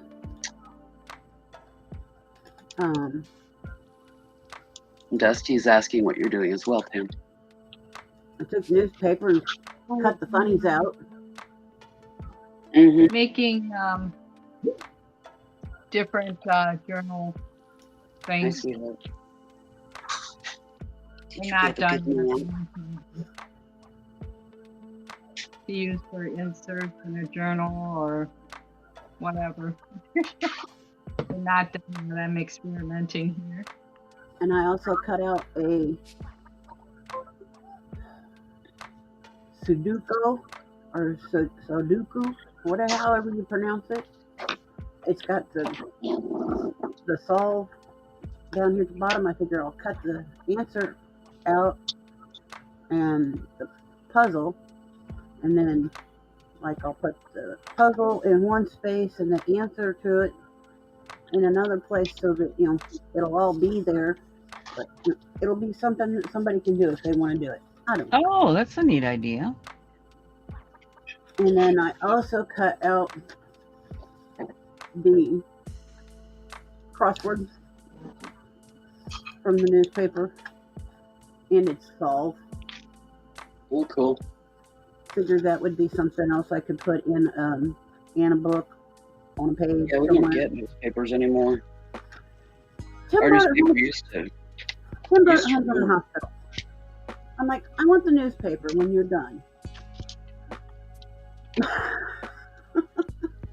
Dusty's asking what you're doing as well, Pam. I took newspaper and cut the funnies out. Mm-hmm. Making different journal I things. see that. We're not done yet. To use for inserts in a journal or whatever. We're not done yet. I'm experimenting here. And I also cut out a Sudoku or Sudoku, whatever, however you pronounce it. It's got the solve down here at the bottom. I figure I'll cut the answer out and the puzzle, and then like I'll put the puzzle in one space and the answer to it in another place so that, you know, it'll all be there, but it'll be something that somebody can do if they want to do it. I don't know. Oh, that's a neat idea. And then I also cut out the crosswords from the newspaper and its solve. Oh, cool. Figured that would be something else I could put in a book on a page. Yeah, we don't get newspapers anymore. Tim Our brought it newspaper home. used to. Tim brought used it to home from the work. hospital. I'm like, I want the newspaper when you're done.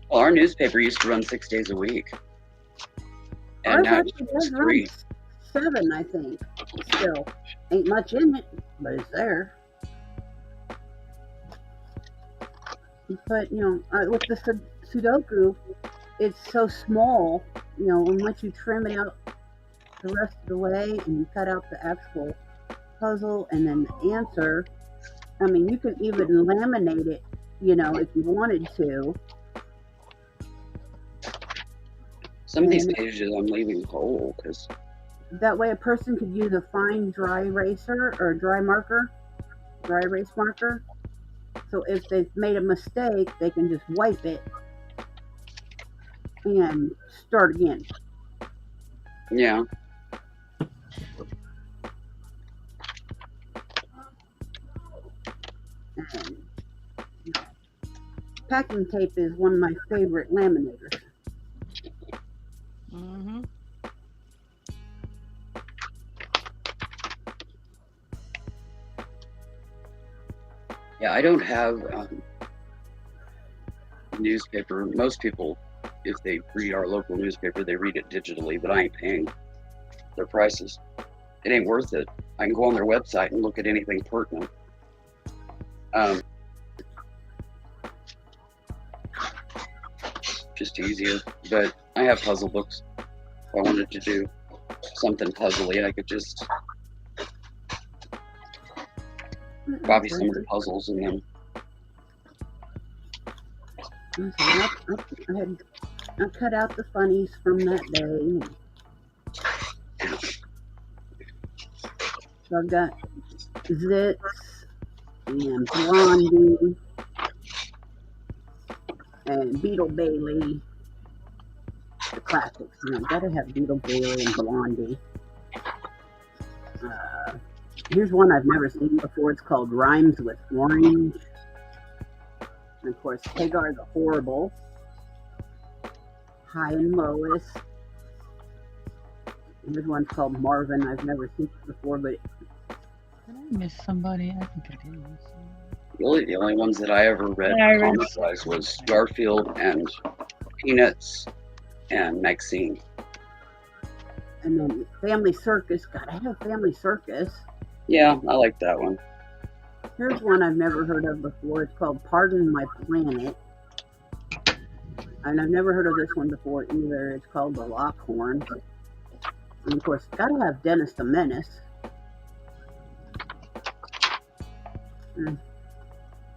Well, our newspaper used to run 6 days a week. And Ours now it's actually just does run 3. 7, I think. Still, ain't much in it, but it's there. But, you know, with the Sudoku, it's so small and once you trim it out the rest of the way and you cut out the actual puzzle and then the answer, I mean, you can even laminate it, if you wanted to. Some of these pages I'm leaving whole because that way a person could use a fine dry eraser or a dry erase marker. So if they've made a mistake, they can just wipe it and start again. yeah. And packing tape is one of my favorite laminators. Mm-hmm. Yeah, I don't have newspaper. Most people, if they read our local newspaper, they read it digitally, but I ain't paying their prices. It ain't worth it. I can go on their website and look at anything pertinent. Just easier. But I have puzzle books. If I wanted to do something puzzly, I could just copy some of the puzzles and then. I cut out the funnies from that day. So I've got Zitz and Blondie and Beetle Bailey. The classics. Gotta have Beetle Bailey and Blondie. Here's one I've never seen before. It's called Rhymes with Orange. And of course, Hagar the Horrible. Hi and Lois. Here's one called Marvin. I've never seen it before, but Did I miss somebody? I think I did. The only ones that I ever read comic-wise was Garfield and Peanuts and Maxine. And then Family Circus. Gotta have Family Circus. Yeah, I like that one. Here's one I've never heard of before. It's called Pardon My Planet. And I've never heard of this one before either. It's called The Lockhorn. And of course, gotta have Dennis the Menace.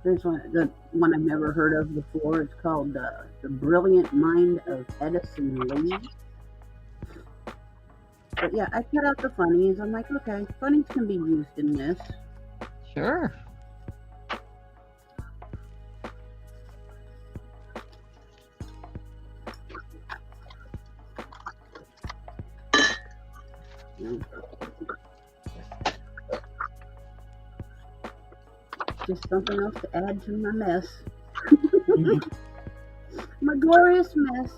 Here's the one I've never heard of before. It's called The Brilliant Mind of Edison Lee. But yeah, I cut out the funnies. I'm like, okay, funnies can be used in this. Sure. Just something else to add to my mess. My glorious mess.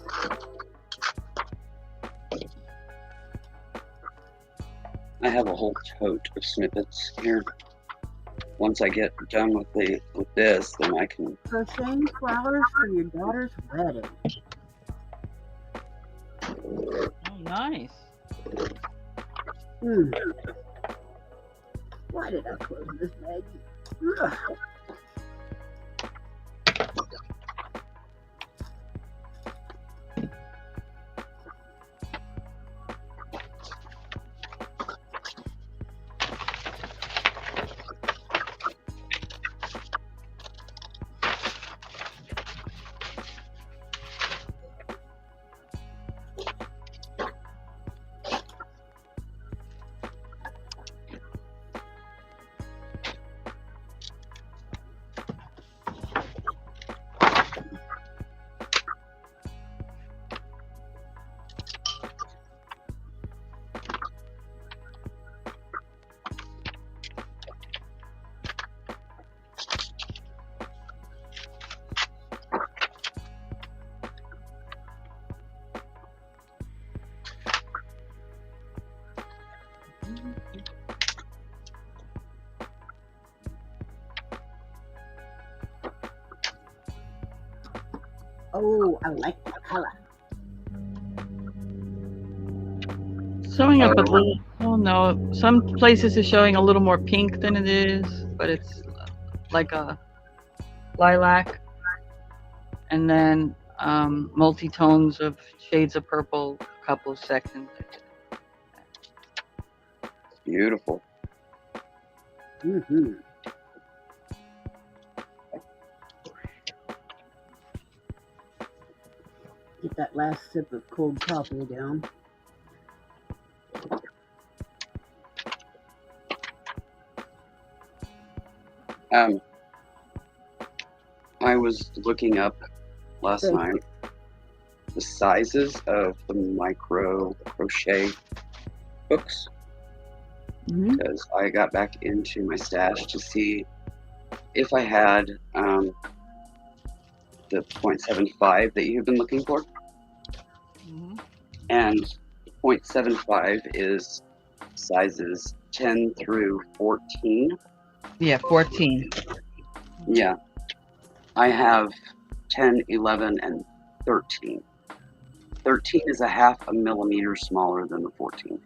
I have a whole tote of snippets here. Once I get done with this, then I can. Crocheting flowers for your daughter's wedding. Oh, nice. Why did I close this bag? Ugh. Oh, I like the color. Showing up a little. Oh no, some places is showing a little more pink than it is, but it's like a lilac. And then multi-tones of shades of purple, a couple of sections. Beautiful. Mm-hmm. Get that last sip of cold coffee down. I was looking up last Thank night the sizes of the micro crochet books Mm-hmm. because I got back into my stash to see if I had the 0.75 that you've been looking for. Mm-hmm. And 0.75 is sizes 10 through 14. Yeah, 14. Yeah. I have 10, 11, and 13. 13 is a half a millimeter smaller than the 14.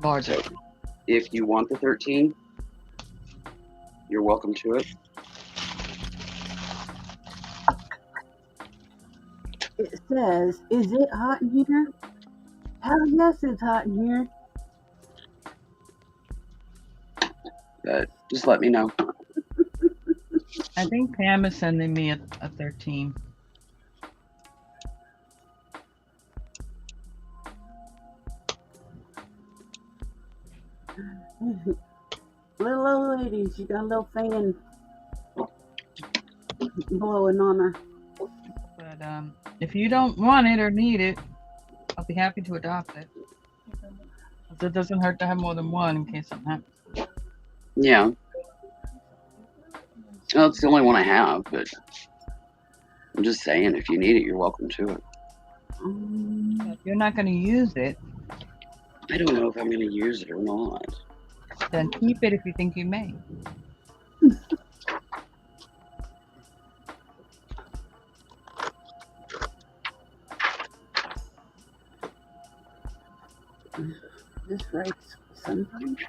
Larger. So if you want the 13, you're welcome to it. It says, is it hot in here? Hell yes, it's hot in here. But just let me know. I think Pam is sending me a 13. Little old lady, she got a little fan blowing on her. But if you don't want it or need it, I'll be happy to adopt it. 'Cause it doesn't hurt to have more than one in case something happens. Yeah. Well, it's the only one I have, but I'm just saying, if you need it, you're welcome to it. If you're not going to use it, I don't know if I'm going to use it or not. then keep it if you think you may. This writes sometimes.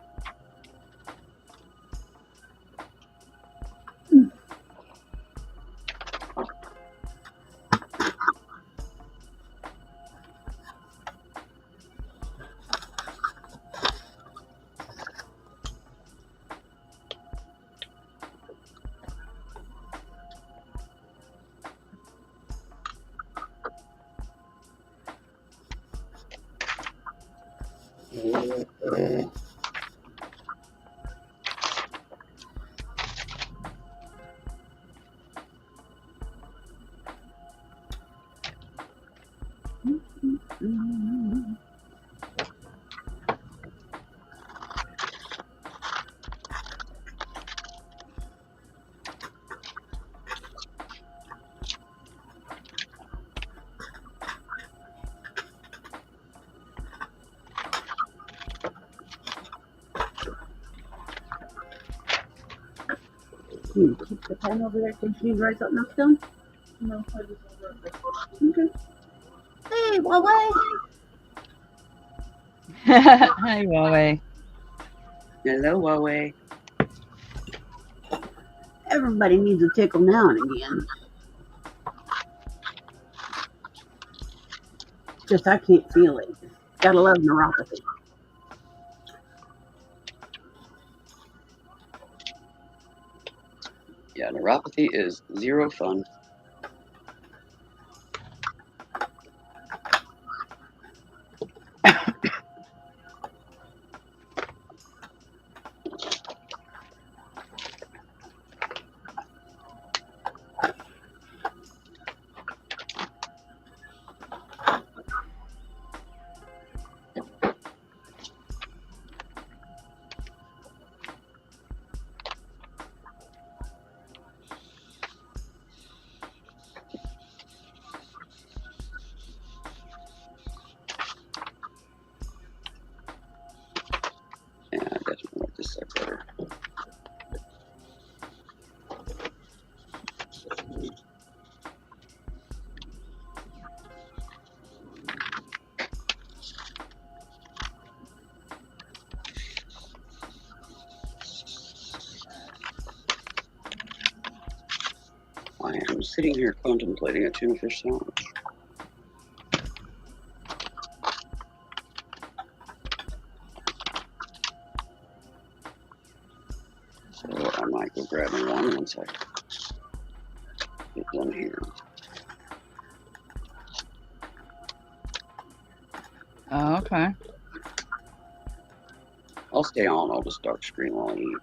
Keep the pen over there in case you need to write something else down? No, I just over it. Okay. Hey, Huawei! Hi, Huawei. Hello, Huawei. Everybody needs a tickle now and again. Just I can't feel it. Gotta love neuropathy. Yeah, neuropathy is zero fun. sitting here contemplating a tuna fish sandwich. So I might go grab me one once I get done here. Oh, okay. I'll stay on. I'll just dark screen while I eat.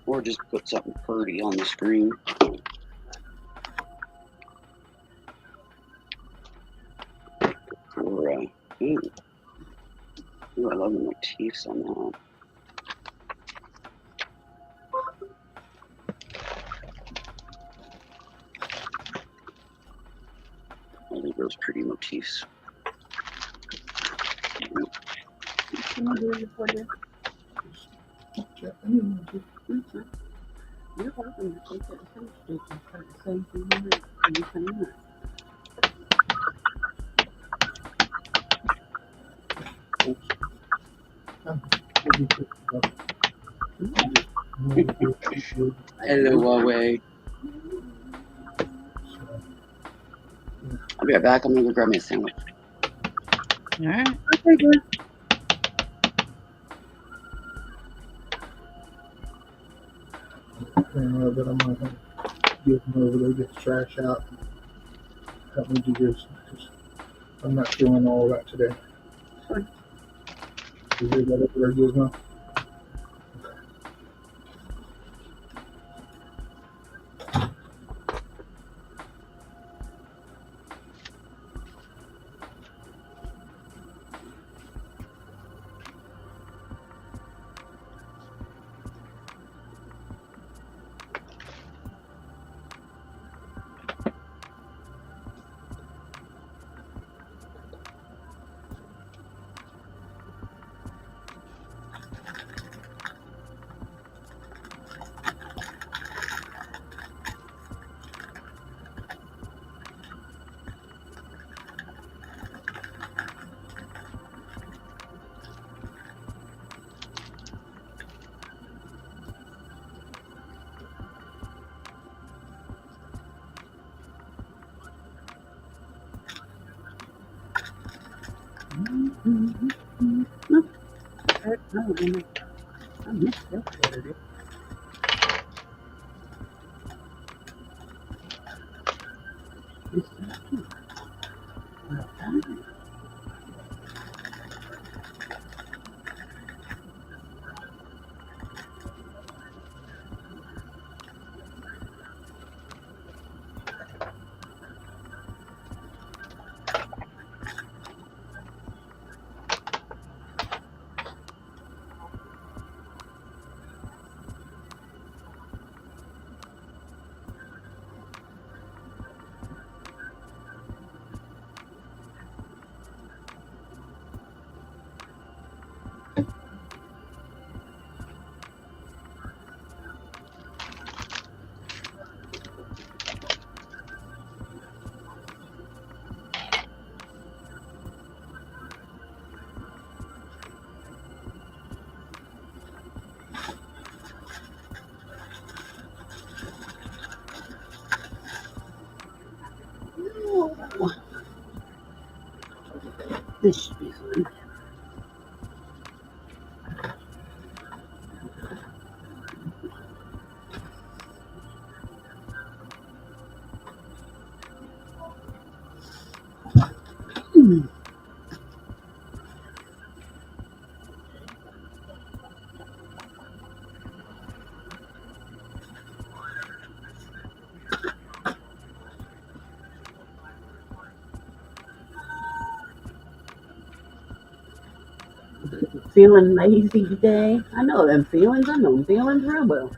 Or just put something pretty on the screen. Or, ooh, I love the motifs on that. I think those pretty motifs. Can I do it for you? You're welcome to take that same stick and start the same thing when you come in. Hello, Huawei. I'll be right back. I'm gonna go grab me a sandwich. All right. Okay, good. And that I'm gonna get them over there, get the trash out, help me do this because I'm not feeling all that today. Fine. Is it that over there, Gizmo? No, I missed that Saturday. Missed that too. Well done. Oh, this should be fun. Feeling lazy today? I know them feelings. I know them feelings real well.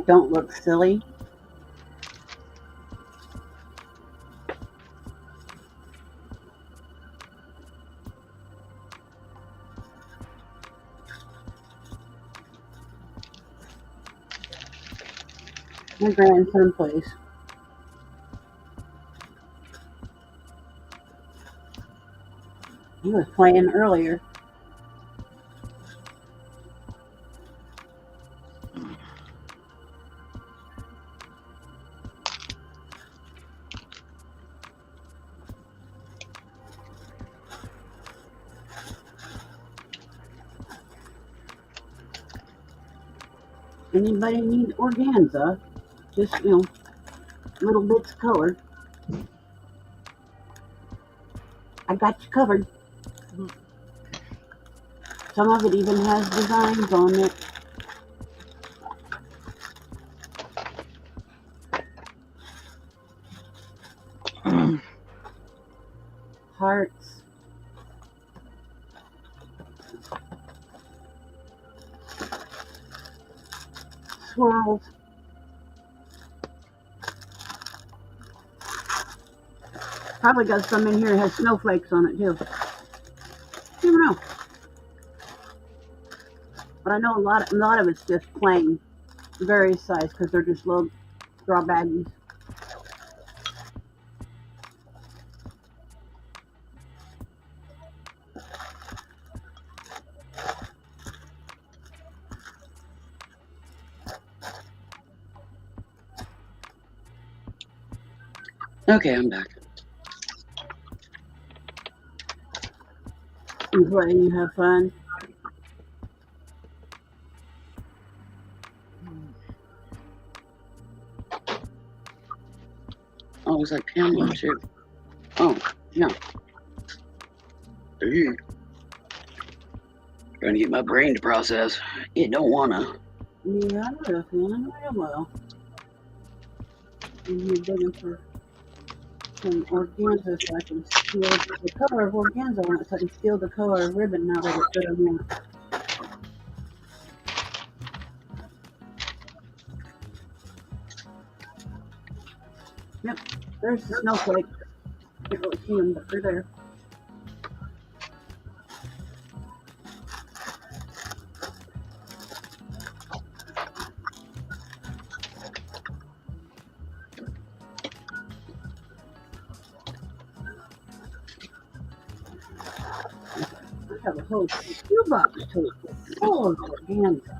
don't look silly. My grandson plays. He was playing earlier. Anybody need organza? Just, little bits of color. I got you covered. Some of it even has designs on it. Hearts. Swirls. Probably got some in here that has snowflakes on it too. You never know. But I know a lot of it's just plain, various size, because they're just little straw baggies. Okay, I'm back. You play and you have fun. Oh, it was like Pamela too. Oh, yeah. Trying to get my brain to process. It don't wanna. Yeah, I know that feeling real well. And you're digging for some organza so I can steal the color of organza on it so I can steal the color of ribbon now that it's good on there. Yep, there's the snowflake. Can't really see them, but they're there. I have a whole shoebox full of organza.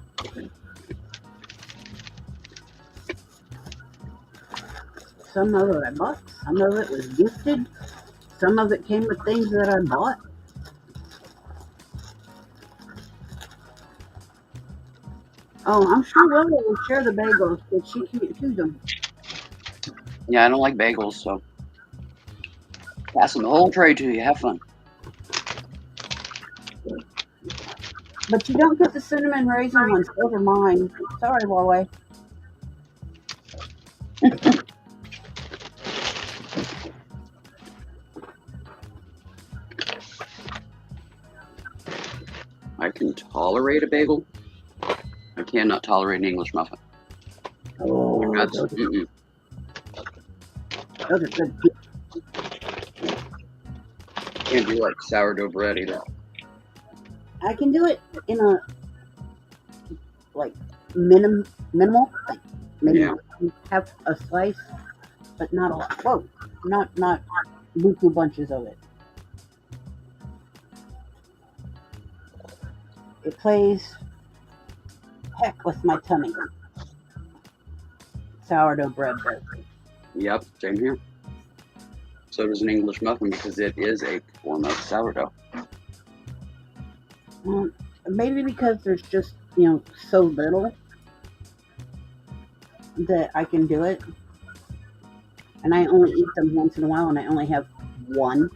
Some of it I bought, some of it was gifted, some of it came with things that I bought. Oh, I'm sure Willow will share the bagels, but she can't choose them. Yeah, I don't like bagels, so passing the whole tray to you. Have fun. But you don't get the cinnamon raisin ones. Those are mine. Sorry, Huawei. I can tolerate a bagel. I cannot tolerate an English muffin. Oh, That's, those are good. can't do like sourdough bread either. I can do it in a like minimal, like maybe have a slice, but not a lot. Whoa, not buku bunches of it. It plays heck with my tummy. Sourdough bread does. Yep, same here. So does an English muffin because it is a form of sourdough. Maybe because there's just, so little that I can do it. And I only eat them once in a while and I only have one.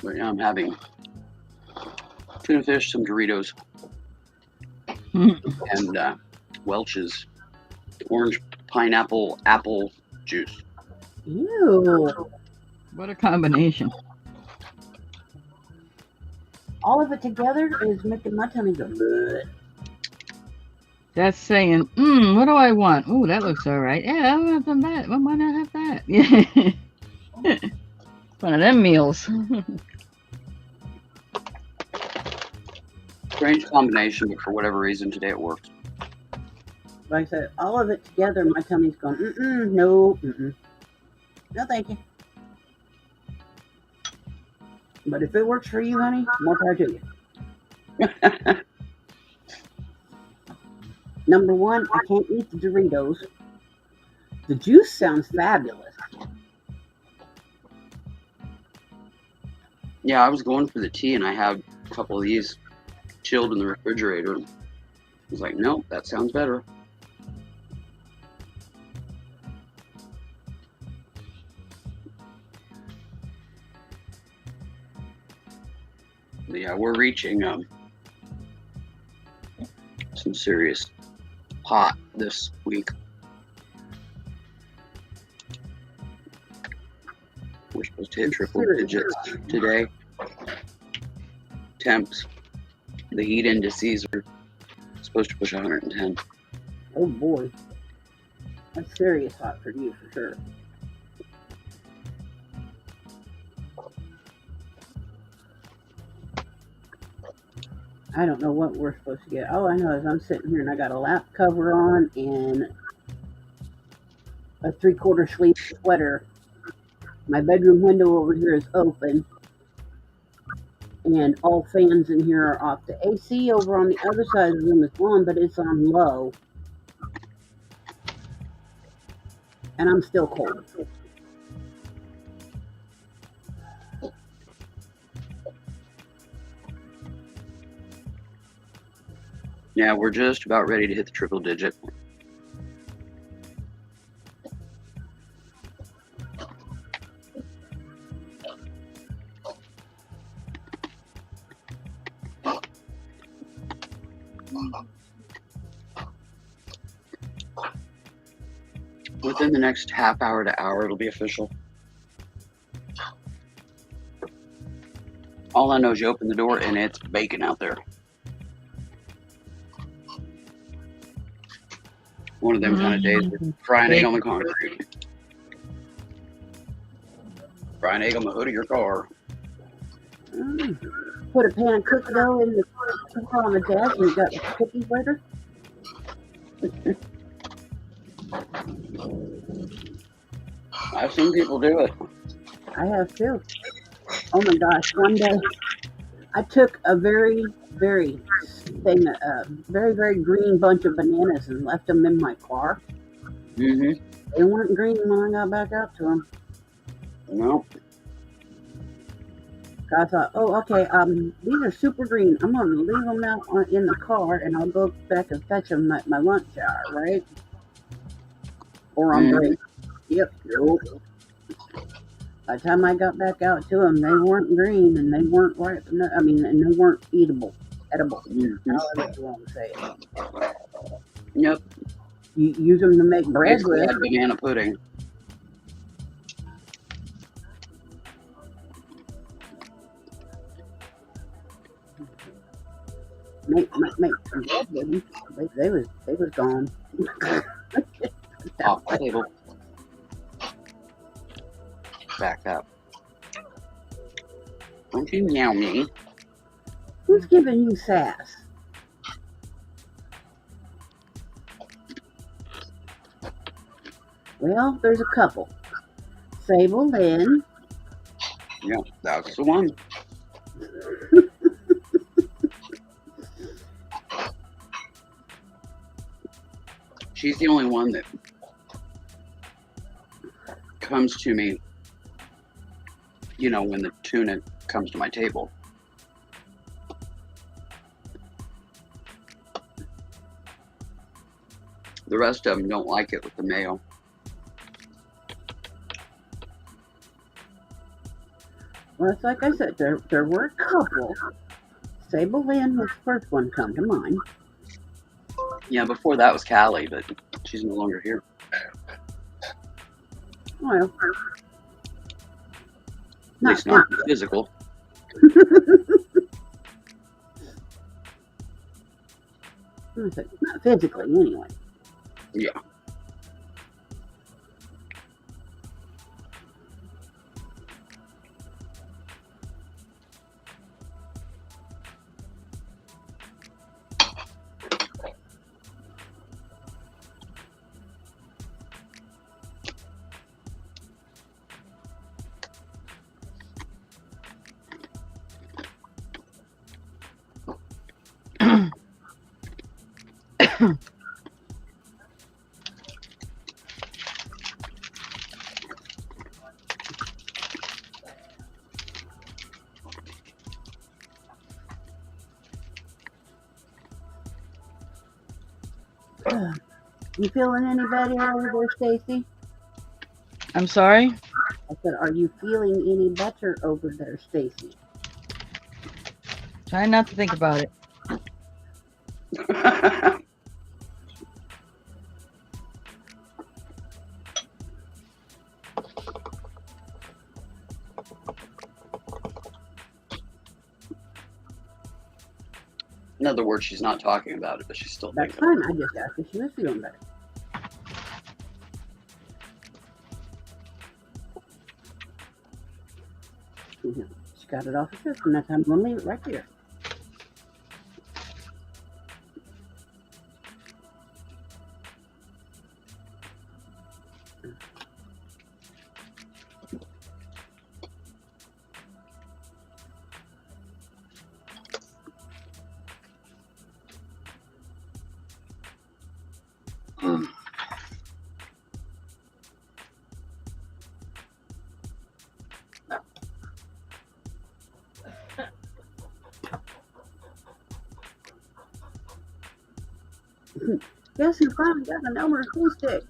But yeah, I'm having tuna fish, some Doritos, and Welch's orange pineapple apple juice. Ew. What a combination. all of it together is making my tummy go. Bleh. That's saying, what do I want? Ooh, that looks all right. Yeah, I'll have that. Well, why not have that? Yeah. One of them meals. Strange combination, but for whatever reason today it worked. Like I said, all of it together, my tummy's going, no, no, thank you. But if it works for you, honey, more power to you. Number one, I can't eat the Doritos. The juice sounds fabulous. Yeah, I was going for the tea, and I had a couple of these chilled in the refrigerator. I was like, nope, that sounds better. But yeah, we're reaching some serious hot this week. We're supposed to hit triple digits today. Temps, the heat indices are supposed to push 110. Oh boy. That's serious hot for you, for sure. I don't know what we're supposed to get. All I know is I'm sitting here and I got a lap cover on and a 3/4 sleeve sweater. My bedroom window over here is open and all fans in here are off. The AC over on the other side of the room is on, but it's on low. And I'm still cold. Yeah, we're just about ready to hit the triple digit. Within the next half hour to hour, it'll be official. All I know is you open the door and it's baking out there. One of them kind of days with frying egg on the concrete. Frying egg on the hood of your car. Put a pan of cookie dough in the cooker on the desk and you got cookies later. I've seen people do it. I have too. Oh my gosh, one day I took a very, very green bunch of bananas and left them in my car. Mm-hmm. They weren't green when I got back out to them. No. I thought, oh, okay, these are super green. I'm going to leave them out in the car and I'll go back and fetch them at my lunch hour, right? Or on break. Yep. By the time I got back out to them, they weren't green and they weren't ripe. And they weren't edible. Mm-hmm. However you want to say it. Yep. You use them to make bread Basically with. had banana pudding. Make some bread with them. They was gone. Off the table. Back up. Don't you meow me. Who's giving you sass? Well, there's a couple. Sable Lynn. Yeah, that's the one. She's the only one that comes to me, when the tuna comes to my table. The rest of them don't like it with the mayo. Well, it's like I said, there were a couple. Sable Lynn was the first one come to mind. Yeah, before that was Callie, but she's no longer here. Well, At least not physical. Not physically, anyway. Yeah. You feeling any better over there, Stacey? I'm sorry? I said, are you feeling any better over there, Stacey? Try not to think about it. In other words, she's not talking about it, but she's still That's thinking. fine. I just asked if she was feeling better. She got it off her system. That's how I'm going to leave it right there. Guess who finally got an Elmer glue stick?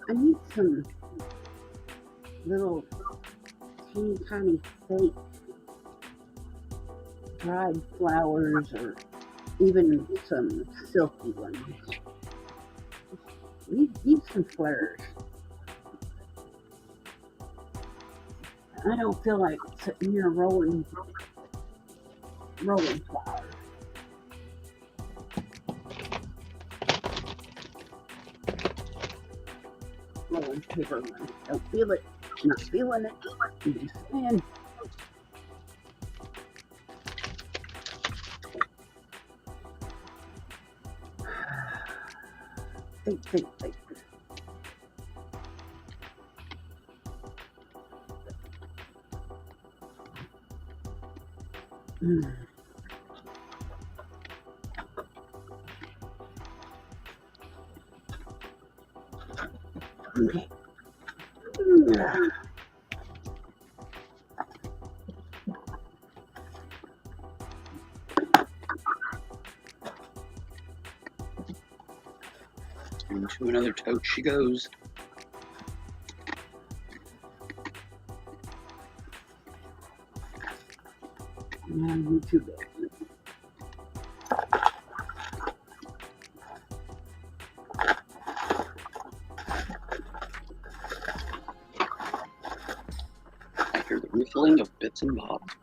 I need some little teeny tiny fake dried flowers or even some silky ones. Need some flowers. I don't feel like sitting here rolling flowers. Rolling paper ones. Don't feel it. Not feeling it. I'm just saying. Think. Okay. Into another tote she goes. Now you too go. I hear the riffling of bits and bobs.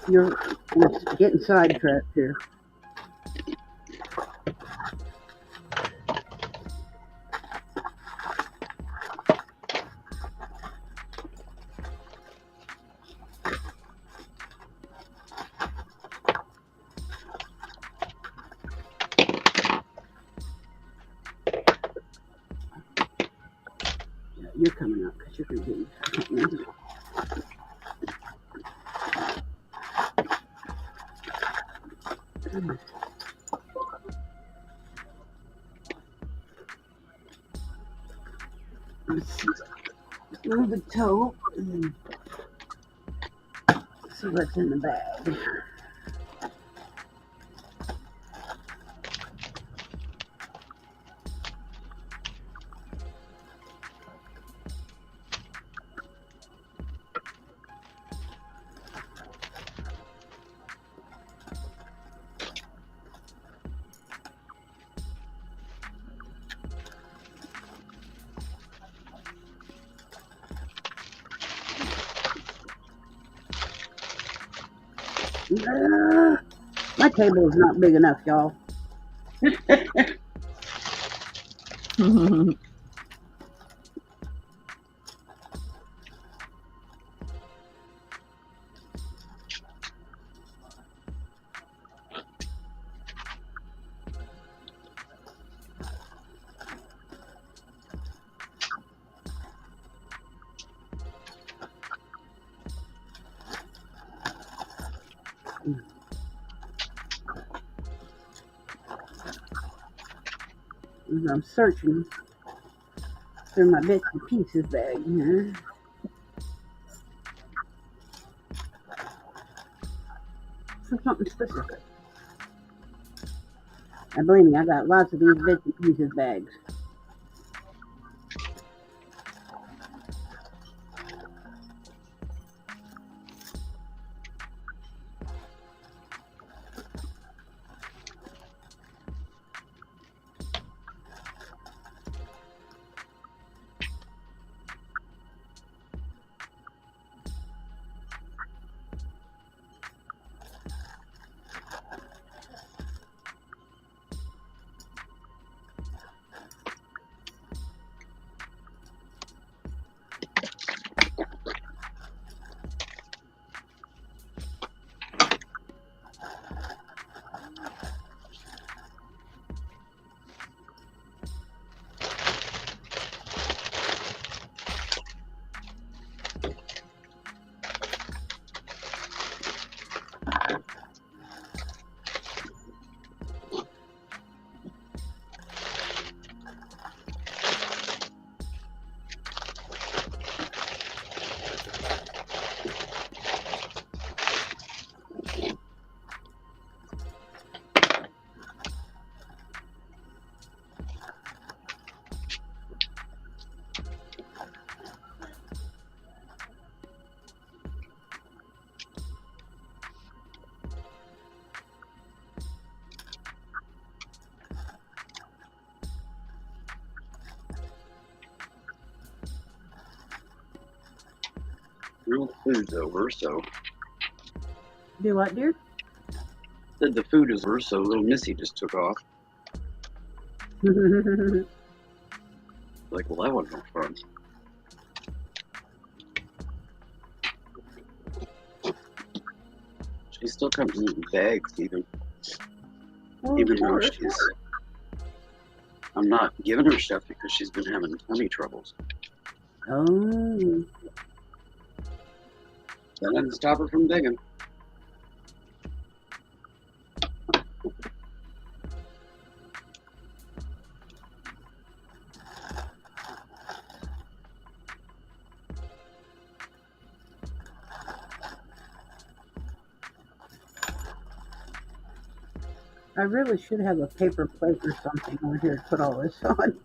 You're getting sidetracked here. Yeah, you're coming up because you're going to be. Move the toe and see what's in the bag. My table is not big enough, y'all. I'm searching through my bits and pieces bag here. For something specific. And believe me, I got lots of these bits and pieces bags. Real food's over, so. Do what, dear? Said the food is over, so little Missy just took off. Like, well, that wasn't no fun. She still comes in bags, even though she's. I'm not giving her stuff because she's been having tummy troubles. Oh. That doesn't stop her from digging. I really should have a paper plate or something over here to put all this on.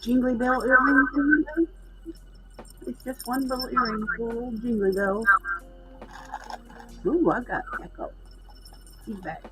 jingly bell earrings in there. It's just one little earring, little jingly bells. Ooh, I got Echo. He's back.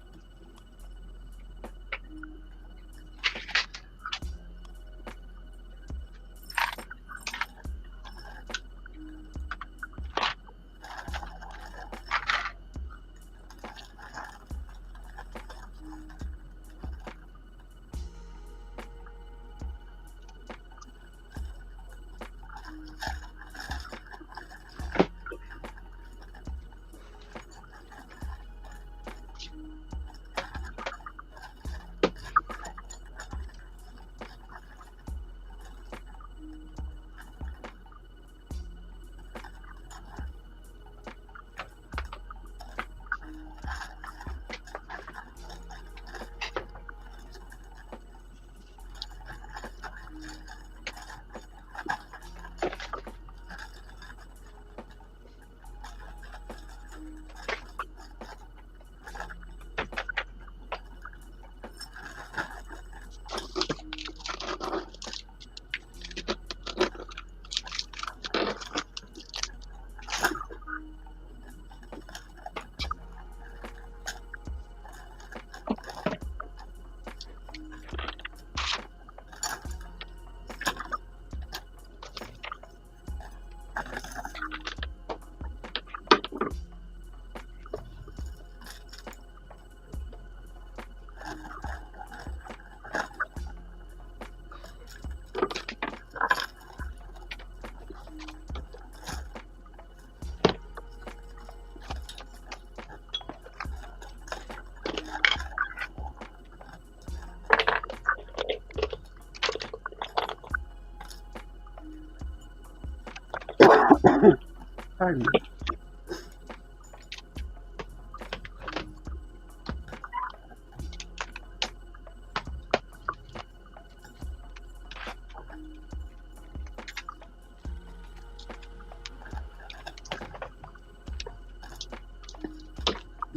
Pardon me.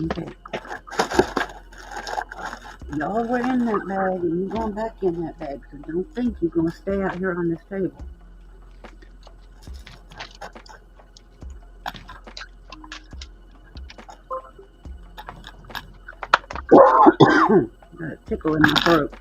Okay. Y'all were in that bag and you're going back in that bag, so don't think you're going to stay out here on this table. Got a tickle in my throat.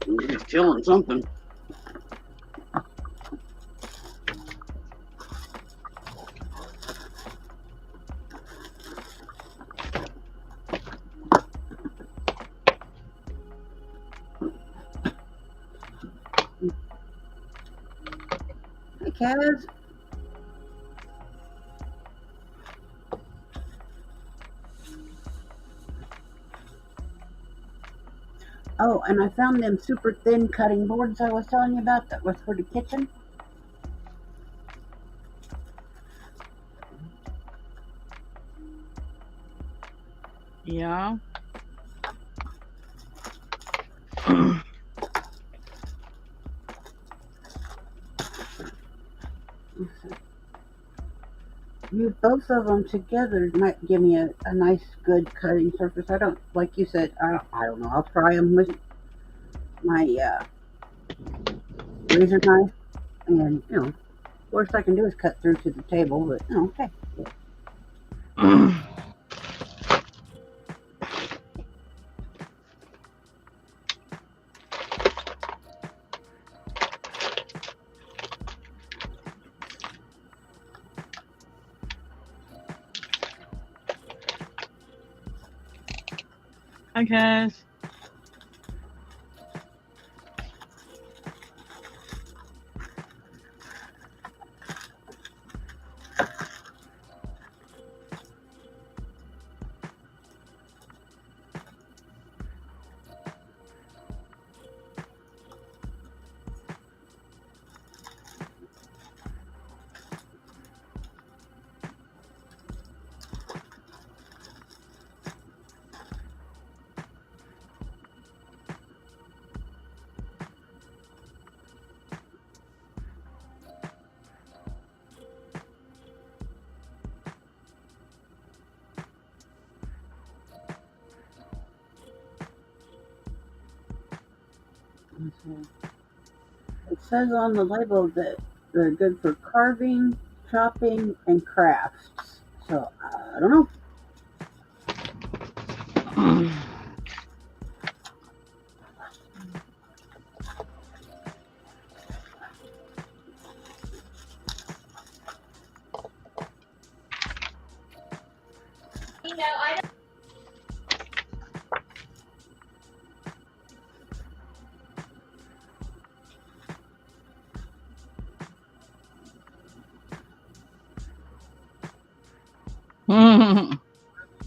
He's killing something. Hey, Kaz. Oh, and I found them super thin cutting boards I was telling you about that was for the kitchen. Yeah. Move both of them together might give me a nice, good cutting surface. I don't, like you said, I don't know. I'll try them with my razor knife, and worst I can do is cut through to the table. But okay. Hi, guys. It says on the label that they're good for carving, chopping, and crafts. So I don't know.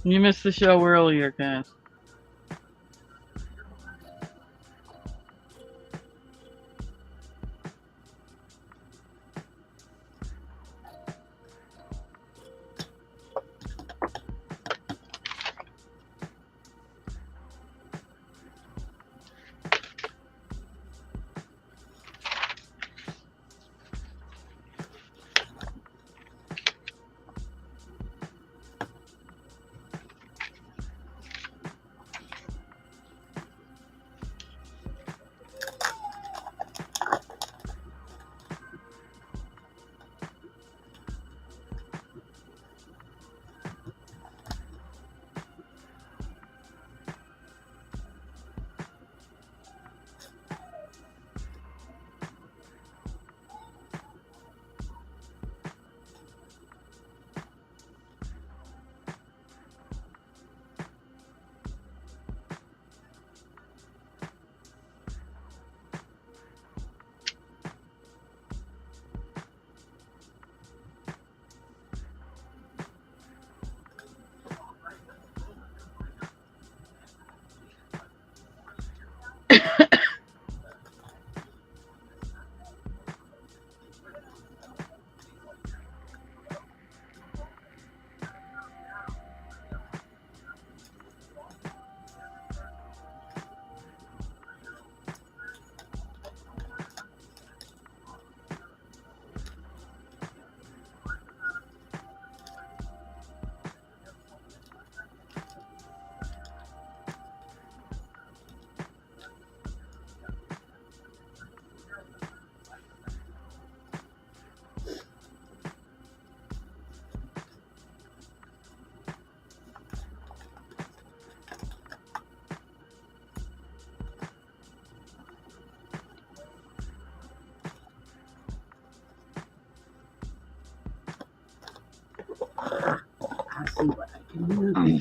You missed the show earlier, guys. I'll see what I can do.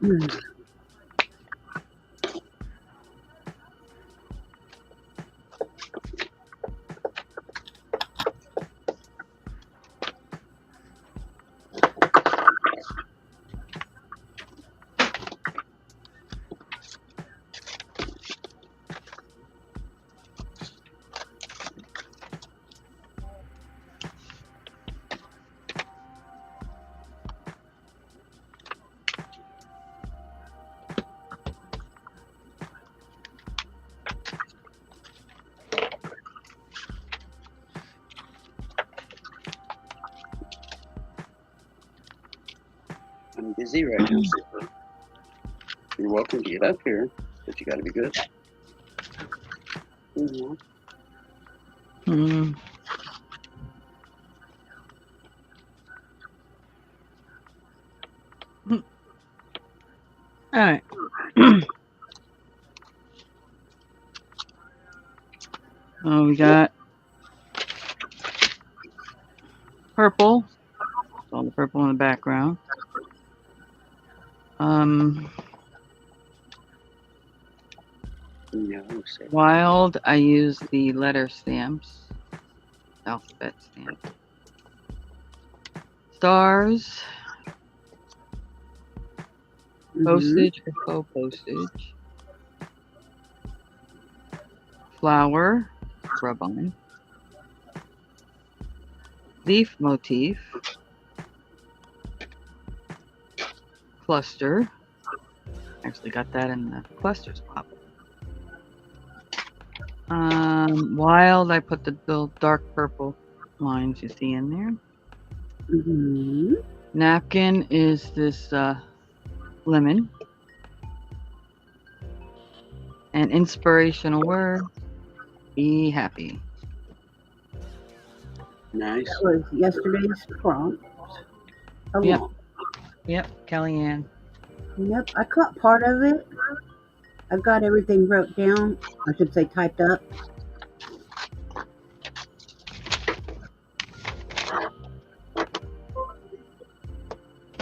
Mm. I'm busy right now. You're welcome to get up here, but you got to be good. Mhm. Hmm. All right. Oh, we got purple. All the purple in the background. No, say Wild, I use the letter stamps, alphabet stamps. Stars, Mm-hmm. postage or faux postage. Flower, rub on. Leaf motif. Cluster. Actually got that in the cluster spot. Wild, I put the little dark purple lines you see in there. Mm-hmm. Napkin is this lemon. And inspirational word, be happy. nice. That was yesterday's prompt. Yep. Yep, Kellyanne. Yep, I caught part of it. I've got everything wrote down. I should say typed up.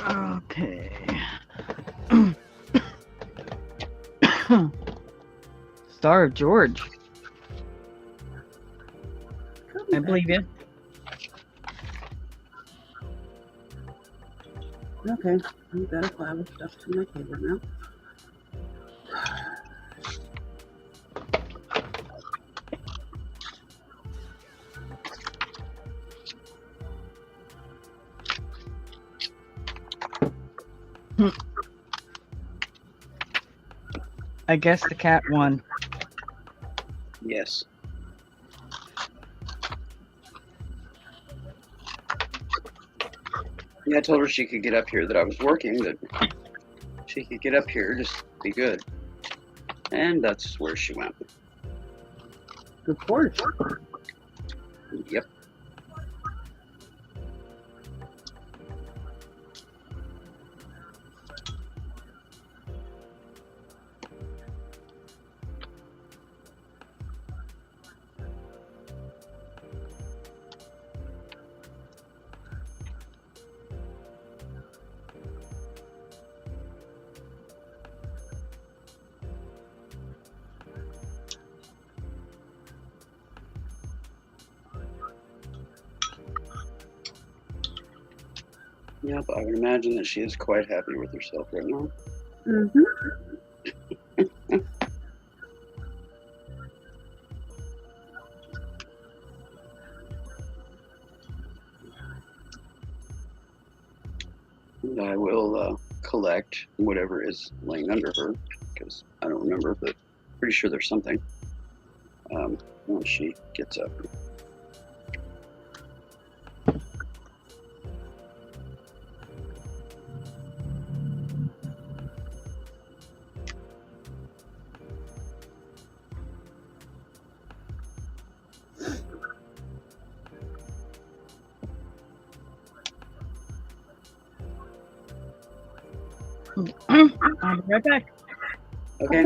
Okay. Star of George. I believe you. Okay, I've got a pile of stuff to my table now. I guess the cat won. Yes. Yeah, I told her she could get up here, that I was working, that she could get up here, just be good. And that's where she went. Of course. Yep. Yep, I would imagine that she is quite happy with herself right now. Mm-hmm. And I will collect whatever is laying under her, because I don't remember, but pretty sure there's something once she gets up. I'll be right back. Okay.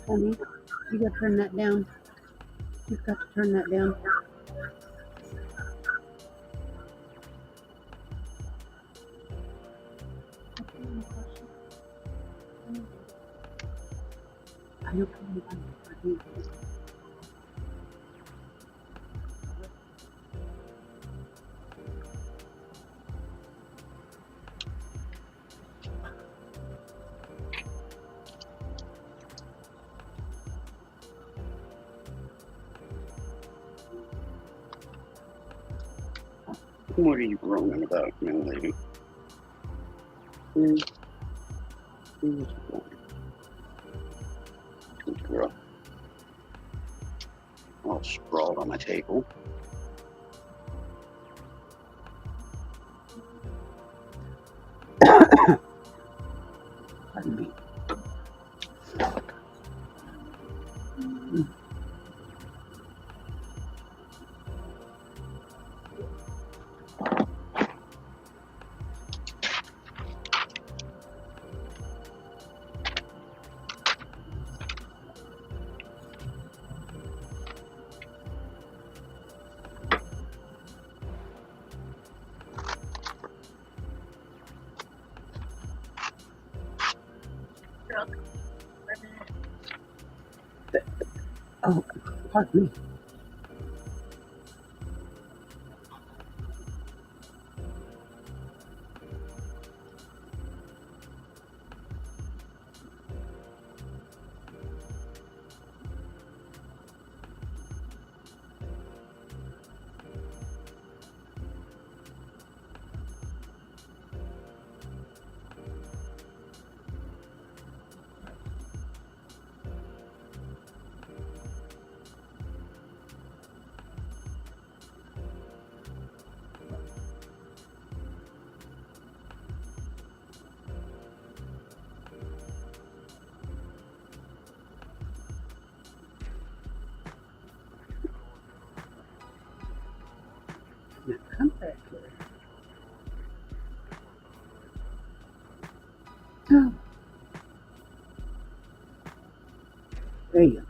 Honey, you gotta turn that down. You've got to turn that down. I don't know. What are you groaning about, young lady? Who's groaning? Good girl. All sprawled on my table. Pardon me. Oh, pardon me. Now come back here. Oh, there you go.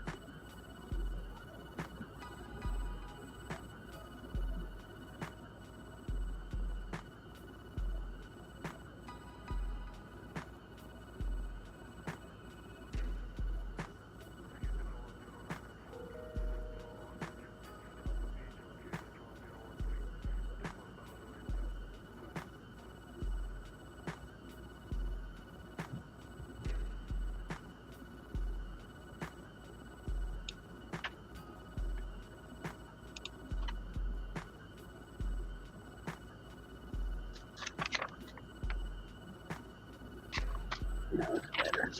Now it's better.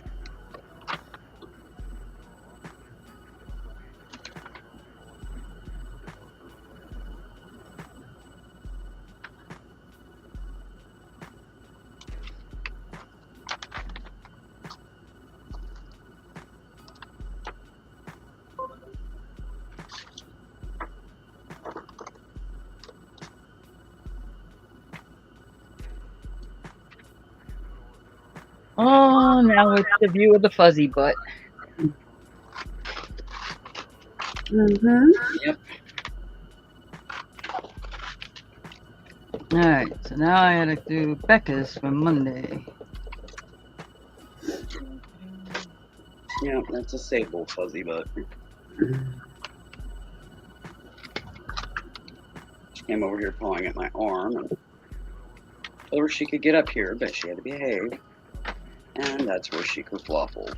Oh, now it's the view of the fuzzy butt. Mm-hmm. Yep. Alright, so now I gotta do Becca's for Monday. Yep, that's a sable fuzzy butt. She came over here pawing at my arm and told her she could get up here, but she had to behave. And that's where she kerfluffled.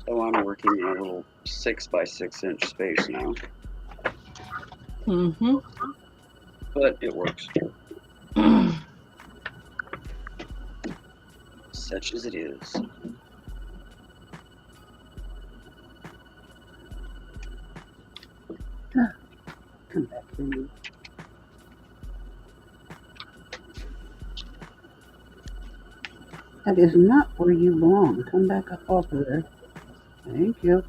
So I'm working in a little 6x6 inch space now, Mm-hmm. but it works. Such as it is. Come back here. That is not where you belong. Come back up off of there. Thank you.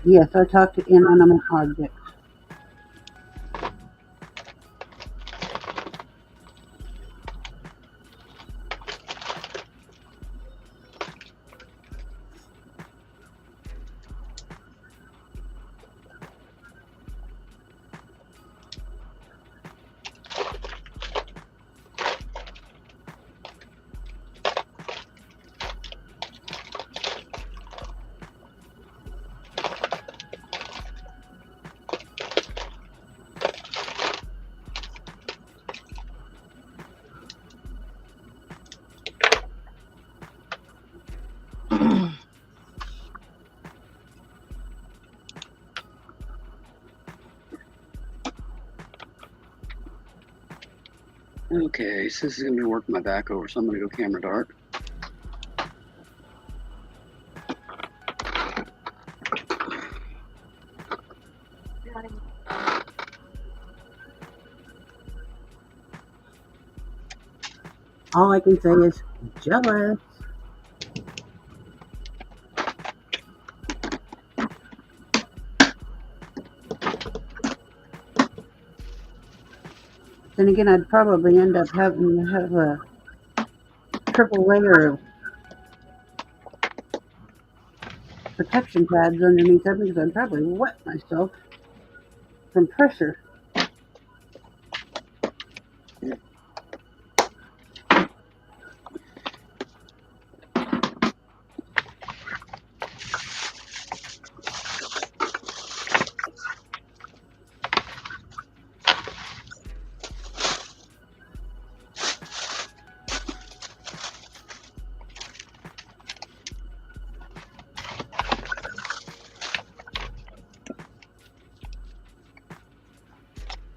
Yes, I talk to inanimate objects. Okay, so this is gonna be working my back over, so I'm gonna go camera dark. All I can say is jealous. Then again, I'd probably end up having to have a triple layer of protection pads underneath them because I'd probably wet myself from pressure.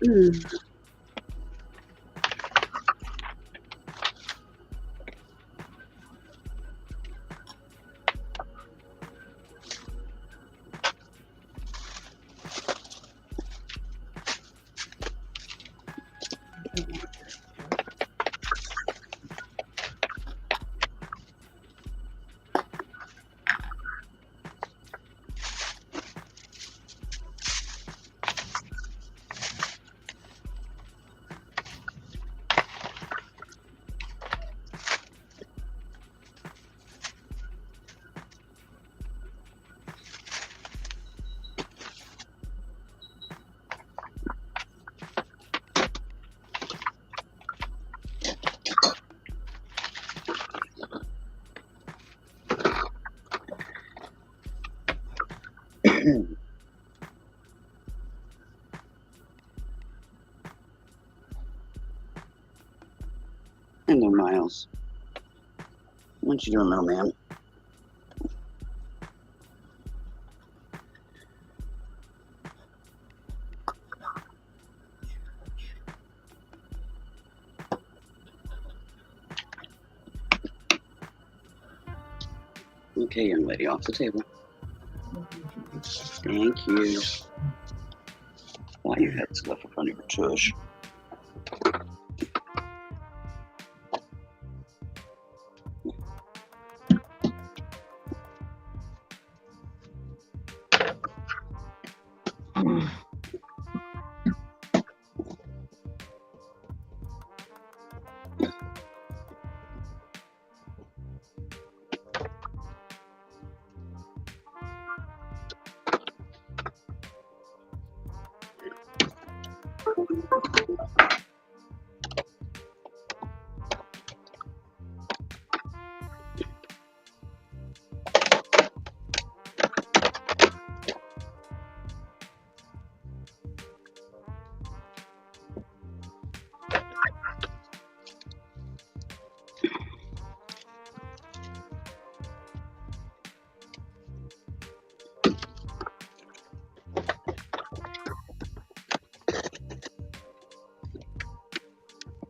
Mm. Hello, Miles. What you doing, little man? Okay, young lady, off the table. Thank you. Why your head's left up on your tush?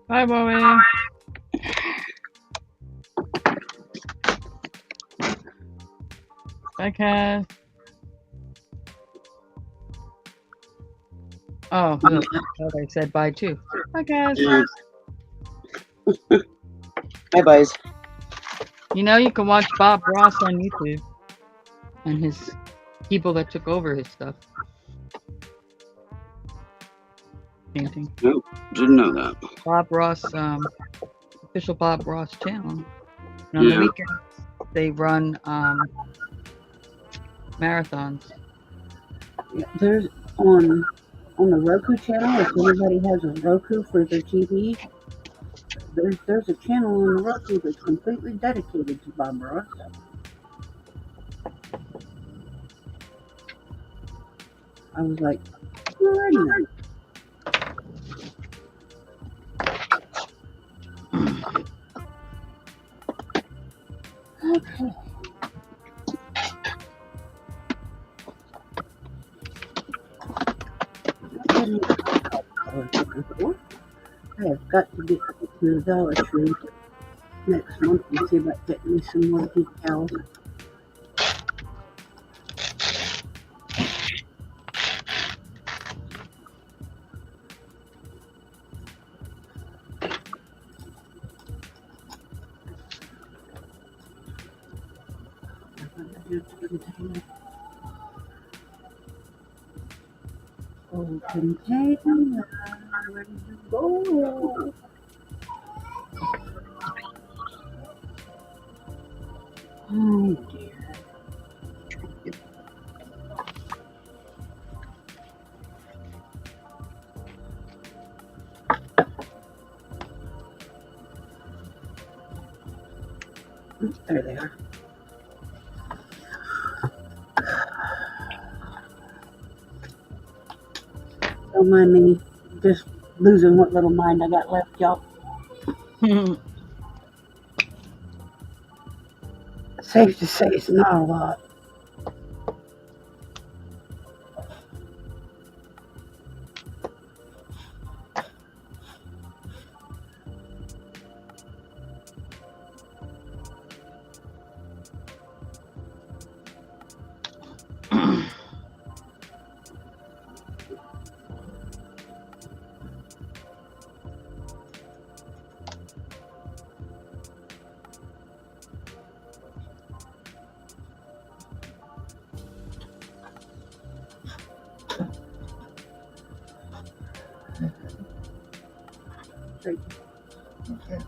Bye, Bowie. Bye, Cass. Oh, no, I said bye too. Bye, Cass. Hi, boys. You know, you can watch Bob Ross on YouTube and his people that took over his stuff. Painting. Nope, didn't know that. Bob Ross, official Bob Ross channel. And on the Yeah. weekends, they run marathons. Yeah, there's on the Roku channel. If anybody has a Roku for their TV, there's a channel on the Roku that's completely dedicated to Bob Ross. I was like, alrighty then. Okay. I have got to get to the Dollar Tree next month and see about getting me some more decals. Oh, container, where did you go? Oh dear. There they are. Don't mind me just losing what little mind I got left, y'all. Safe to say it's not a lot. Okay.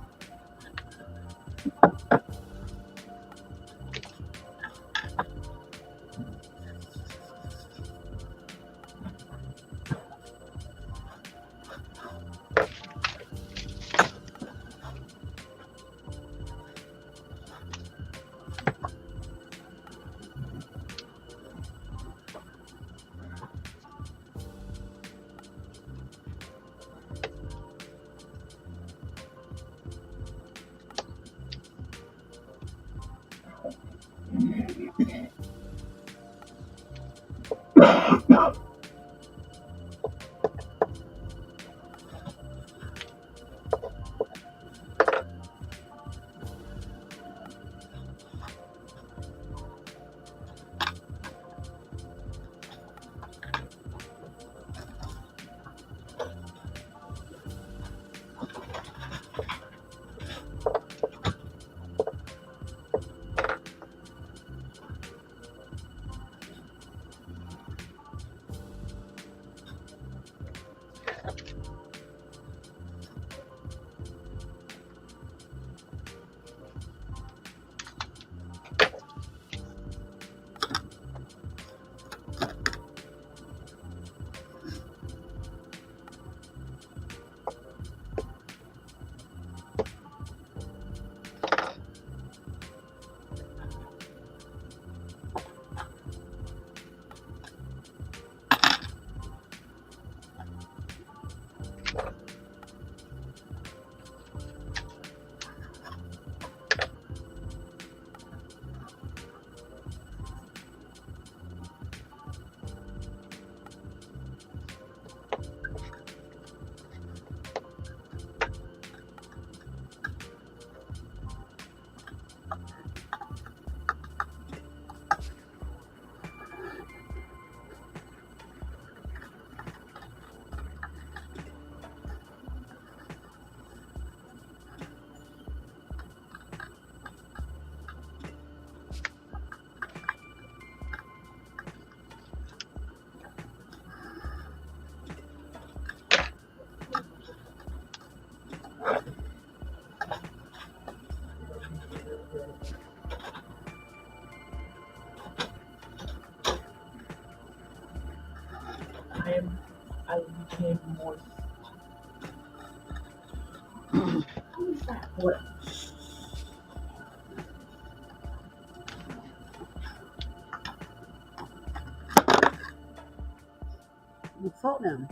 What? You fall down.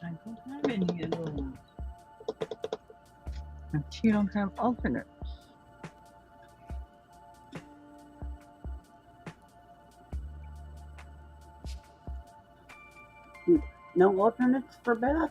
I don't have any of those. And she don't have alternate. No alternates for Beth?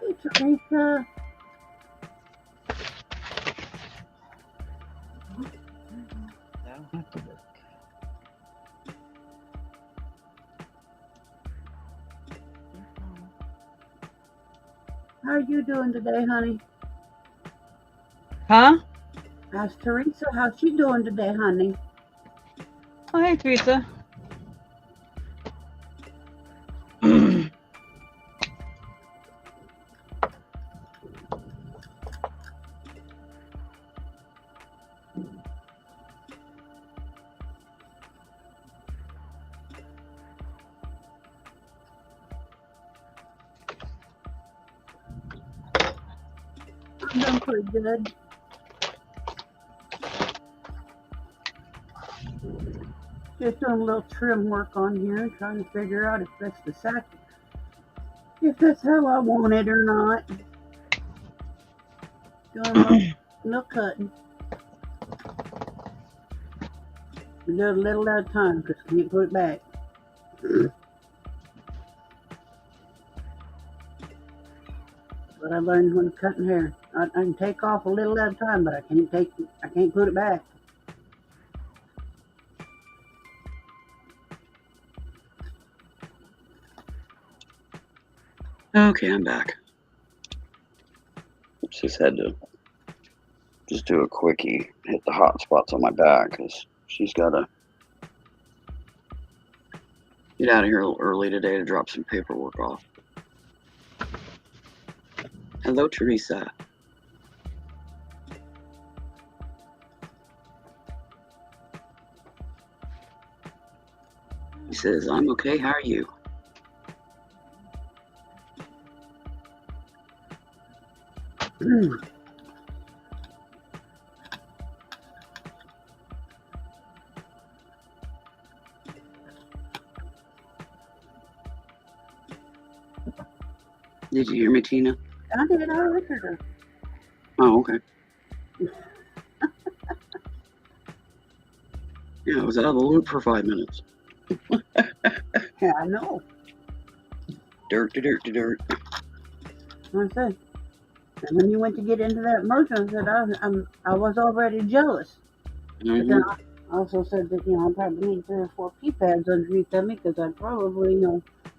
Hey, Teresa. That'll have to work. How are you doing today, honey? Huh? Ask Teresa, how's she doing today, honey? Oh, hey, Teresa. I'm doing pretty good. Just doing a little trim work on here, trying to figure out if that's the sack, if that's how I want it or not. Doing a little cutting. We do it a little at a time because we can't put it back. But I learned when cutting hair, I can take off a little at a time, but I can't put it back. Okay, I'm back. Just had to just do a quickie, hit the hot spots on my back, because she's got to get out of here a little early today to drop some paperwork off. Hello, Teresa. He says, I'm okay, how are you? Did you hear me, Tina? I did, I heard her. Oh, okay. Yeah, I was out of the loop for 5 minutes. Yeah, I know. Dirt to dirt to dirt. I said. And when you went to get into that motion, I said I was already jealous. But then I also said that, I probably need 3 or 4 pee pads underneath of me because I'd probably,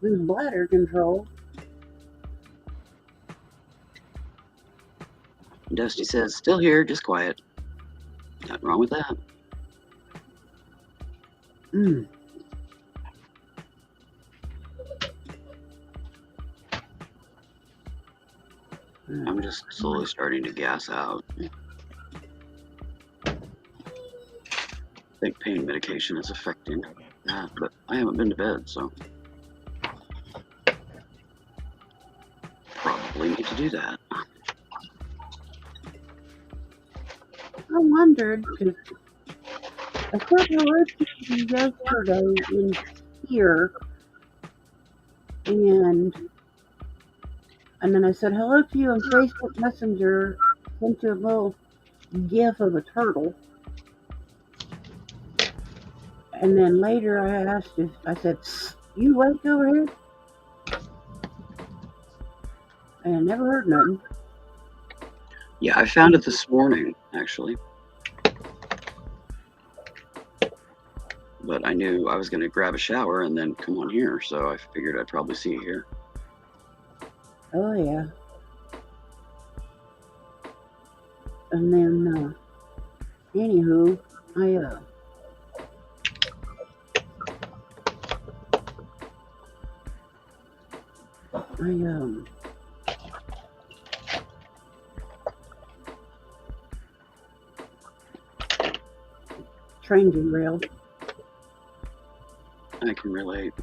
lose bladder control. Dusty says, still here, just quiet. Nothing wrong with that. I'm just slowly starting to gas out. I think pain medication is affecting that, but I haven't been to bed, so probably need to do that. I wondered, because I said hello to you yesterday in here, and then I said hello to you on Facebook Messenger, sent you a little gif of a turtle, and then later I asked if, I said, you awake over here? And I never heard nothing. Yeah, I found it this morning, actually. But I knew I was going to grab a shower and then come on here, so I figured I'd probably see you here. Oh, yeah. And then, anywho, train derailed. I can relate.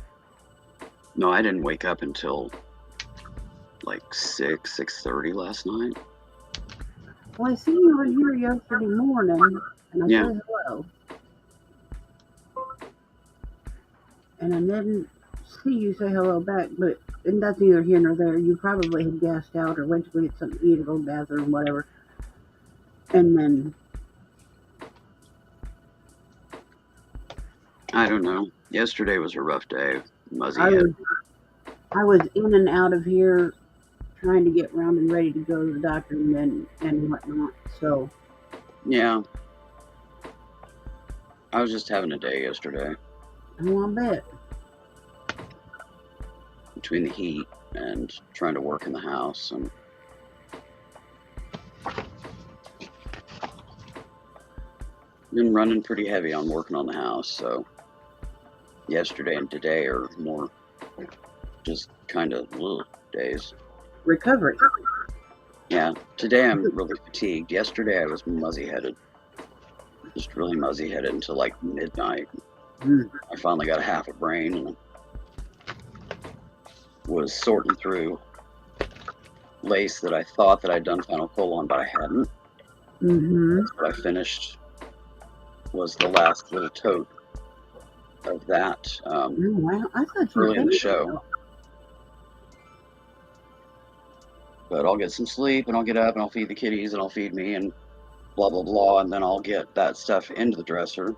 No, I didn't wake up until like 6:30 last night. Well, I see you were here yesterday morning, and I said hello. And I didn't see you say hello back, but and that's neither here nor there. You probably had gassed out or went to go get something to eat or go to the bathroom, whatever. And then I don't know. Yesterday was a rough day. Muzzy head. I was in and out of here trying to get around and ready to go to the doctor and whatnot. So yeah, I was just having a day yesterday. Oh, I bet. Between the heat and trying to work in the house and been running pretty heavy on working on the house, so yesterday and today are more just kind of little days. Recovery. Yeah, today I'm really fatigued. Yesterday I was muzzy-headed. Just really muzzy-headed until like midnight. I finally got half a brain and was sorting through lace that I thought that I'd done final colon, but I hadn't. That's what I finished. Was the last little tote of that Wow, I thought you early in the finished show. But I'll get some sleep and I'll get up and I'll feed the kitties and I'll feed me and blah blah blah, and then I'll get that stuff into the dresser.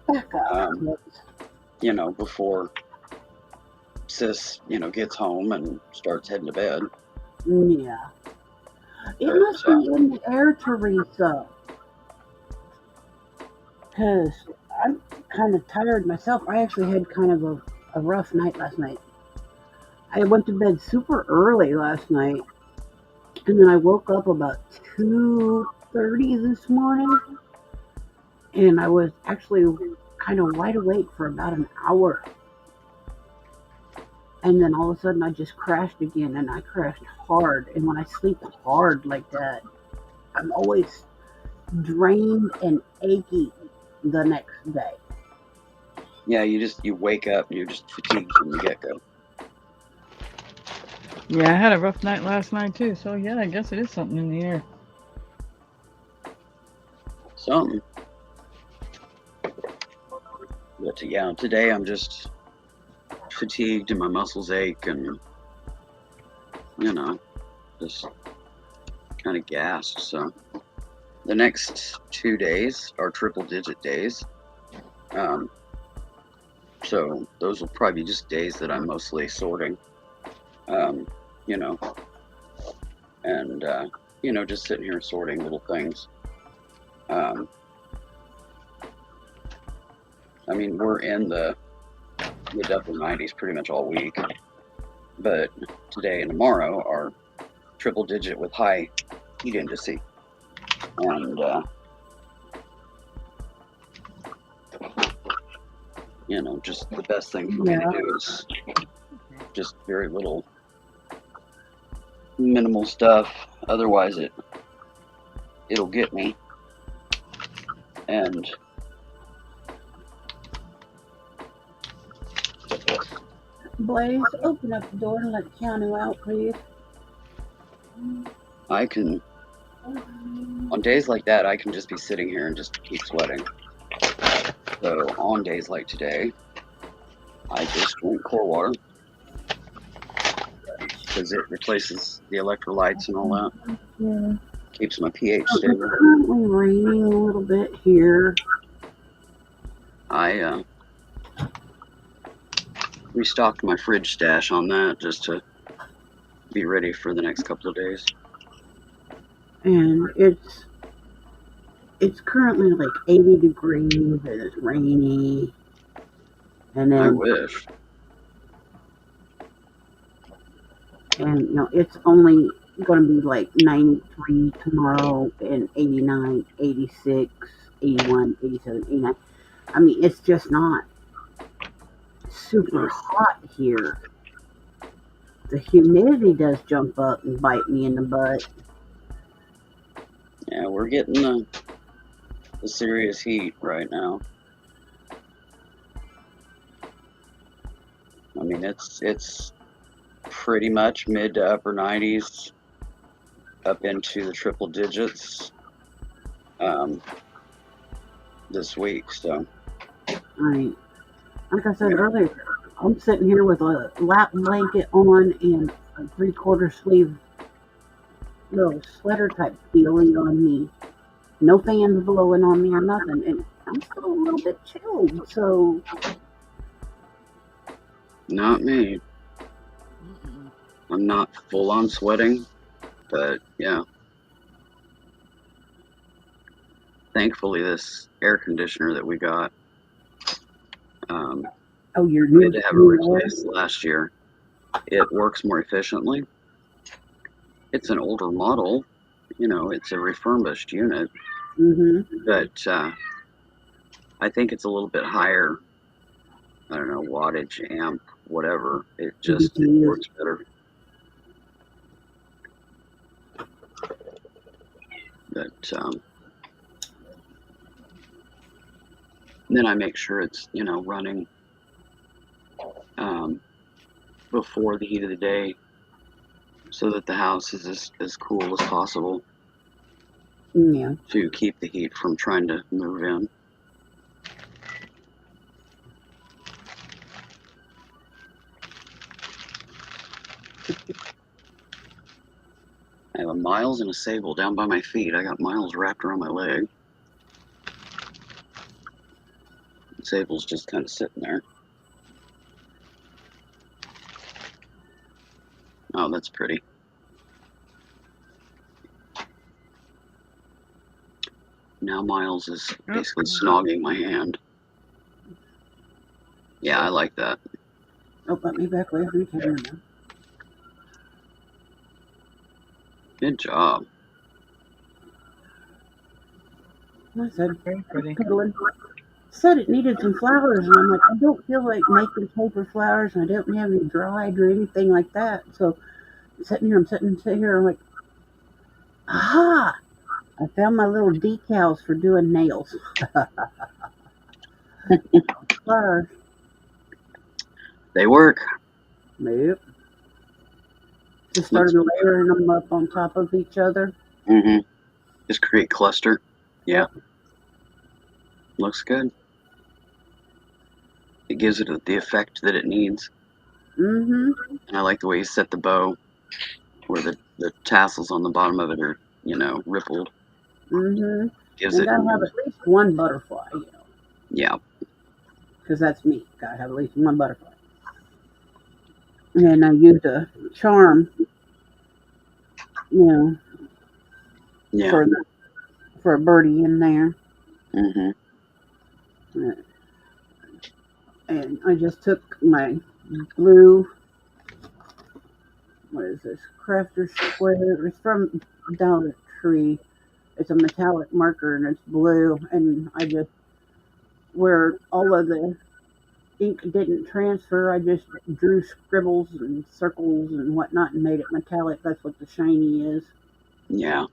Back up. You know, before Sis, you know, gets home and starts heading to bed. Yeah. It must be in the air, Teresa. Because I'm kind of tired myself. I actually had kind of a rough night last night. I went to bed super early last night. And then I woke up about 2:30 this morning. And I was actually kind of wide awake for about an hour. And then all of a sudden I just crashed again, and I crashed hard. And when I sleep hard like that, I'm always drained and achy the next day. Yeah, you wake up and you're just fatigued from the get-go. Yeah, I had a rough night last night too, so yeah, I guess it is something in the air. Something. But yeah, today I'm just fatigued and my muscles ache and, you know, just kind of gassed. So the next 2 days are triple-digit days. So those will probably be just days that I'm mostly sorting, you know, and, you know, just sitting here sorting little things. I mean, we're in the upper 90s pretty much all week, but today and tomorrow are triple-digit with high heat indice. And, you know, just the best thing for me to do is just very little minimal stuff. Otherwise, it'll get me. And Blaze, open up the door and let Keanu out, please. I can, on days like that, I can just be sitting here and just keep sweating. So on days like today, I just drink cold water because it replaces the electrolytes and all that. Yeah. Keeps my pH It's stable. currently raining a little bit here. I restocked my fridge stash on that just to be ready for the next couple of days. And it's currently like 80 degrees and it's rainy. And I then wish. and it's only going to be like 93 tomorrow and 89, 86, 81, 87, 89. I mean, it's just not super hot here. The humidity does jump up and bite me in the butt. Yeah, we're getting the serious heat right now. I mean, it's pretty much mid to upper 90s, up into the triple digits this week. So, Right. Like I said earlier, I'm sitting here with a lap blanket on and a 3/4 sleeve little sweater type feeling on me. No fans blowing on me or nothing. And I'm still a little bit chilled. So, not me. I'm not full on sweating, but yeah. Thankfully, this air conditioner that we got, you're we new had to have it to replaced last year. It works more efficiently. It's an older model, it's a refurbished unit, but I think it's a little bit higher. I don't know, wattage, amp, whatever. It just it works better. But then I make sure it's running before the heat of the day, so that the house is as cool as possible. Yeah. To keep the heat from trying to move in. I have a Miles and a Sable down by my feet. I got Miles wrapped around my leg. Sable's just kind of sitting there. Oh, that's pretty. Now Miles is basically snogging my hand. Yeah, I like that. Oh, let me back away from the camera now. Good job. I said, Very pretty. said it needed some flowers, and I'm like, I don't feel like making paper flowers, and I don't have any dried or anything like that. So I'm sitting here, I'm like, aha! I found my little decals for doing nails. Flowers. They work. Yep. Just started layering them up on top of each other. Mm-hmm. Just create cluster. Yeah. Looks good. It gives it the effect that it needs. Mm-hmm. And I like the way you set the bow, where the tassels on the bottom of it are, rippled. Mm-hmm. Gives and it. Gotta have at least one butterfly, Yeah. Because that's me. Gotta have at least one butterfly. And I used a charm, Yeah. for a birdie in there. Mm-hmm. And I just took my blue, what is this, Crafter Square. It's from Dollar Tree. It's a metallic marker and it's blue. And I just, where all of the ink didn't transfer. I just drew scribbles and circles and whatnot and made it metallic. That's what the shiny is. Yeah.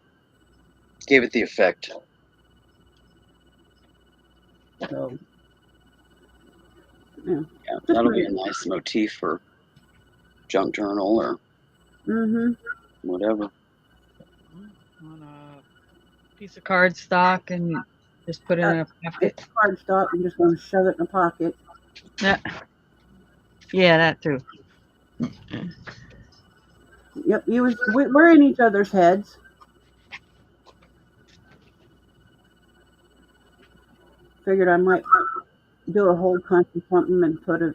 Gave it the effect. So, yeah. Yeah, that'll be a nice motif for junk journal or whatever. On a piece of cardstock and just put it in a pocket. It's cardstock. I'm just going to shove it in a pocket. Yeah, that too. Yep, we're in each other's heads. Figured I might do a hole punch or something and put a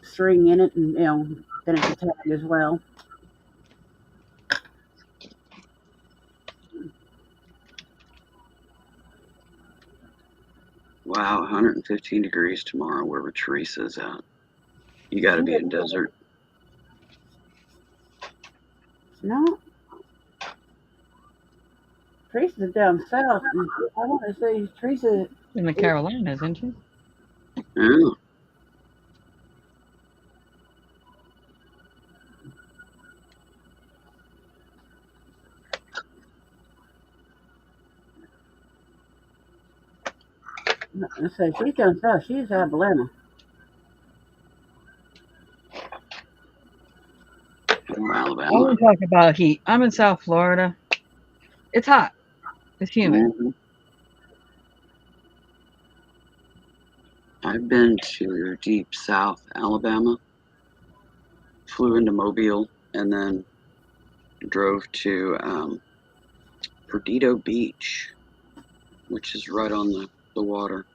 string in it, and then it's a tag as well. Wow, 115 degrees tomorrow wherever Teresa's at. You got to be in desert. No. Teresa's down south. And I want to say Teresa in the Carolinas, isn't she? Yeah. I say she's down south. She's out of Atlanta. Or I Alabama. want to talk about heat. I'm in South Florida. It's hot. It's humid. Mhm. I've been to deep South Alabama, flew into Mobile, and then drove to Perdido Beach, which is right on the water.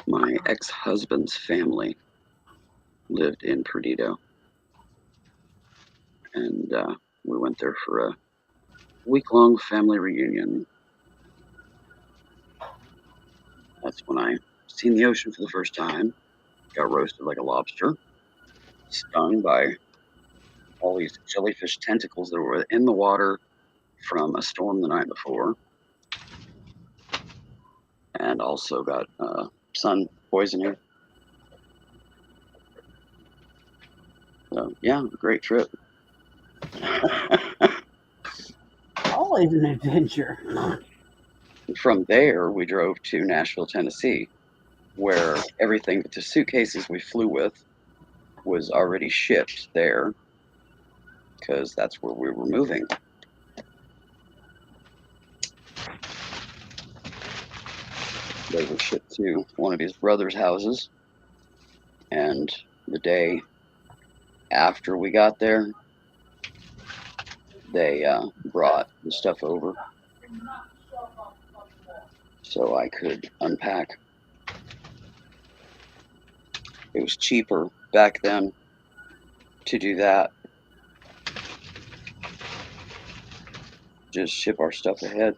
My ex-husband's family lived in Perdido, and we went there for a week-long family reunion. That's when I seen the ocean for the first time. Got roasted like a lobster, stung by all these jellyfish tentacles that were in the water from a storm the night before, and also got sun poisoning. So yeah, great trip. Always an adventure. From there, we drove to Nashville, Tennessee, where everything but the suitcases we flew with was already shipped there, because that's where we were moving. They were shipped to one of his brother's houses, and the day after we got there, they brought the stuff over so I could unpack. It was cheaper back then to do that. Just ship our stuff ahead.